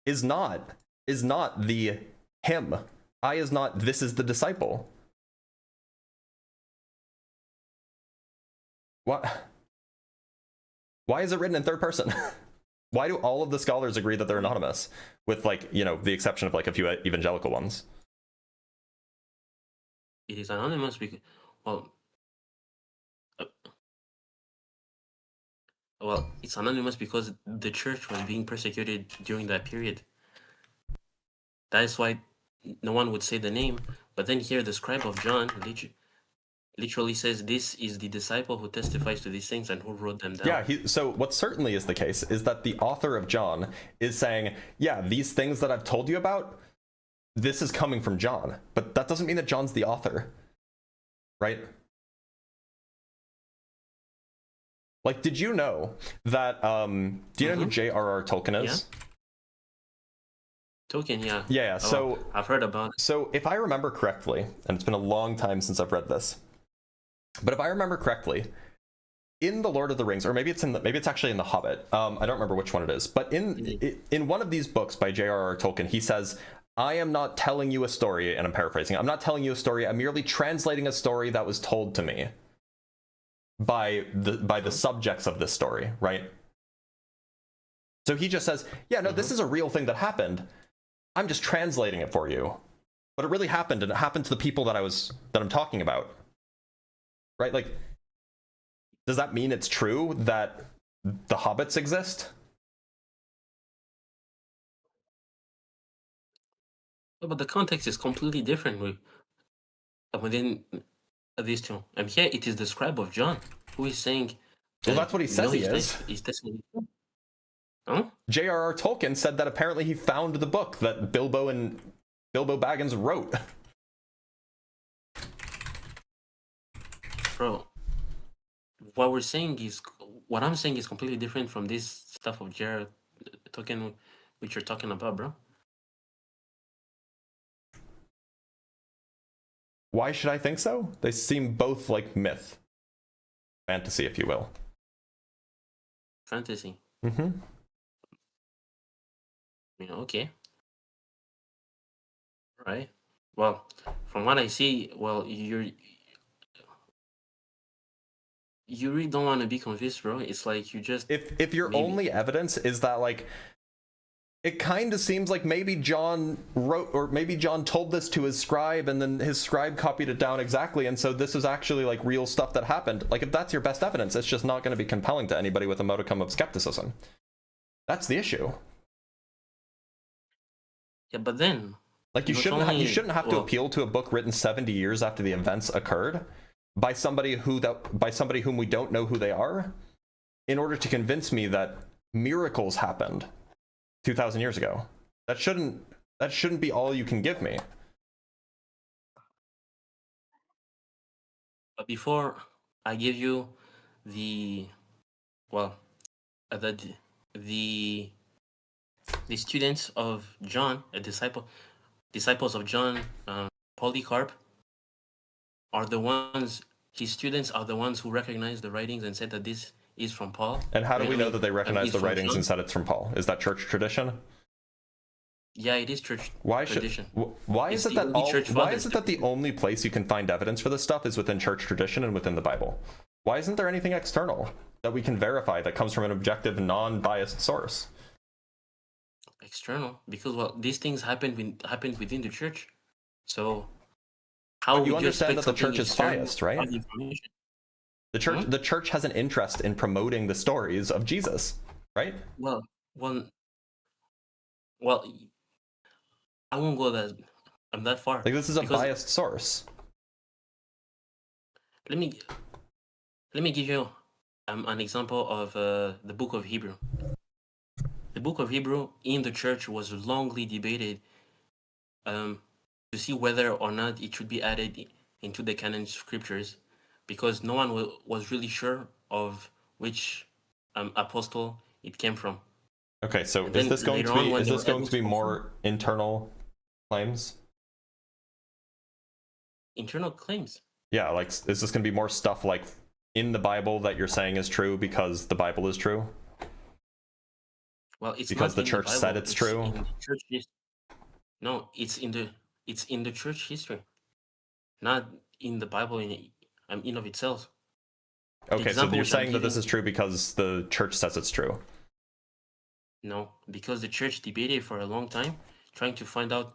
is not the him. I is not this is the disciple. What? Why is it written in third person? Why do all of the scholars agree that they're anonymous, with the exception of a few evangelical ones? It is anonymous because, well, it's anonymous because the church was being persecuted during that period. That is why no one would say the name. But then here, the scribe of John literally says, this is the disciple who testifies to these things and who wrote them down. Yeah, so what certainly is the case is that the author of John is saying, yeah, these things that I've told you about, this is coming from John. But that doesn't mean that John's the author, right? Did you know that, do you know who J.R.R. Tolkien is? Yeah. Tolkien, yeah. Yeah, so I've heard about it. So if I remember correctly, and it's been a long time since I've read this, but if I remember correctly, in the Lord of the Rings, or maybe it's actually in the Hobbit, I don't remember which one it is, but in one of these books by J.R.R. Tolkien, he says, I am not telling you a story, and I'm paraphrasing, I'm not telling you a story, I'm merely translating a story that was told to me by the subjects of this story, right? So he just says, yeah, no, this is a real thing that happened. I'm just translating it for you. but it really happened, and it happened to the people that I'm talking about, right? Like, does that mean it's true that the hobbits exist? But the context is completely different within these two. And here it is the scribe of John who is saying. Well, that's what he says he is. He's testimony. Huh? J.R.R. Tolkien said that apparently he found the book that Bilbo Baggins wrote. Bro, what I'm saying is completely different from this stuff of J.R.R. Tolkien, which you're talking about, bro. Why should I think so? They seem both like myth. Fantasy, if you will. Fantasy. Mm-hmm. Okay. All right. Well, from what I see, well, you really don't want to be convinced, bro. It's like you just... If your only evidence is that, like, it kind of seems like maybe John wrote, or maybe John told this to his scribe, and then his scribe copied it down exactly, and so this is actually, like, real stuff that happened. Like, if that's your best evidence, it's just not going to be compelling to anybody with a modicum of skepticism. That's the issue. Yeah, but then... Like, you shouldn't have to appeal to a book written 70 years after the events occurred by somebody whom we don't know who they are, in order to convince me that miracles happened 2,000 years ago. That shouldn't be all you can give me. But before I give you the students of John, disciples of John, Polycarp, his students are the ones who recognized the writings and said that this is from Paul. And how do we know that they recognize the writings and said it's from Paul? Is that church tradition? Yeah, it is church tradition. Why is it that the only place you can find evidence for this stuff is within church tradition and within the Bible? Why isn't there anything external that we can verify that comes from an objective, non-biased source? External, because these things happened within the church. So how you understand that the church is biased, right? The church has an interest in promoting the stories of Jesus, right? Well, I won't go that far. Like, this is a biased source. Let me give you an example of the book of Hebrew. The book of Hebrew in the church was longly debated to see whether or not it should be added into the canon scriptures, because no one was really sure of which apostle it came from. Okay, so is this going to be more internal claims? Internal claims? Yeah, like, is this going to be more stuff like in the Bible that you're saying is true because the Bible is true? Well, it's because not the church said it's true. In the church no, it's in the church history, not in the Bible in of itself. Okay, so you're saying that this is true because the church says it's true? No, because the church debated for a long time, trying to find out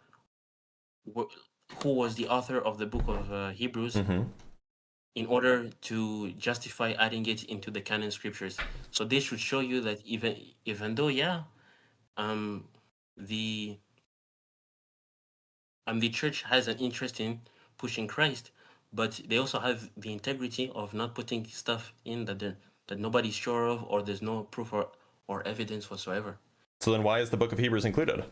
who was the author of the book of Hebrews, in order to justify adding it into the canon scriptures. So this should show you that even though, the church has an interest in pushing Christ, but they also have the integrity of not putting stuff in that nobody's sure of, or there's no proof or evidence whatsoever. So then why is the book of Hebrews included?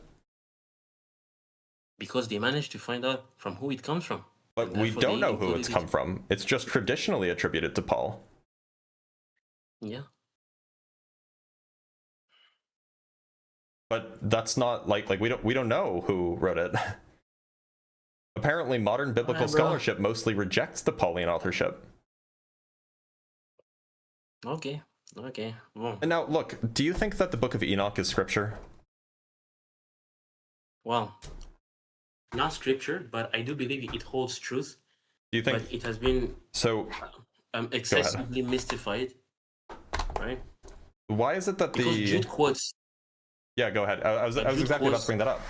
Because they managed to find out from who it comes from. But we don't know who it's come from. It's just traditionally attributed to Paul. Yeah. But that's not like we don't know who wrote it. Apparently, modern biblical scholarship mostly rejects the Pauline authorship. Okay. Well. And now, look, do you think that the Book of Enoch is scripture? Well, not scripture, but I do believe it holds truth. Do you think? But it has been excessively mystified, right? Why is it that because Jude quotes? Yeah, go ahead. I was exactly about to bring that up.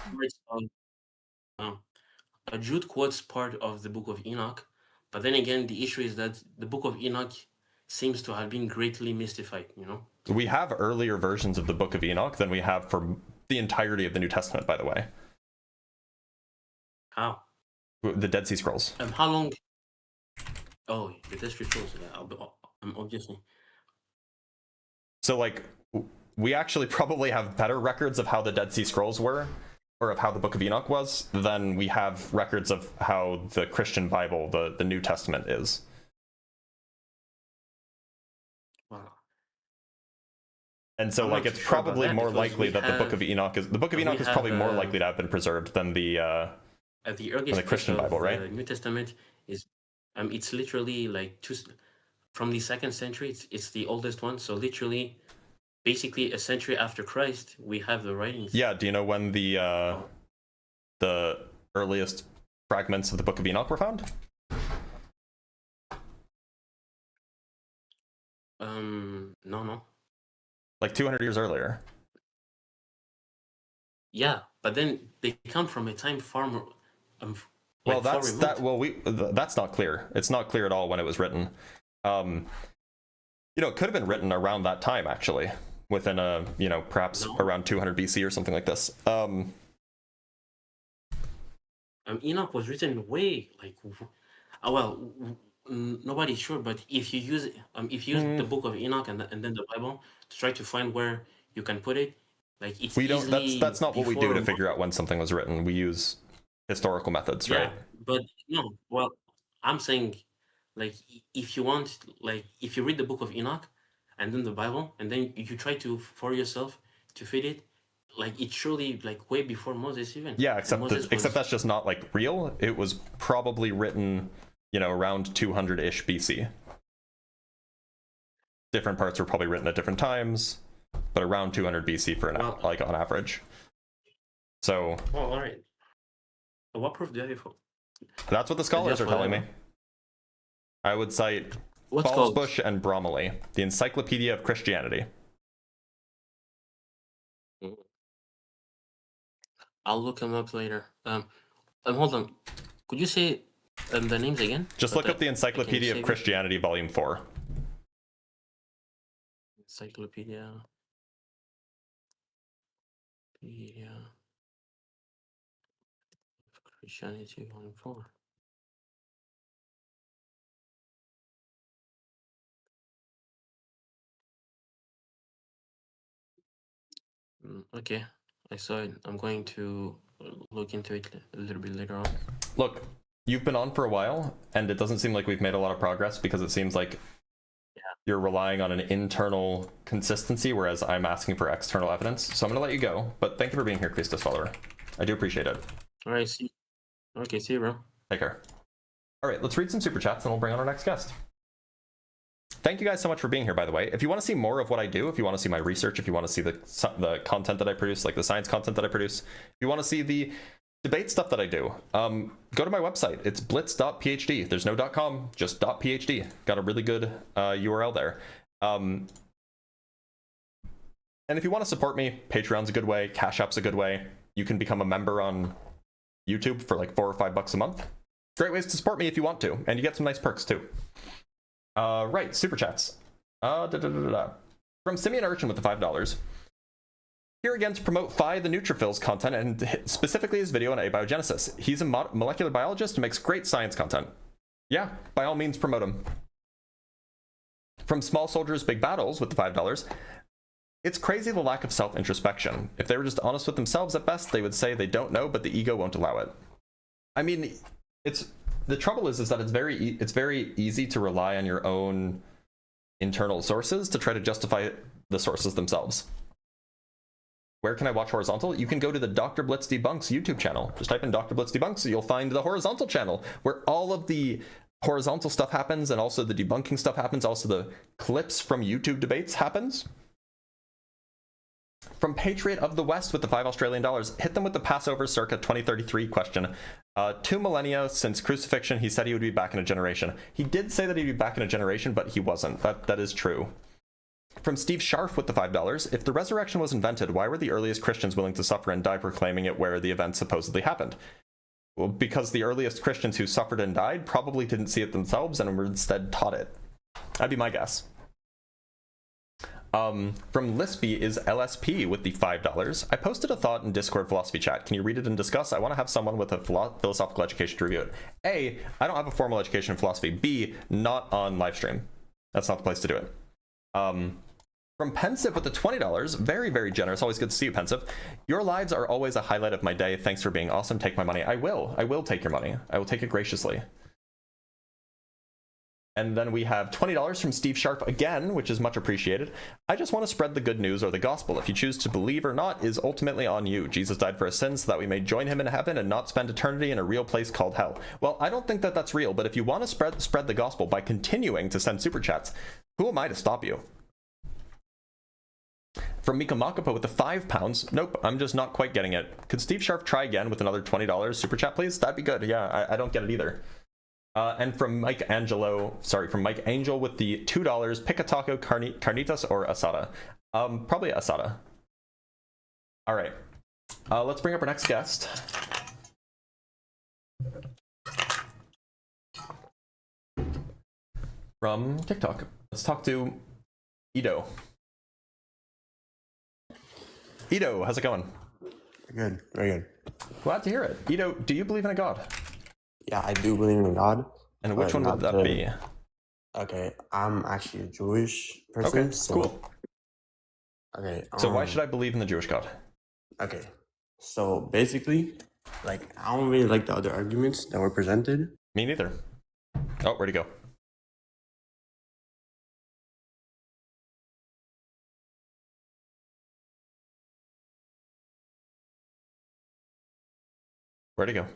Jude quotes part of the Book of Enoch, but then again, the issue is that the Book of Enoch seems to have been greatly mystified, you know? We have earlier versions of the Book of Enoch than we have for the entirety of the New Testament, by the way. How? The Dead Sea Scrolls. How long? Oh, the Dead Sea Scrolls, obviously. So, like, we actually probably have better records of how the Dead Sea Scrolls were, or of how the Book of Enoch was, than we have records of how the Christian Bible, the New Testament, is. Wow. And so, I'm like, not it's too sure about probably that, more because likely we that the Book of have- Enoch is probably more likely to have been preserved than the earliest Christian piece of Bible, right? The New Testament is, it's literally like from the 2nd century. It's the oldest one. So literally, basically a century after Christ, we have the writings. Yeah. Do you know when the earliest fragments of the Book of Enoch were found? No. Like 200 years earlier. Yeah, but then they come from a time far more. Well, far that's removed. that. Well, that's not clear. It's not clear at all when it was written. You know, it could have been written around that time, actually, within a, you know, perhaps No. around 200 BC or something like this. Enoch was written way like, nobody's sure, but if you use the Book of Enoch and then the Bible to try to find where you can put it, like it's We don't. easily That's not what we do to before- figure out when something was written. We use historical methods, Yeah, right? but no. Well, I'm saying, like, if you want, like, if you read the Book of Enoch and then the Bible, and then you try to for yourself to fit it, like it's surely like way before Moses even. Yeah, And except Moses was- that's just not like real. It was probably written, you know, around 200-ish BC. Different parts were probably written at different times, but around 200 BC for like on average. So. Oh, all right. So what proof do you have for? That's what the scholars are for telling that me. I would cite What's called? Fallsbush and Bromley, the Encyclopedia of Christianity. I'll look them up later. Hold on. Could you say the names again? Just So look up that the I can Encyclopedia of save it? Christianity, Volume 4. Encyclopedia. Of Christianity, Volume 4. Okay, I saw it. I'm going to look into it a little bit later on. Look, you've been on for a while, and it doesn't seem like we've made a lot of progress because it seems like you're relying on an internal consistency, whereas I'm asking for external evidence. So I'm going to let you go, but thank you for being here, Christus follower. I do appreciate it. All right, see. Okay, see you, bro. Take care. All right, let's read some super chats and we'll bring on our next guest. Thank you guys so much for being here, by the way. If you want to see more of what I do, if you want to see my research, if you want to see the content that I produce, like the science content that I produce, if you want to see the debate stuff that I do, go to my website. It's blitz.phd. There's no .com, just .phd. Got a really good URL there. And if you want to support me, Patreon's a good way, Cash App's a good way. You can become a member on YouTube for like $4 or $5 a month. Great ways to support me if you want to, and you get some nice perks too. Right, super chats. From Simeon Urchin with the $5. Here again to promote Phi the Neutrophil's content, and specifically his video on abiogenesis. He's a molecular biologist and makes great science content. Yeah, by all means promote him. From Small Soldiers Big Battles with the $5. It's crazy the lack of self-introspection. If they were just honest with themselves at best, they would say they don't know, but the ego won't allow it. I mean, the trouble is that it's very easy to rely on your own internal sources to try to justify the sources themselves. Where can I watch horizontal? You can go to the Dr. Blitz Debunks YouTube channel. Just type in Dr. Blitz Debunks, you'll find the horizontal channel where all of the horizontal stuff happens, and also the debunking stuff happens, also the clips from YouTube debates happens. From Patriot of the West with the $5 hit them with the Passover circa 2033 question. 2 millennia since crucifixion, he said he would be back in a generation. He did say that he'd be back in a generation, but he wasn't. That is true. From Steve Scharf with the $5, if the resurrection was invented, why were the earliest Christians willing to suffer and die proclaiming it where the event supposedly happened? Well, because the earliest Christians who suffered and died probably didn't see it themselves and were instead taught it. That'd be my guess. From Lispy is LSP with the $5. I posted a thought in Discord philosophy chat. Can you read it and discuss? I want to have someone with a philosophical education to review it. A, I don't have a formal education in philosophy. B, not on live stream. That's not the place to do it. From Pensive with the $20, very, very generous. Always good to see you, Pensive. Your lives are always a highlight of my day. Thanks for being awesome. Take my money. I will take your money. I will take it graciously. And then we have $20 from Steve Sharp again, which is much appreciated. I just want to spread the good news or the gospel. If you choose to believe or not is ultimately on you. Jesus died for our sins so that we may join him in heaven and not spend eternity in a real place called hell. Well, I don't think that that's real, but if you want to spread the gospel by continuing to send super chats, who am I to stop you? From Mika Makapo with the £5. Nope, I'm just not quite getting it. Could Steve Sharp try again with another $20 super chat, please? That'd be good. Yeah, I don't get it either. And from Mike Angel with the $2, pick a taco, carnitas or asada. Probably asada. All right, let's bring up our next guest. From TikTok, let's talk to Ido. Ido, how's it going? Good, very good. Glad to hear it. Ido, do you believe in a god? Yeah, I do believe in God. And which one would that be? Okay, I'm actually a Jewish person. Okay, so, cool. Okay. So why should I believe in the Jewish God? Okay, so basically, like, I don't really like the other arguments that were presented. Me neither. Oh, where'd he go? Where'd he go?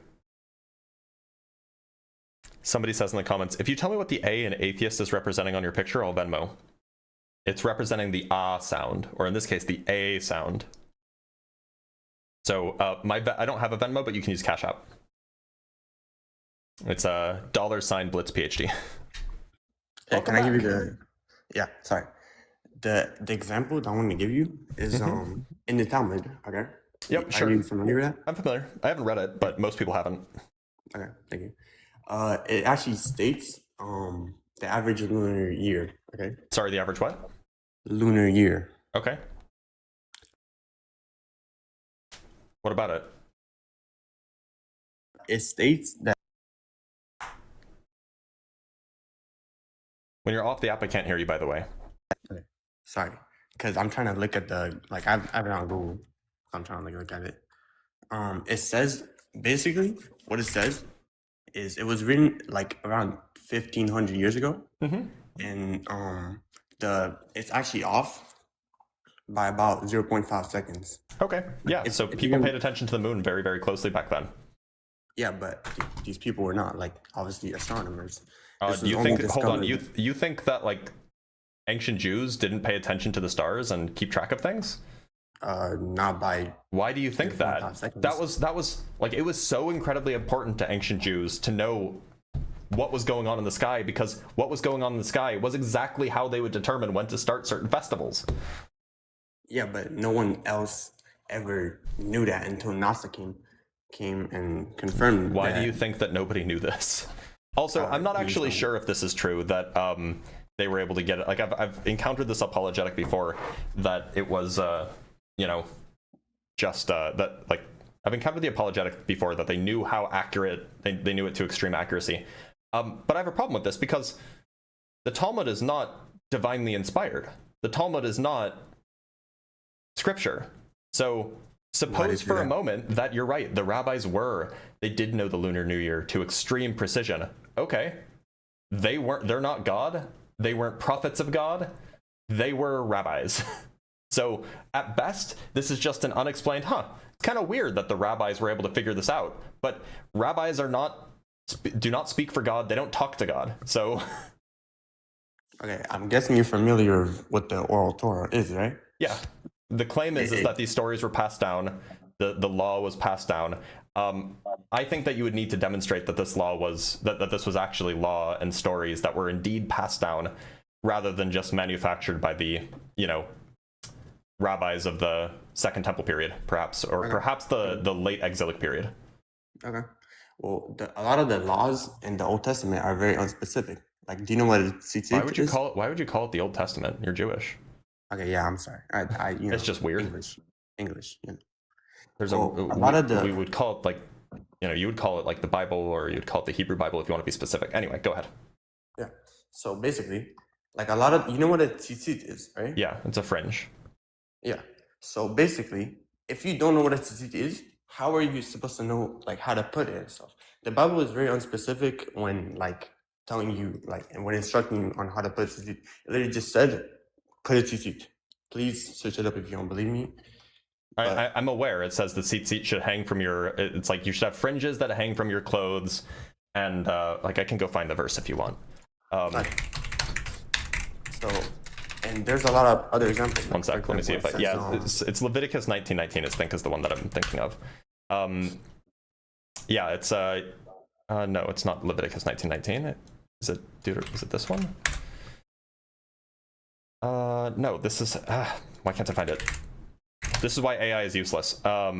Somebody says in the comments, if you tell me what the A in atheist is representing on your picture, I'll Venmo. It's representing the ah sound, or in this case, the A sound. So I don't have a Venmo, but you can use Cash App. It's a $sign Blitz PhD. Hey, can I give you the? Yeah, sorry. The example that I want to give you is in the Talmud. Okay. Yep, sure. Are you familiar with that? I'm familiar. I haven't read it, but most people haven't. Okay, thank you. It actually states the average lunar year. Okay. Sorry, the average what? Lunar year. Okay. What about it? It states that. When you're off the app, I can't hear you, by the way. Okay. Sorry, because I'm trying to look at the I have it on Google. So I'm trying to look at it. It says basically what it says is it was written like around 1500 years ago, and it's actually off by about 0.5 seconds. Okay, yeah. So people paid attention to the moon very, very closely back then. Yeah, but these people were not like obviously astronomers. Do you think? Hold on. You think that like ancient Jews didn't pay attention to the stars and keep track of things? Not by. Why do you think that? That was like it was so incredibly important to ancient Jews to know what was going on in the sky, because what was going on in the sky was exactly how they would determine when to start certain festivals. Yeah, but no one else ever knew that until NASA came and confirmed. Why do you think that nobody knew this? Also, I'm not actually sure if this is true that they were able to get it. Like I've encountered this apologetic before that it was just that like I've encountered the apologetic before that they knew how accurate they knew it to extreme accuracy. But I have a problem with this because the Talmud is not divinely inspired. The Talmud is not scripture. So suppose for a moment that you're right. The rabbis they did know the Lunar New Year to extreme precision. Okay. They're not God. They weren't prophets of God. They were rabbis. So at best, this is just an unexplained, it's kind of weird that the rabbis were able to figure this out, but rabbis do not speak for God. They don't talk to God. So. Okay. I'm guessing you're familiar with what the oral Torah is, right? Yeah. The claim is that these stories were passed down. The law was passed down. I think that you would need to demonstrate that this law was that this was actually law and stories that were indeed passed down, rather than just manufactured by the rabbis of the Second Temple period, perhaps, or perhaps the late exilic period. Okay. Well, a lot of the laws in the Old Testament are very unspecific. Like, do you know what a tzitzit Why would you is? Why would you call it the Old Testament? You're Jewish. Okay, yeah, I'm sorry. You know, It's just weird. English. You know. There's a lot of the we would call it like, you know, you would call it like the Bible, or you'd call it the Hebrew Bible if you want to be specific. Anyway, go ahead. Yeah. So basically, like a lot of, you know what a tzitzit is, right? Yeah, it's a fringe. Yeah. So basically, if you don't know what a tzitzit is, how are you supposed to know like how to put it and stuff? The Bible is very unspecific when like telling you like, and when instructing you on how to put a tzitzit. It literally just said, put a tzitzit. Please search it up if you don't believe me. I'm aware it says the tzitzit should hang from your, it's like you should have fringes that hang from your clothes, and like I can go find the verse if you want. So, and there's a lot of other examples. One sec, let me see if I, yeah, it's Leviticus 19:19 I think is the one that I'm thinking of. Yeah, it's no, it's not Leviticus 19:19. Is it this one? No, this is why can't I find it? This is why AI is useless. Yeah.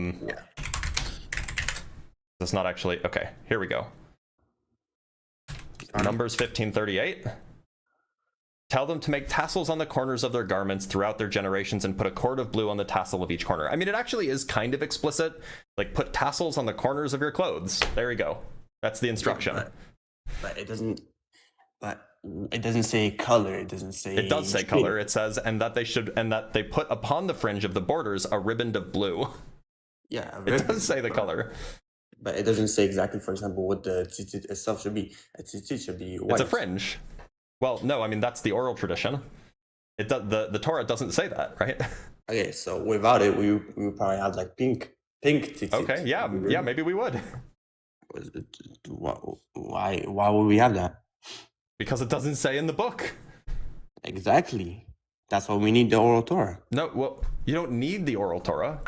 That's not actually, okay, here we go. Numbers 15:38. Tell them to make tassels on the corners of their garments throughout their generations and put a cord of blue on the tassel of each corner. I mean, it actually is kind of explicit. Like, put tassels on the corners of your clothes. There you go. That's the instruction. But it doesn't. But it doesn't say color. It doesn't say. It does say color. It says, and that they put upon the fringe of the borders a ribbon of blue. Yeah, it does say the color. But it doesn't say exactly, for example, what the tzitzit itself should be. A tzitzit should be white. It's a fringe. Well, no, I mean, that's the oral tradition. It does, the Torah doesn't say that, right? Okay, so without it, we would probably have like pink tzitzit. Okay, yeah, maybe we would. Why would we have that? Because it doesn't say in the book. Exactly. That's why we need the oral Torah. No, well, you don't need the oral Torah.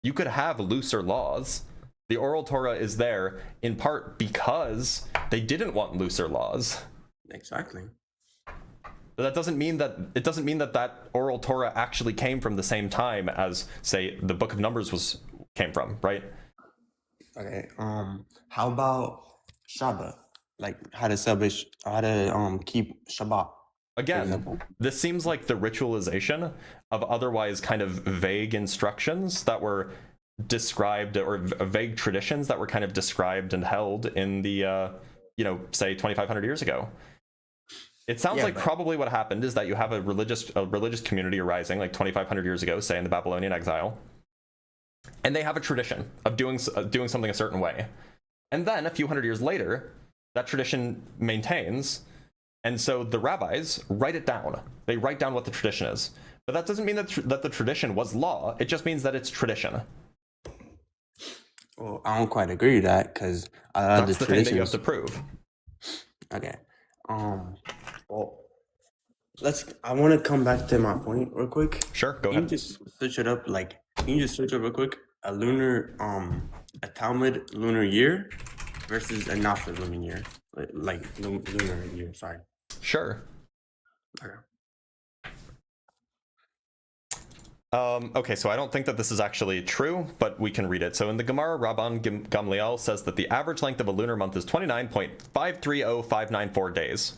You could have looser laws. The oral Torah is there in part because they didn't want looser laws. Exactly. But that doesn't mean that that oral Torah actually came from the same time as, say, the Book of Numbers came from, right? Okay. How about Shabbat? Like how to keep Shabbat. Again, this seems like the ritualization of otherwise kind of vague instructions that were described, or vague traditions that were kind of described and held in the, say 2,500 years ago. It sounds like probably what happened is that you have a religious community arising like 2,500 years ago, say in the Babylonian exile, and they have a tradition of doing something a certain way, and then a few hundred years later, that tradition maintains, and so the rabbis write it down. They write down what the tradition is, but that doesn't mean that the tradition was law. It just means that it's tradition. Well, I don't quite agree with that because that's the thing that you have to prove. Okay. Well, I want to come back to my point real quick. Sure, go ahead. Can you just search it up? Like, can you just search up real quick a Talmud lunar year versus a Nafta lunar year, like lunar year? Sorry. Sure. Okay. Okay, so I don't think that this is actually true, but we can read it. So in the Gemara, Rabban Gamliel says that the average length of a lunar month is 29.530594 days.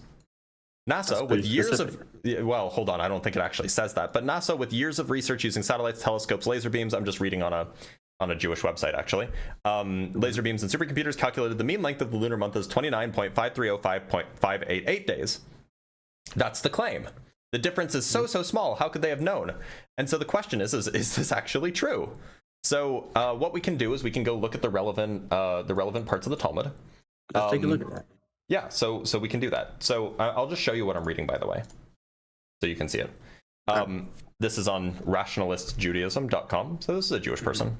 NASA, with years of, well, hold on, I don't think it actually says that, but NASA, with years of research using satellites, telescopes, laser beams, I'm just reading on a Jewish website, actually, laser beams and supercomputers calculated the mean length of the lunar month as 29.5305.588 days. That's the claim. The difference is so small. How could they have known? And so the question is this actually true? So what we can do is we can go look at the relevant parts of the Talmud. Let's take a look at that. Yeah, so we can do that. So I'll just show you what I'm reading, by the way, so you can see it. This is on rationalistjudaism.com. So this is a Jewish person.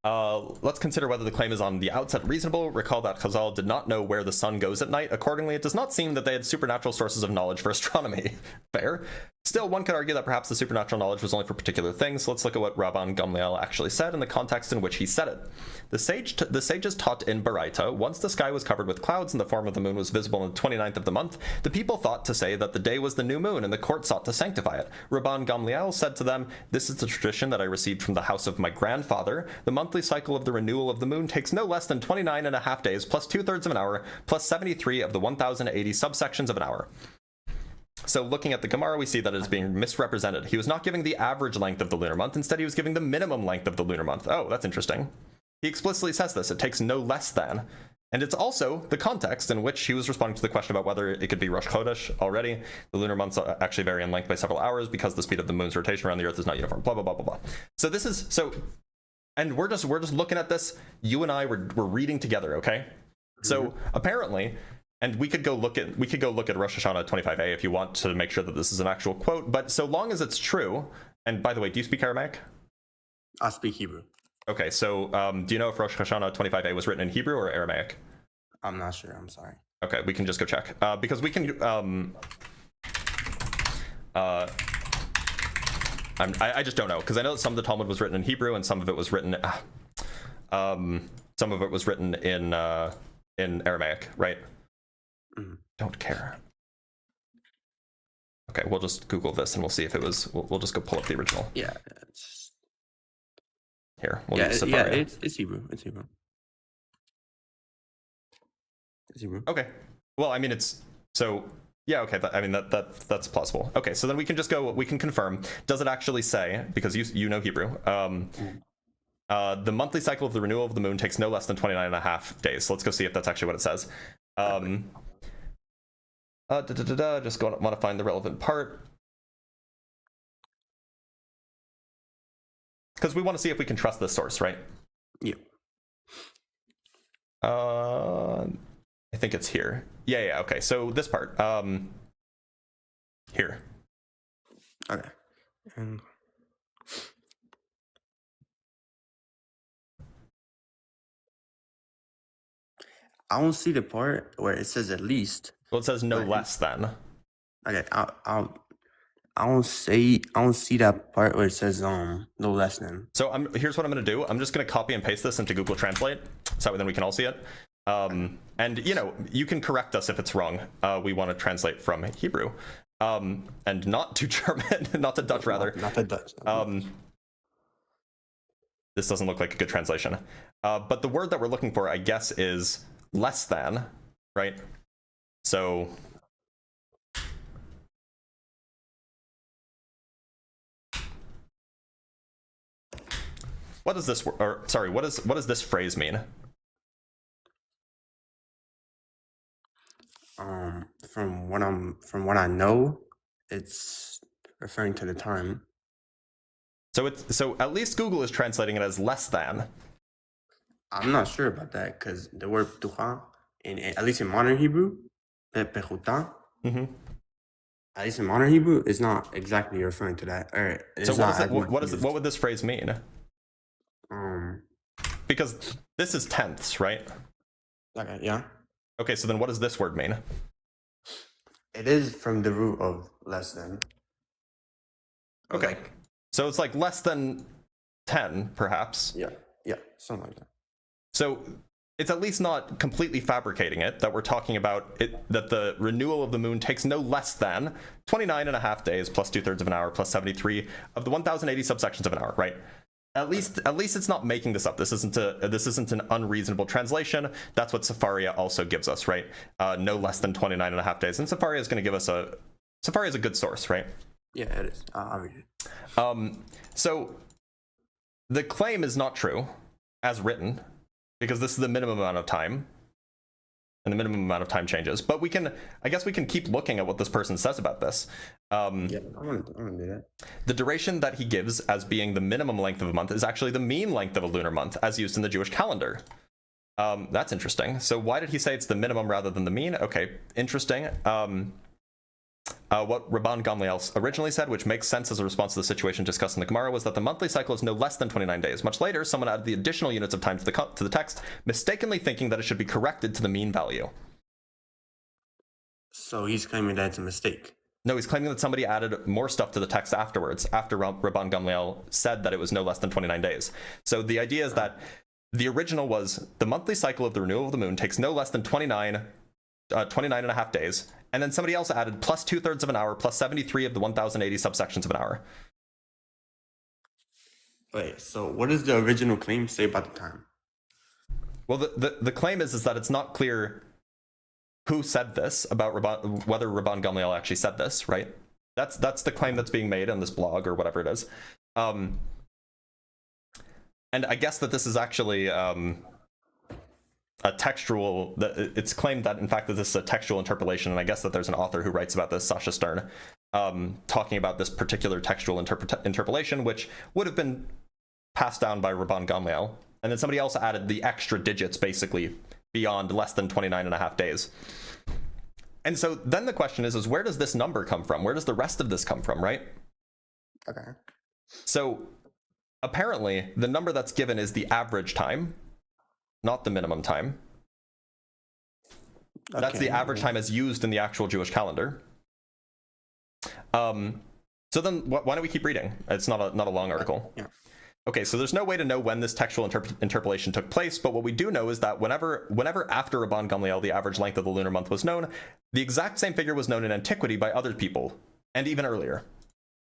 Let's consider whether the claim is on the outset reasonable. Recall that Chazal did not know where the sun goes at night. Accordingly, it does not seem that they had supernatural sources of knowledge for astronomy. Fair. Still, one could argue that perhaps the supernatural knowledge was only for particular things. So let's look at what Rabban Gamliel actually said and the context in which he said it. The sages taught in Baraita, once the sky was covered with clouds and the form of the moon was visible on the 29th of the month, the people thought to say that the day was the new moon, and the court sought to sanctify it. Rabban Gamliel said to them, "This is the tradition that I received from the house of my grandfather. The monthly cycle of the renewal of the moon takes no less than 29.5 days, plus 2/3 of an hour, plus 73 of the 1080 subsections of an hour." So looking at the Gemara, we see that it is being misrepresented. He was not giving the average length of the lunar month. Instead, he was giving the minimum length of the lunar month. Oh, that's interesting. He explicitly says this. It takes no less than. And it's also the context in which he was responding to the question about whether it could be Rosh Chodesh already. The lunar months actually vary in length by several hours because the speed of the moon's rotation around the Earth is not uniform, blah, blah, blah, blah, blah. So this is, and we're just looking at this. You and I, we're reading together, okay? So apparently, and we could go look at Rosh Hashanah 25a if you want to make sure that this is an actual quote. But so long as it's true, and by the way, do you speak Aramaic? I speak Hebrew. Okay, so do you know if Rosh Hashanah 25a was written in Hebrew or Aramaic? I'm not sure. I'm sorry. Okay, we can just go check because we can. I just don't know because I know that some of the Talmud was written in Hebrew and some of it was written. Some of it was written in Aramaic, right? Don't care. Okay, we'll just Google this and we'll see if it was. We'll just go pull up the original. Yeah. Here, we'll use Safari. It's Hebrew. It's Hebrew. It's Hebrew. Okay. Well, I mean, it's so. Yeah. Okay. That's plausible. Okay. So then we can just go. We can confirm. Does it actually say? Because you know Hebrew. The monthly cycle of the renewal of the moon takes no less than 29.5 days. So let's go see if that's actually what it says. Just want to find the relevant part. Because we want to see if we can trust this source, right? Yeah. I think it's here. Yeah, okay. So this part. Here. Okay. And I don't see the part where it says at least. Well, it says no less than. Okay, I don't see that part where it says no less than. So here's what I'm going to do. I'm just going to copy and paste this into Google Translate, so then we can all see it. And you can correct us if it's wrong. We want to translate from Hebrew, and not to German, not to Dutch rather. Not to Dutch. This doesn't look like a good translation. But the word that we're looking for, I guess, is less than, right? So. What does this what does this phrase mean? From what I know, it's referring to the time. So at least Google is translating it as less than. I'm not sure about that because the word ptucha, at least in modern Hebrew, pechuta, at least in modern Hebrew, is not exactly referring to that. So what would this phrase mean? Because this is tenths, right? Okay, yeah. Okay, so then what does this word mean? It is from the root of less than. Okay. So it's like less than 10, perhaps. Yeah, something like that. So it's at least not completely fabricating it, that we're talking about it, that the renewal of the moon takes no less than 29.5 days plus 2/3 of an hour plus 73 of the 1080 subsections of an hour, right? At least it's not making this up. This isn't an unreasonable translation. That's what Safaria also gives us, right? No less than 29.5 days. And Safaria is going to give us Safaria is a good source, right? Yeah, it is. I'll read it. So the claim is not true as written because this is the minimum amount of time. And the minimum amount of time changes. But I guess we can keep looking at what this person says about this. Yeah, I'm gonna do that. The duration that he gives as being the minimum length of a month is actually the mean length of a lunar month as used in the Jewish calendar. That's interesting. So why did he say it's the minimum rather than the mean? Okay, interesting. What Rabban Gamliel originally said, which makes sense as a response to the situation discussed in the Gemara, was that the monthly cycle is no less than 29 days. Much later, someone added the additional units of time to the text, mistakenly thinking that it should be corrected to the mean value. So he's claiming that it's a mistake. No, he's claiming that somebody added more stuff to the text afterwards, after Rabban Gamliel said that it was no less than 29 days. So the idea is that the original was the monthly cycle of the renewal of the moon takes no less than 29 and a half days. And then somebody else added plus 2/3 of an hour, plus 73 of the 1080 subsections of an hour. Wait, so what does the original claim say about the time? Well, the claim is that it's not clear who said this about whether Rabban Gamliel actually said this, right? That's the claim that's being made on this blog or whatever it is. And I guess that this is actually a textual, it's claimed that in fact that this is a textual interpolation, and I guess that there's an author who writes about this, Sasha Stern, talking about this particular textual interpolation, which would have been passed down by Rabban Gamliel, and then somebody else added the extra digits basically beyond less than 29 and a half days. And so then the question is where does this number come from? Where does the rest of this come from, right? Okay. So apparently the number that's given is the average time, not the minimum time. That's the average time as used in the actual Jewish calendar. So then why don't we keep reading? It's not a long article. Yeah. Okay, so there's no way to know when this textual interpolation took place, but what we do know is that whenever after Rabban Gamliel the average length of the lunar month was known, the exact same figure was known in antiquity by other people, and even earlier.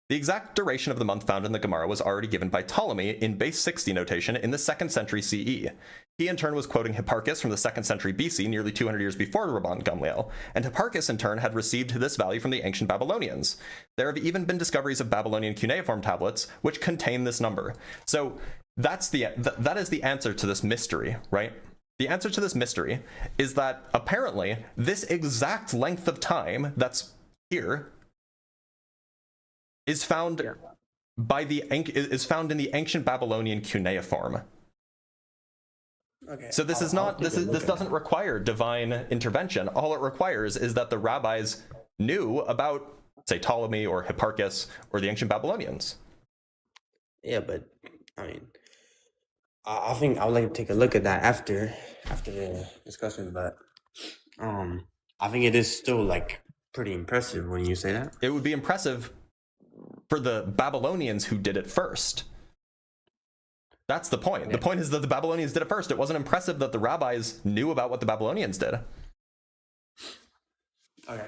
The exact duration of the month found in the Gemara was already given by Ptolemy in base 60 notation in the 2nd century CE. He in turn was quoting Hipparchus from the 2nd century BC, nearly 200 years before Rabban Gamliel, and Hipparchus in turn had received this value from the ancient Babylonians. There have even been discoveries of Babylonian cuneiform tablets which contain this number. So that is the answer to this mystery, right? The answer to this mystery is that apparently this exact length of time that's here is found in the ancient Babylonian cuneiform. Okay. So this doesn't require divine intervention. All it requires is that the rabbis knew about, say, Ptolemy or Hipparchus or the ancient Babylonians. Yeah, but I mean, I think I would like to take a look at that after the discussion. But I think it is still like pretty impressive when you say that. It would be impressive for the Babylonians who did it first. That's the point. Yeah. The point is that the Babylonians did it first. It wasn't impressive that the rabbis knew about what the Babylonians did. Okay.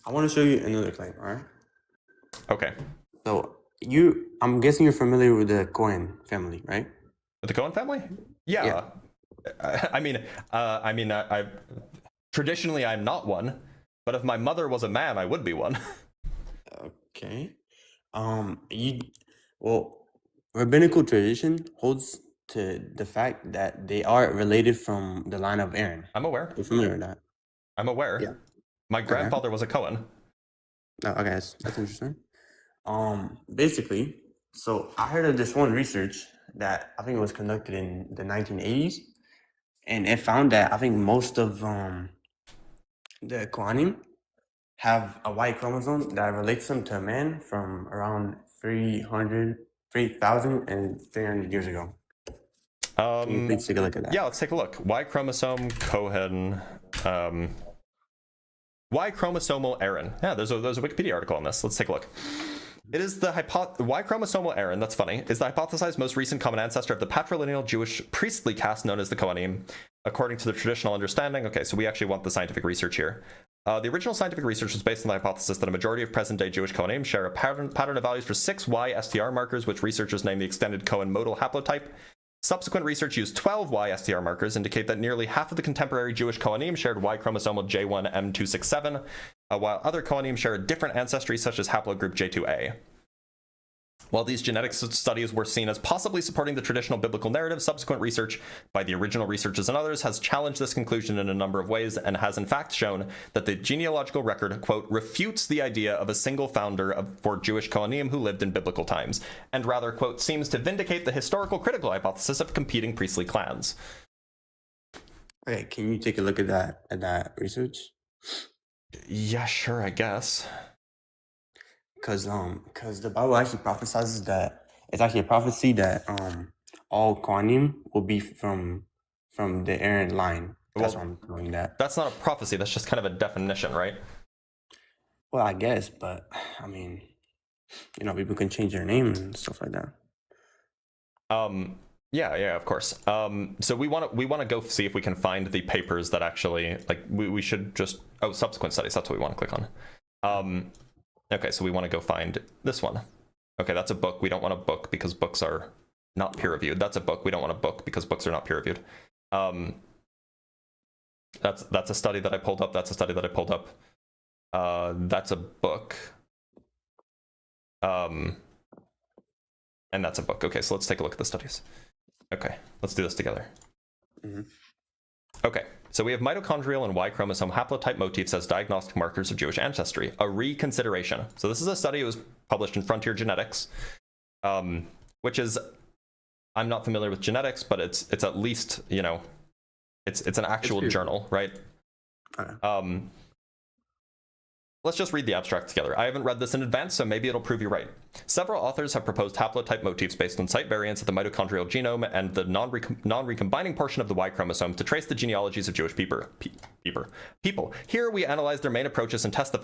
I want to show you another claim, all right? Okay. So I'm guessing you're familiar with the Cohen family, right? With the Cohen family? Yeah. I traditionally I'm not one, but if my mother was a man, I would be one. Okay. Rabbinical tradition holds to the fact that they are related from the line of Aaron. I'm aware. You're familiar with that? I'm aware. Yeah. My grandfather was a Cohen. Oh, okay, that's interesting. Basically, so I heard of this one research that I think it was conducted in the 1980s, and it found that I think most of the Kohanim have a Y chromosome that relates them to a man from around 3,300 years ago. Can you please take a look at that? Yeah, let's take a look. Y chromosome, Cohen, Y chromosomal Aaron. Yeah, there's a Wikipedia article on this. Let's take a look. It is the Y chromosomal Aaron, that's funny, is the hypothesized most recent common ancestor of the patrilineal Jewish priestly caste known as the Kohanim, according to the traditional understanding. Okay, so we actually want the scientific research here. The original scientific research was based on the hypothesis that a majority of present-day Jewish Kohanim share a pattern of values for 6 Y STR markers, which researchers name the extended Cohen modal haplotype. Subsequent research used 12 Y STR markers, indicate that nearly half of the contemporary Jewish Kohanim shared Y chromosomal J1M267, while other Kohanim share a different ancestry, such as haplogroup J2A. While these genetic studies were seen as possibly supporting the traditional biblical narrative, subsequent research by the original researchers and others has challenged this conclusion in a number of ways and has in fact shown that the genealogical record, quote, refutes the idea of a single founder for Jewish Kohanim who lived in biblical times, and rather, quote, seems to vindicate the historical critical hypothesis of competing priestly clans. Okay, can you take a look at that research? Yeah, sure, I guess. Because the Bible actually prophesies that it's actually a prophecy that all Kohanim will be from the Aaron line. That's why I'm doing that. That's not a prophecy. That's just kind of a definition, right? Well, I guess, but I mean, people can change their name and stuff like that. Yeah, of course. So we want to go see if we can find the papers that actually, like, we should just, subsequent studies, that's what we want to click on. Okay, so we want to go find this one. Okay, that's a book. We don't want a book because books are not peer reviewed. That's a book. We don't want a book because books are not peer reviewed. That's a study that I pulled up. That's a study that I pulled up. That's a book. And that's a book. Okay, so let's take a look at the studies. Okay, let's do this together. Mm-hmm. Okay, so we have mitochondrial and Y chromosome haplotype motifs as diagnostic markers of Jewish ancestry. A reconsideration. So this is a study that was published in Frontier Genetics, which is, I'm not familiar with genetics, but it's at least, it's an actual journal, right? Okay. Let's just read the abstract together. I haven't read this in advance, so maybe it'll prove you right. Several authors have proposed haplotype motifs based on site variants of the mitochondrial genome and the non-recombining portion of the Y chromosome to trace the genealogies of Jewish people. Here we analyze their main approaches and test the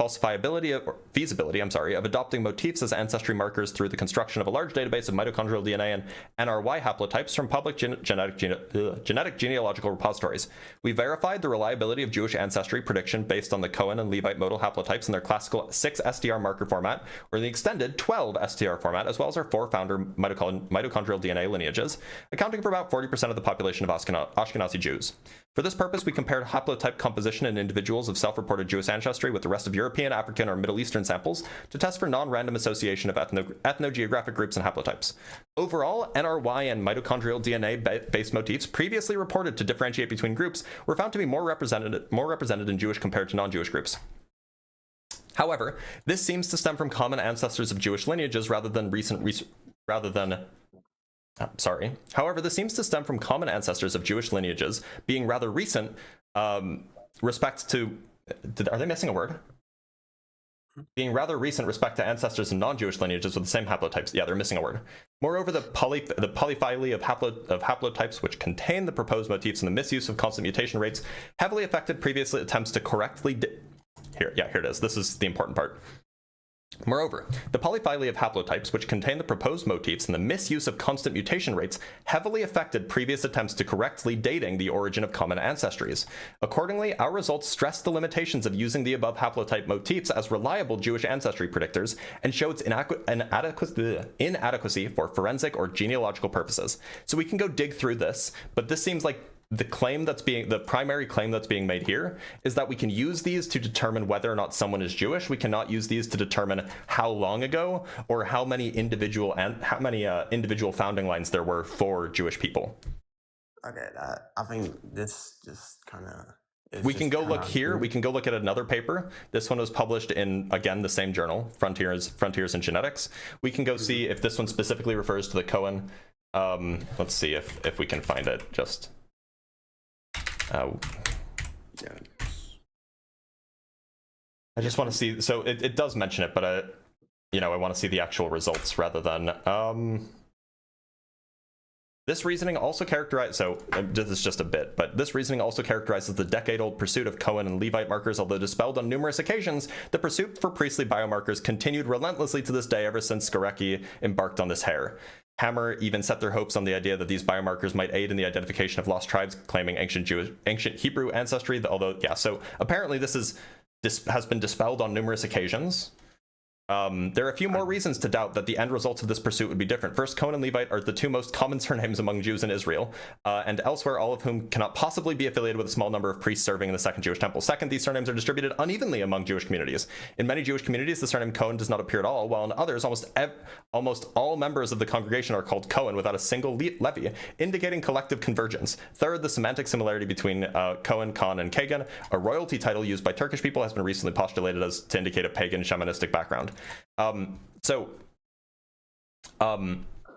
feasibility of adopting motifs as ancestry markers through the construction of a large database of mitochondrial DNA and NRY haplotypes from public genetic genealogical repositories. We verified the reliability of Jewish ancestry prediction based on the Cohen and Levite modal haplotypes in their classical 6 STR marker format, or in the extended 12 STR format, as well as our 4 founder mitochondrial DNA lineages, accounting for about 40% of the population of Ashkenazi Jews. For this purpose, we compared haplotype composition in individuals of self-reported Jewish ancestry with the rest of European, African, or Middle Eastern samples to test for non-random association of ethnogeographic groups and haplotypes. Overall, NRY and mitochondrial DNA-based motifs previously reported to differentiate between groups were found to be more represented in Jewish compared to non-Jewish groups. However, this seems to stem from common ancestors of Jewish lineages rather than this seems to stem from common ancestors of Jewish lineages being rather recent, respect to, are they missing a word? Being rather recent respect to ancestors in non-Jewish lineages with the same haplotypes. Yeah, they're missing a word. Moreover, the polyphyly of haplotypes which contain the proposed motifs and the misuse of constant mutation rates heavily affected previous attempts to correctly here it is. This is the important part. Moreover, the polyphyly of haplotypes which contain the proposed motifs and the misuse of constant mutation rates heavily affected previous attempts to correctly dating the origin of common ancestries. Accordingly, our results stress the limitations of using the above haplotype motifs as reliable Jewish ancestry predictors and show its inadequacy for forensic or genealogical purposes. So we can go dig through this, but this seems like the primary claim that's being made here is that we can use these to determine whether or not someone is Jewish. We cannot use these to determine how long ago or how many individual founding lines there were for Jewish people. Okay, I think this just kind of. We can go look here. We can go look at another paper. This one was published in, again, the same journal, Frontiers in Genetics. We can go see if this one specifically refers to the Cohen. Let's see if we can find it. Just. I just want to see, so it does mention it, but I want to see the actual results rather than this reasoning also characterizes, so this is just a bit, but this reasoning also characterizes the decade-old pursuit of Cohen and Levite markers. Although dispelled on numerous occasions, the pursuit for priestly biomarkers continued relentlessly to this day ever since Skorecki embarked on this hare. Hammer even set their hopes on the idea that these biomarkers might aid in the identification of lost tribes claiming ancient Hebrew ancestry. So apparently this has been dispelled on numerous occasions. There are a few more reasons to doubt that the end results of this pursuit would be different. First, Cohen and Levite are the two most common surnames among Jews in Israel, and elsewhere, all of whom cannot possibly be affiliated with a small number of priests serving in the Second Jewish Temple. Second, these surnames are distributed unevenly among Jewish communities. In many Jewish communities, the surname Cohen does not appear at all, while in others, almost all members of the congregation are called Cohen without a single levy, indicating collective convergence. Third, the semantic similarity between Cohen, Khan, and Kagan, a royalty title used by Turkish people, has been recently postulated as to indicate a pagan shamanistic background.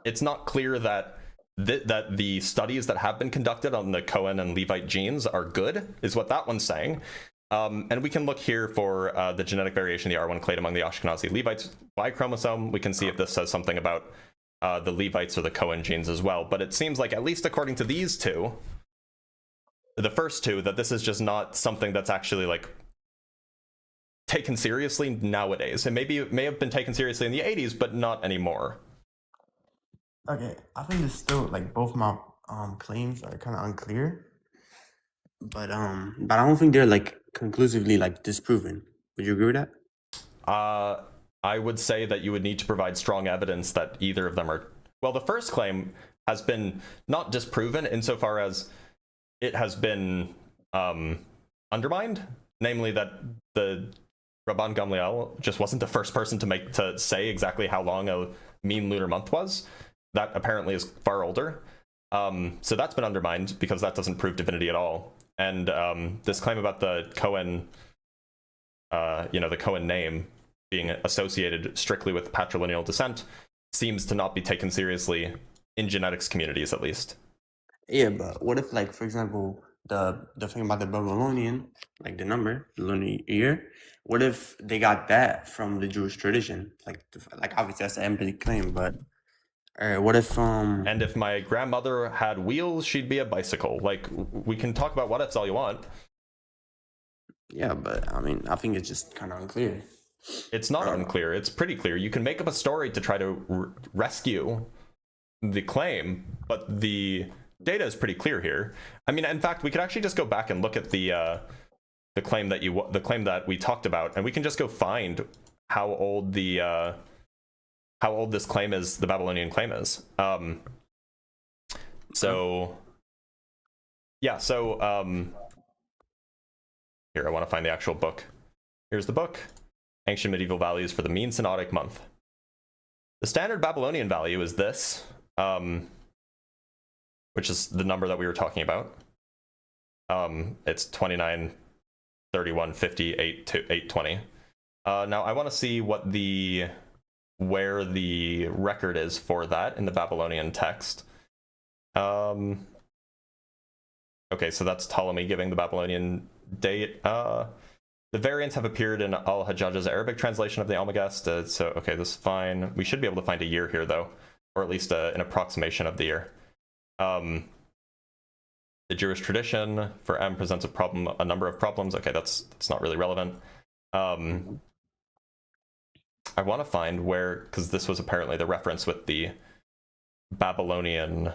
It's not clear that the studies that have been conducted on the Cohen and Levite genes are good, is what that one's saying. And we can look here for the genetic variation, the R1 clade among the Ashkenazi Levites Y chromosome. We can see if this says something about the Levites or the Cohen genes as well. But it seems like, at least according to these two, the first two, that this is just not something that's actually like taken seriously nowadays. And maybe it may have been taken seriously in the 80s, but not anymore. Okay, I think it's still like both my claims are kind of unclear, but I don't think they're like conclusively like disproven. Would you agree with that? I would say that you would need to provide strong evidence that either of them are. Well, the first claim has been not disproven insofar as it has been undermined, namely that the Rabban Gamliel just wasn't the first person to say exactly how long a mean lunar month was. That apparently is far older. So that's been undermined because that doesn't prove divinity at all. And this claim about the Cohen, the Cohen name being associated strictly with patrilineal descent seems to not be taken seriously in genetics communities, at least. Yeah, but what if, like, for example, the thing about the Babylonian, like the number, the lunar year, what if they got that from the Jewish tradition? Like obviously that's an empty claim, but what if And if my grandmother had wheels, she'd be a bicycle. Like, we can talk about what ifs all you want. Yeah, but I mean, I think it's just kind of unclear. It's not unclear. It's pretty clear. You can make up a story to try to rescue the claim, but the data is pretty clear here. I mean, in fact, we could actually just go back and look at the claim that we talked about, and we can just go find how old this claim is, the Babylonian claim is. Here, I want to find the actual book. Here's the book. Ancient Medieval Values for the Mean Synodic Month. The standard Babylonian value is this, which is the number that we were talking about. It's 29, 31, 50, 820. Now, I want to see where the record is for that in the Babylonian text. Okay, so that's Ptolemy giving the Babylonian date. The variants have appeared in Al-Hajjaj's Arabic translation of the Almagest. So, okay, this is fine. We should be able to find a year here, though, or at least an approximation of the year. The Jewish tradition for M presents a number of problems. Okay, that's not really relevant. I want to find where, because this was apparently the reference with the Babylonian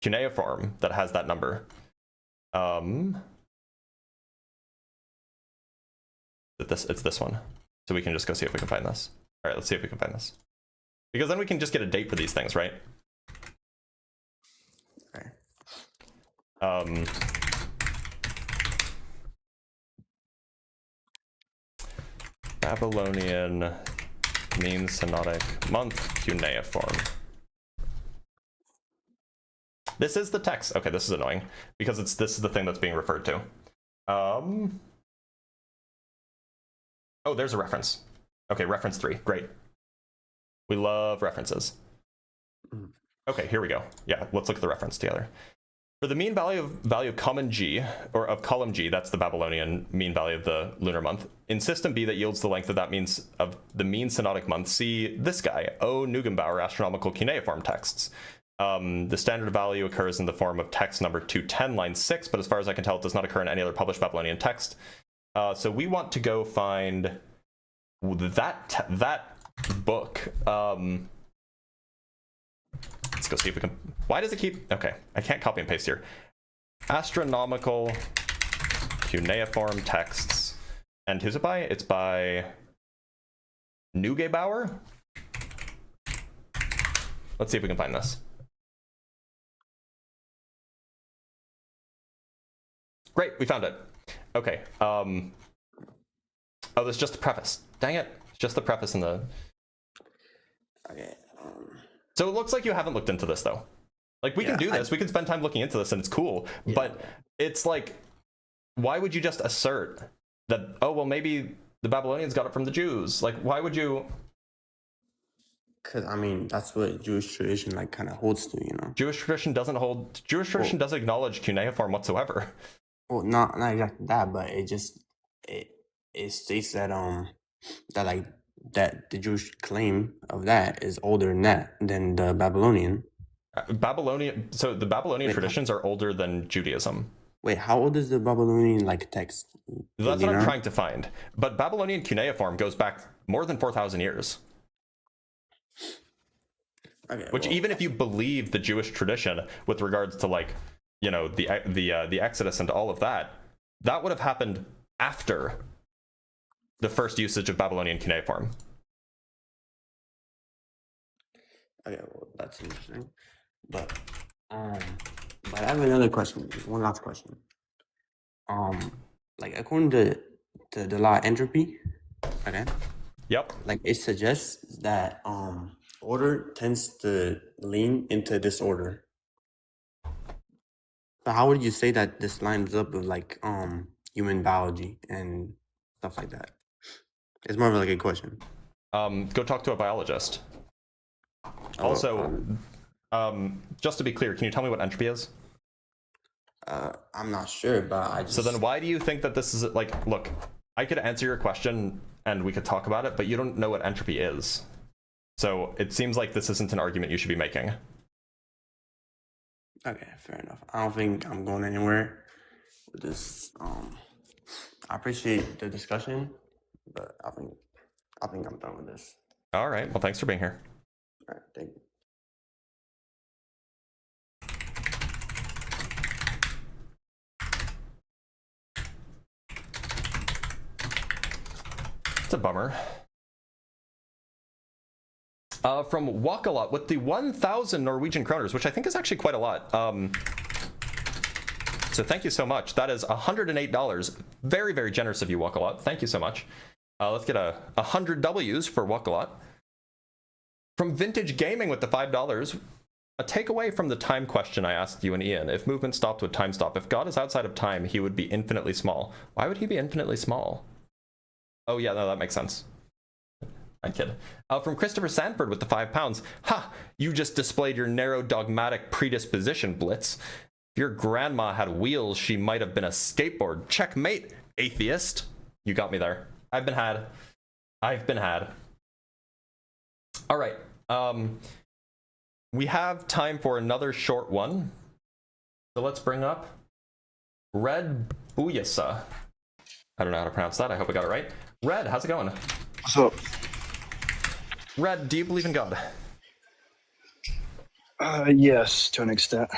cuneiform that has that number. It's this one. So we can just go see if we can find this. All right, let's see if we can find this. Because then we can just get a date for these things, right? Okay. Babylonian mean synodic month cuneiform. This is the text. Okay, this is annoying because this is the thing that's being referred to. Oh, there's a reference. Okay, reference 3. Great. We love references. Okay, here we go. Yeah, let's look at the reference together. For the mean value of common G, or of column G, that's the Babylonian mean value of the lunar month, in system B that yields the length of that means of the mean synodic month, see this guy, O. Neugenbauer astronomical cuneiform texts. The standard value occurs in the form of text number 210, line 6, but as far as I can tell, it does not occur in any other published Babylonian text. So we want to go find that book. Let's go see if we can. Why does it keep? Okay, I can't copy and paste here. Astronomical cuneiform texts. And who's it by? It's by Neugebauer. Let's see if we can find this. Great, we found it. Okay. Oh, there's just the preface. Dang it. It's just the preface in the... Okay. So it looks like you haven't looked into this, though. Like, we can do this. We can spend time looking into this, and it's cool. Yeah. But it's like, why would you just assert that, oh, well, maybe the Babylonians got it from the Jews? Like, why would you... Because, I mean, that's what Jewish tradition, like, kind of holds to, you know? Jewish tradition doesn't acknowledge cuneiform whatsoever. Well, not exactly that, but it states that that the Jewish claim of that is older than the Babylonian. So the Babylonian traditions are older than Judaism. Wait, how old is the Babylonian like text? That's You what I'm know? trying to find. But Babylonian cuneiform goes back more than 4,000 years. Okay, Which, well, even if you believe the Jewish tradition with regards to, like, you know, the Exodus and all of that, that would have happened after the first usage of Babylonian cuneiform. okay, well, that's interesting. But I have another question. One last question. Like according to the law of entropy, okay, Yep. like it suggests that order tends to lean into disorder. So how would you say that this lines up with like human biology and stuff like that? It's more of like a question. Go talk to a biologist. Oh, Also, just to be clear, can you tell me what entropy is? I'm not sure, but I just. So then why do you think that this is, like, look, I could answer your question and we could talk about it, but you don't know what entropy is. So it seems like this isn't an argument you should be making. Okay, fair enough. I don't think I'm going anywhere with this. I appreciate the discussion, but I think I'm done with this. All right. Well, thanks for being here. All right, thank you. It's a bummer. From Walkalot with the 1,000 Norwegian kroners, which I think is actually quite a lot. So thank you so much. That is $108. Very, very generous of you, Walkalot. Thank you so much. Let's get 100 W's for Walkalot. From Vintage Gaming with the $5. A takeaway from the time question I asked you and Ian. If movement stopped, would time stop? If God is outside of time, he would be infinitely small. Why would he be infinitely small? Oh yeah, no, that makes sense. I kid. From Christopher Sanford with the £5. Ha! You just displayed your narrow dogmatic predisposition, Blitz. If your grandma had wheels, she might have been a skateboard. Checkmate, atheist. You got me there. I've been had. All right. We have time for another short one. So let's bring up Red Buyasa. I don't know how to pronounce that. I hope I got it right. Red, how's it going? What's up? Red, do you believe in God? Yes, to an extent.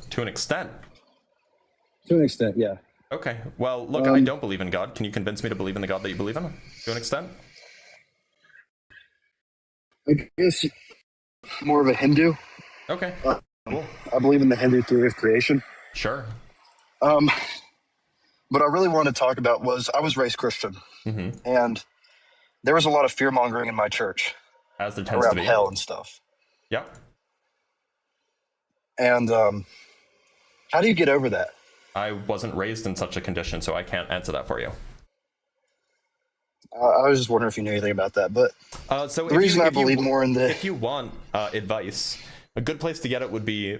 To an extent. To an extent, yeah. Okay. Well, look, I don't believe in God. Can you convince me to believe in the God that you believe in? To an extent? I guess more of a Hindu. Okay. Cool. I believe in the Hindu theory of creation. Sure. What I really wanted to talk about was I was raised Christian, and there was a lot of fear mongering in my church As there tends around to be. hell and stuff. Yep. And how do you get over that? I wasn't raised in such a condition, so I can't answer that for you. I was just wondering if you knew anything about that. But So the reason I believe more in the... If you want advice, a good place to get it would be,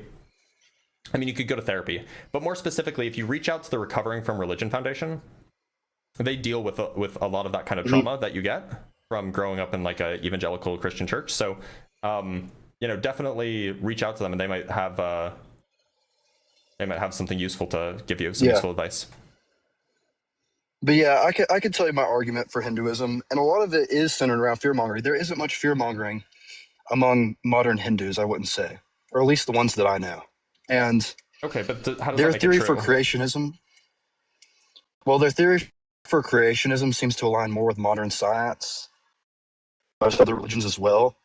I mean, you could go to therapy, but more specifically, if you reach out to the Recovering from Religion Foundation, they deal with a lot of that kind of trauma that you get from growing up in like a evangelical Christian church. So, you know, definitely reach out to them, and they might have something useful to give you, some useful advice. But yeah, I could tell you my argument for Hinduism, and a lot of it is centered around fear mongering. There isn't much fear mongering among modern Hindus, I wouldn't say, or at least the ones that I know. And okay, but how does their that make theory it for true? creationism, well, their theory for creationism seems to align more with modern science, most other religions as well.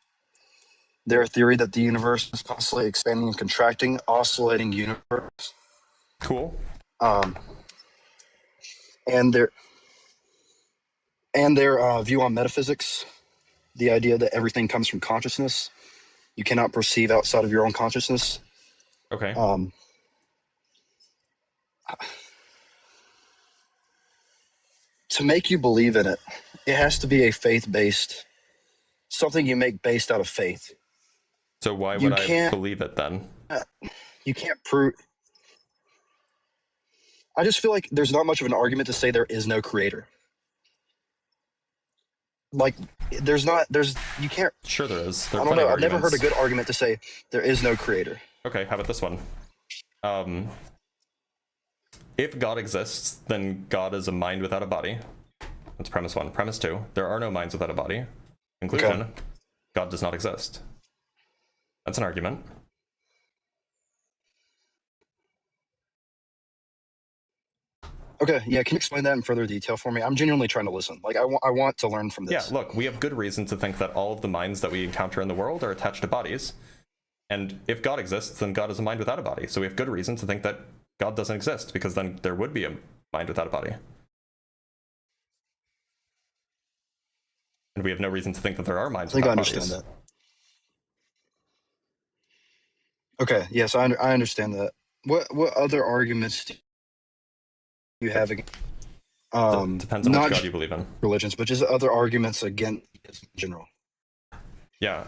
Their theory that the universe is constantly expanding and contracting, oscillating universe. Cool. And their view on metaphysics, the idea that everything comes from consciousness. You cannot perceive outside of your own consciousness. Okay. To make you believe in it, it has to be a faith-based, something you make based out of faith. So why would I believe it then? You can't prove... I just feel like there's not much of an argument to say there is no creator. Like, you can't... Sure there is. I don't know, I've never heard a good argument to say there is no creator. Okay, how about this one? if God exists, then God is a mind without a body. That's premise 1. Premise 2, there are no minds without a body. Conclusion, Okay. God does not exist. That's an argument. Okay, yeah, can you explain that in further detail for me? I'm genuinely trying to listen. Like, I want to learn from Yeah, this. look, we have good reason to think that all of the minds that we encounter in the world are attached to bodies. And if God exists, then God is a mind without a body. So we have good reason to think that God doesn't exist, because then there would be a mind without a body. And we have no reason to think that there are minds I think I without understand bodies. that. Okay, yes, I understand that. What other arguments do you have against Depends on which not God you believe in. religions, but just other arguments against in general? Yeah,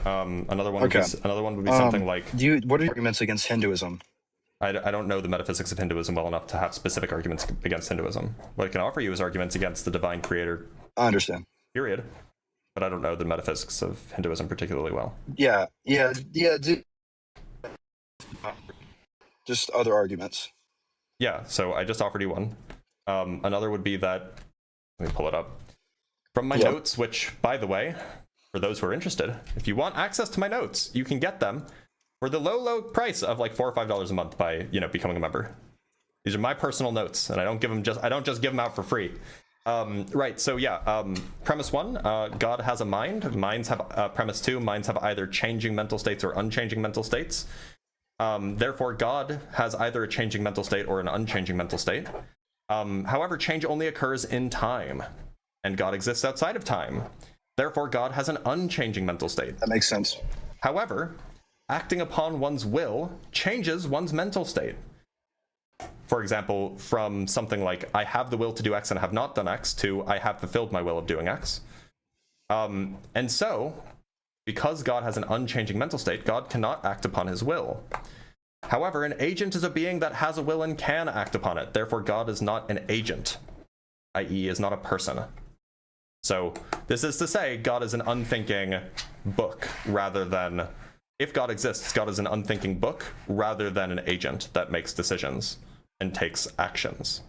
another one Okay. would be something like, What are your arguments against Hinduism? I don't know the metaphysics of Hinduism well enough to have specific arguments against Hinduism. What I can offer you is arguments against the divine creator, I understand. period. But I don't know the metaphysics of Hinduism particularly well. Yeah. Just other arguments. Yeah, so I just offered you one. Another would be that, let me pull it up. From my Yeah. notes, which, by the way, for those who are interested, if you want access to my notes, you can get them for the low price of like $4 or $5 a month by, becoming a member. These are my personal notes, and I don't just give them out for free. Right, so yeah, premise 1, God has a mind. Minds have, premise 2, minds have either changing mental states or unchanging mental states. Therefore, God has either a changing mental state or an unchanging mental state. However, change only occurs in time, and God exists outside of time. Therefore, God has an unchanging mental state. That makes sense. However, acting upon one's will changes one's mental state. For example, from something like, I have the will to do X and have not done X, to I have fulfilled my will of doing X. And so, because God has an unchanging mental state, God cannot act upon his will. However, an agent is a being that has a will and can act upon it. Therefore, God is not an agent, i.e. is not a person. So this is to say, God is an unthinking book rather than, if God exists, God is an unthinking book rather than an agent that makes decisions and takes actions.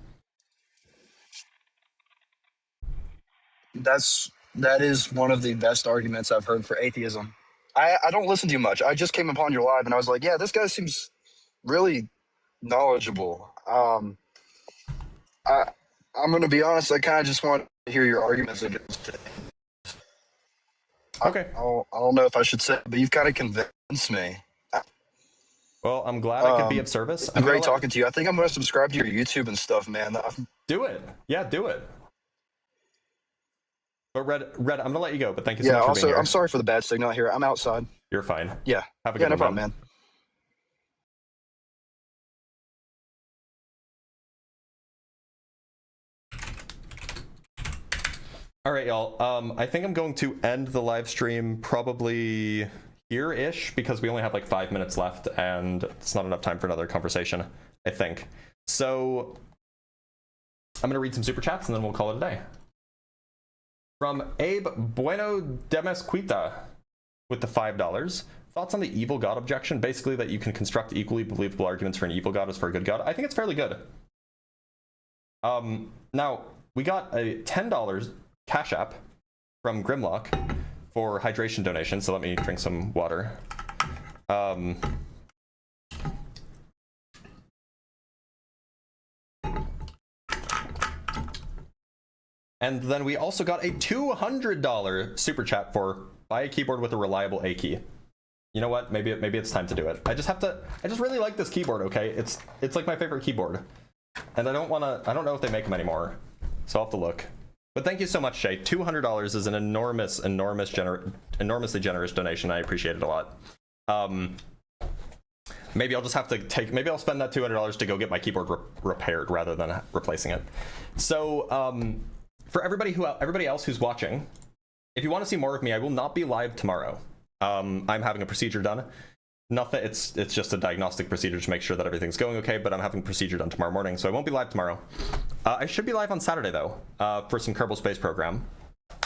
That is one of the best arguments I've heard for atheism. I don't listen to you much. I just came upon your live and I was like, yeah, this guy seems really knowledgeable. I'm going to be honest. I kind of just want to hear your arguments against it. Okay. I don't know if I should say it, but you've kind of convinced me. Well, I'm glad I could be of service. It's been great talking to you. I think I'm going to subscribe to your YouTube and stuff, man. Do it. Yeah, do it. But Red, I'm going to let you go, but thank you so much for also, being here. I'm sorry for the bad signal here. I'm outside. You're fine. Yeah. Have a good no one, problem, man. All right, y'all. I think I'm going to end the live stream probably here-ish because we only have like 5 minutes left and it's not enough time for another conversation, I think. So I'm going to read some super chats and then we'll call it a day. From Abe Bueno Demesquita with the $5. Thoughts on the evil God objection? Basically that you can construct equally believable arguments for an evil God as for a good God. I think it's fairly good. Now, we got a $10 Cash App from Grimlock for hydration donation, so let me drink some water. And then we also got a $200 super chat for buy a keyboard with a reliable A key. You know what? Maybe it's time to do it. I just really like this keyboard, okay? It's like my favorite keyboard. And I don't know if they make them anymore. So I'll have to look. But thank you so much, Shay. $200 is an enormously generous donation. I appreciate it a lot. Maybe I'll just have to maybe I'll spend that $200 to go get my keyboard repaired rather than replacing it. So for everybody else who's watching, if you want to see more of me, I will not be live tomorrow. I'm having a procedure done. Nothing. It's just a diagnostic procedure to make sure that everything's going okay, but I'm having a procedure done tomorrow morning, so I won't be live tomorrow. I should be live on Saturday, though, for some Kerbal Space Program.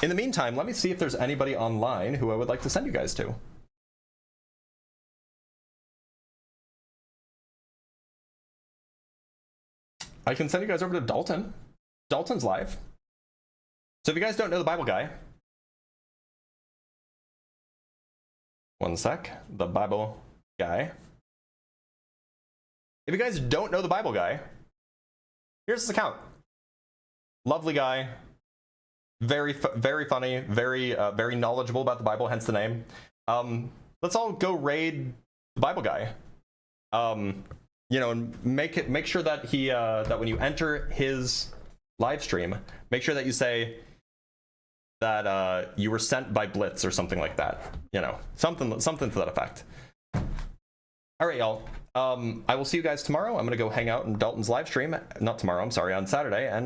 In the meantime, let me see if there's anybody online who I would like to send you guys to. I can send you guys over to Dalton. Dalton's live. So if you guys don't know the Bible guy, one sec, the Bible guy. If you guys don't know the Bible guy, here's his account. Lovely guy, very funny, very knowledgeable about the Bible, hence the name. Let's all go raid the Bible guy. You know, and make sure that he that when you enter his live stream, make sure that you say that you were sent by Blitz or something like that. You know, something to that effect. All right, y'all. I will see you guys tomorrow. I'm gonna go hang out in Dalton's live stream. Not tomorrow. I'm sorry, on Saturday, and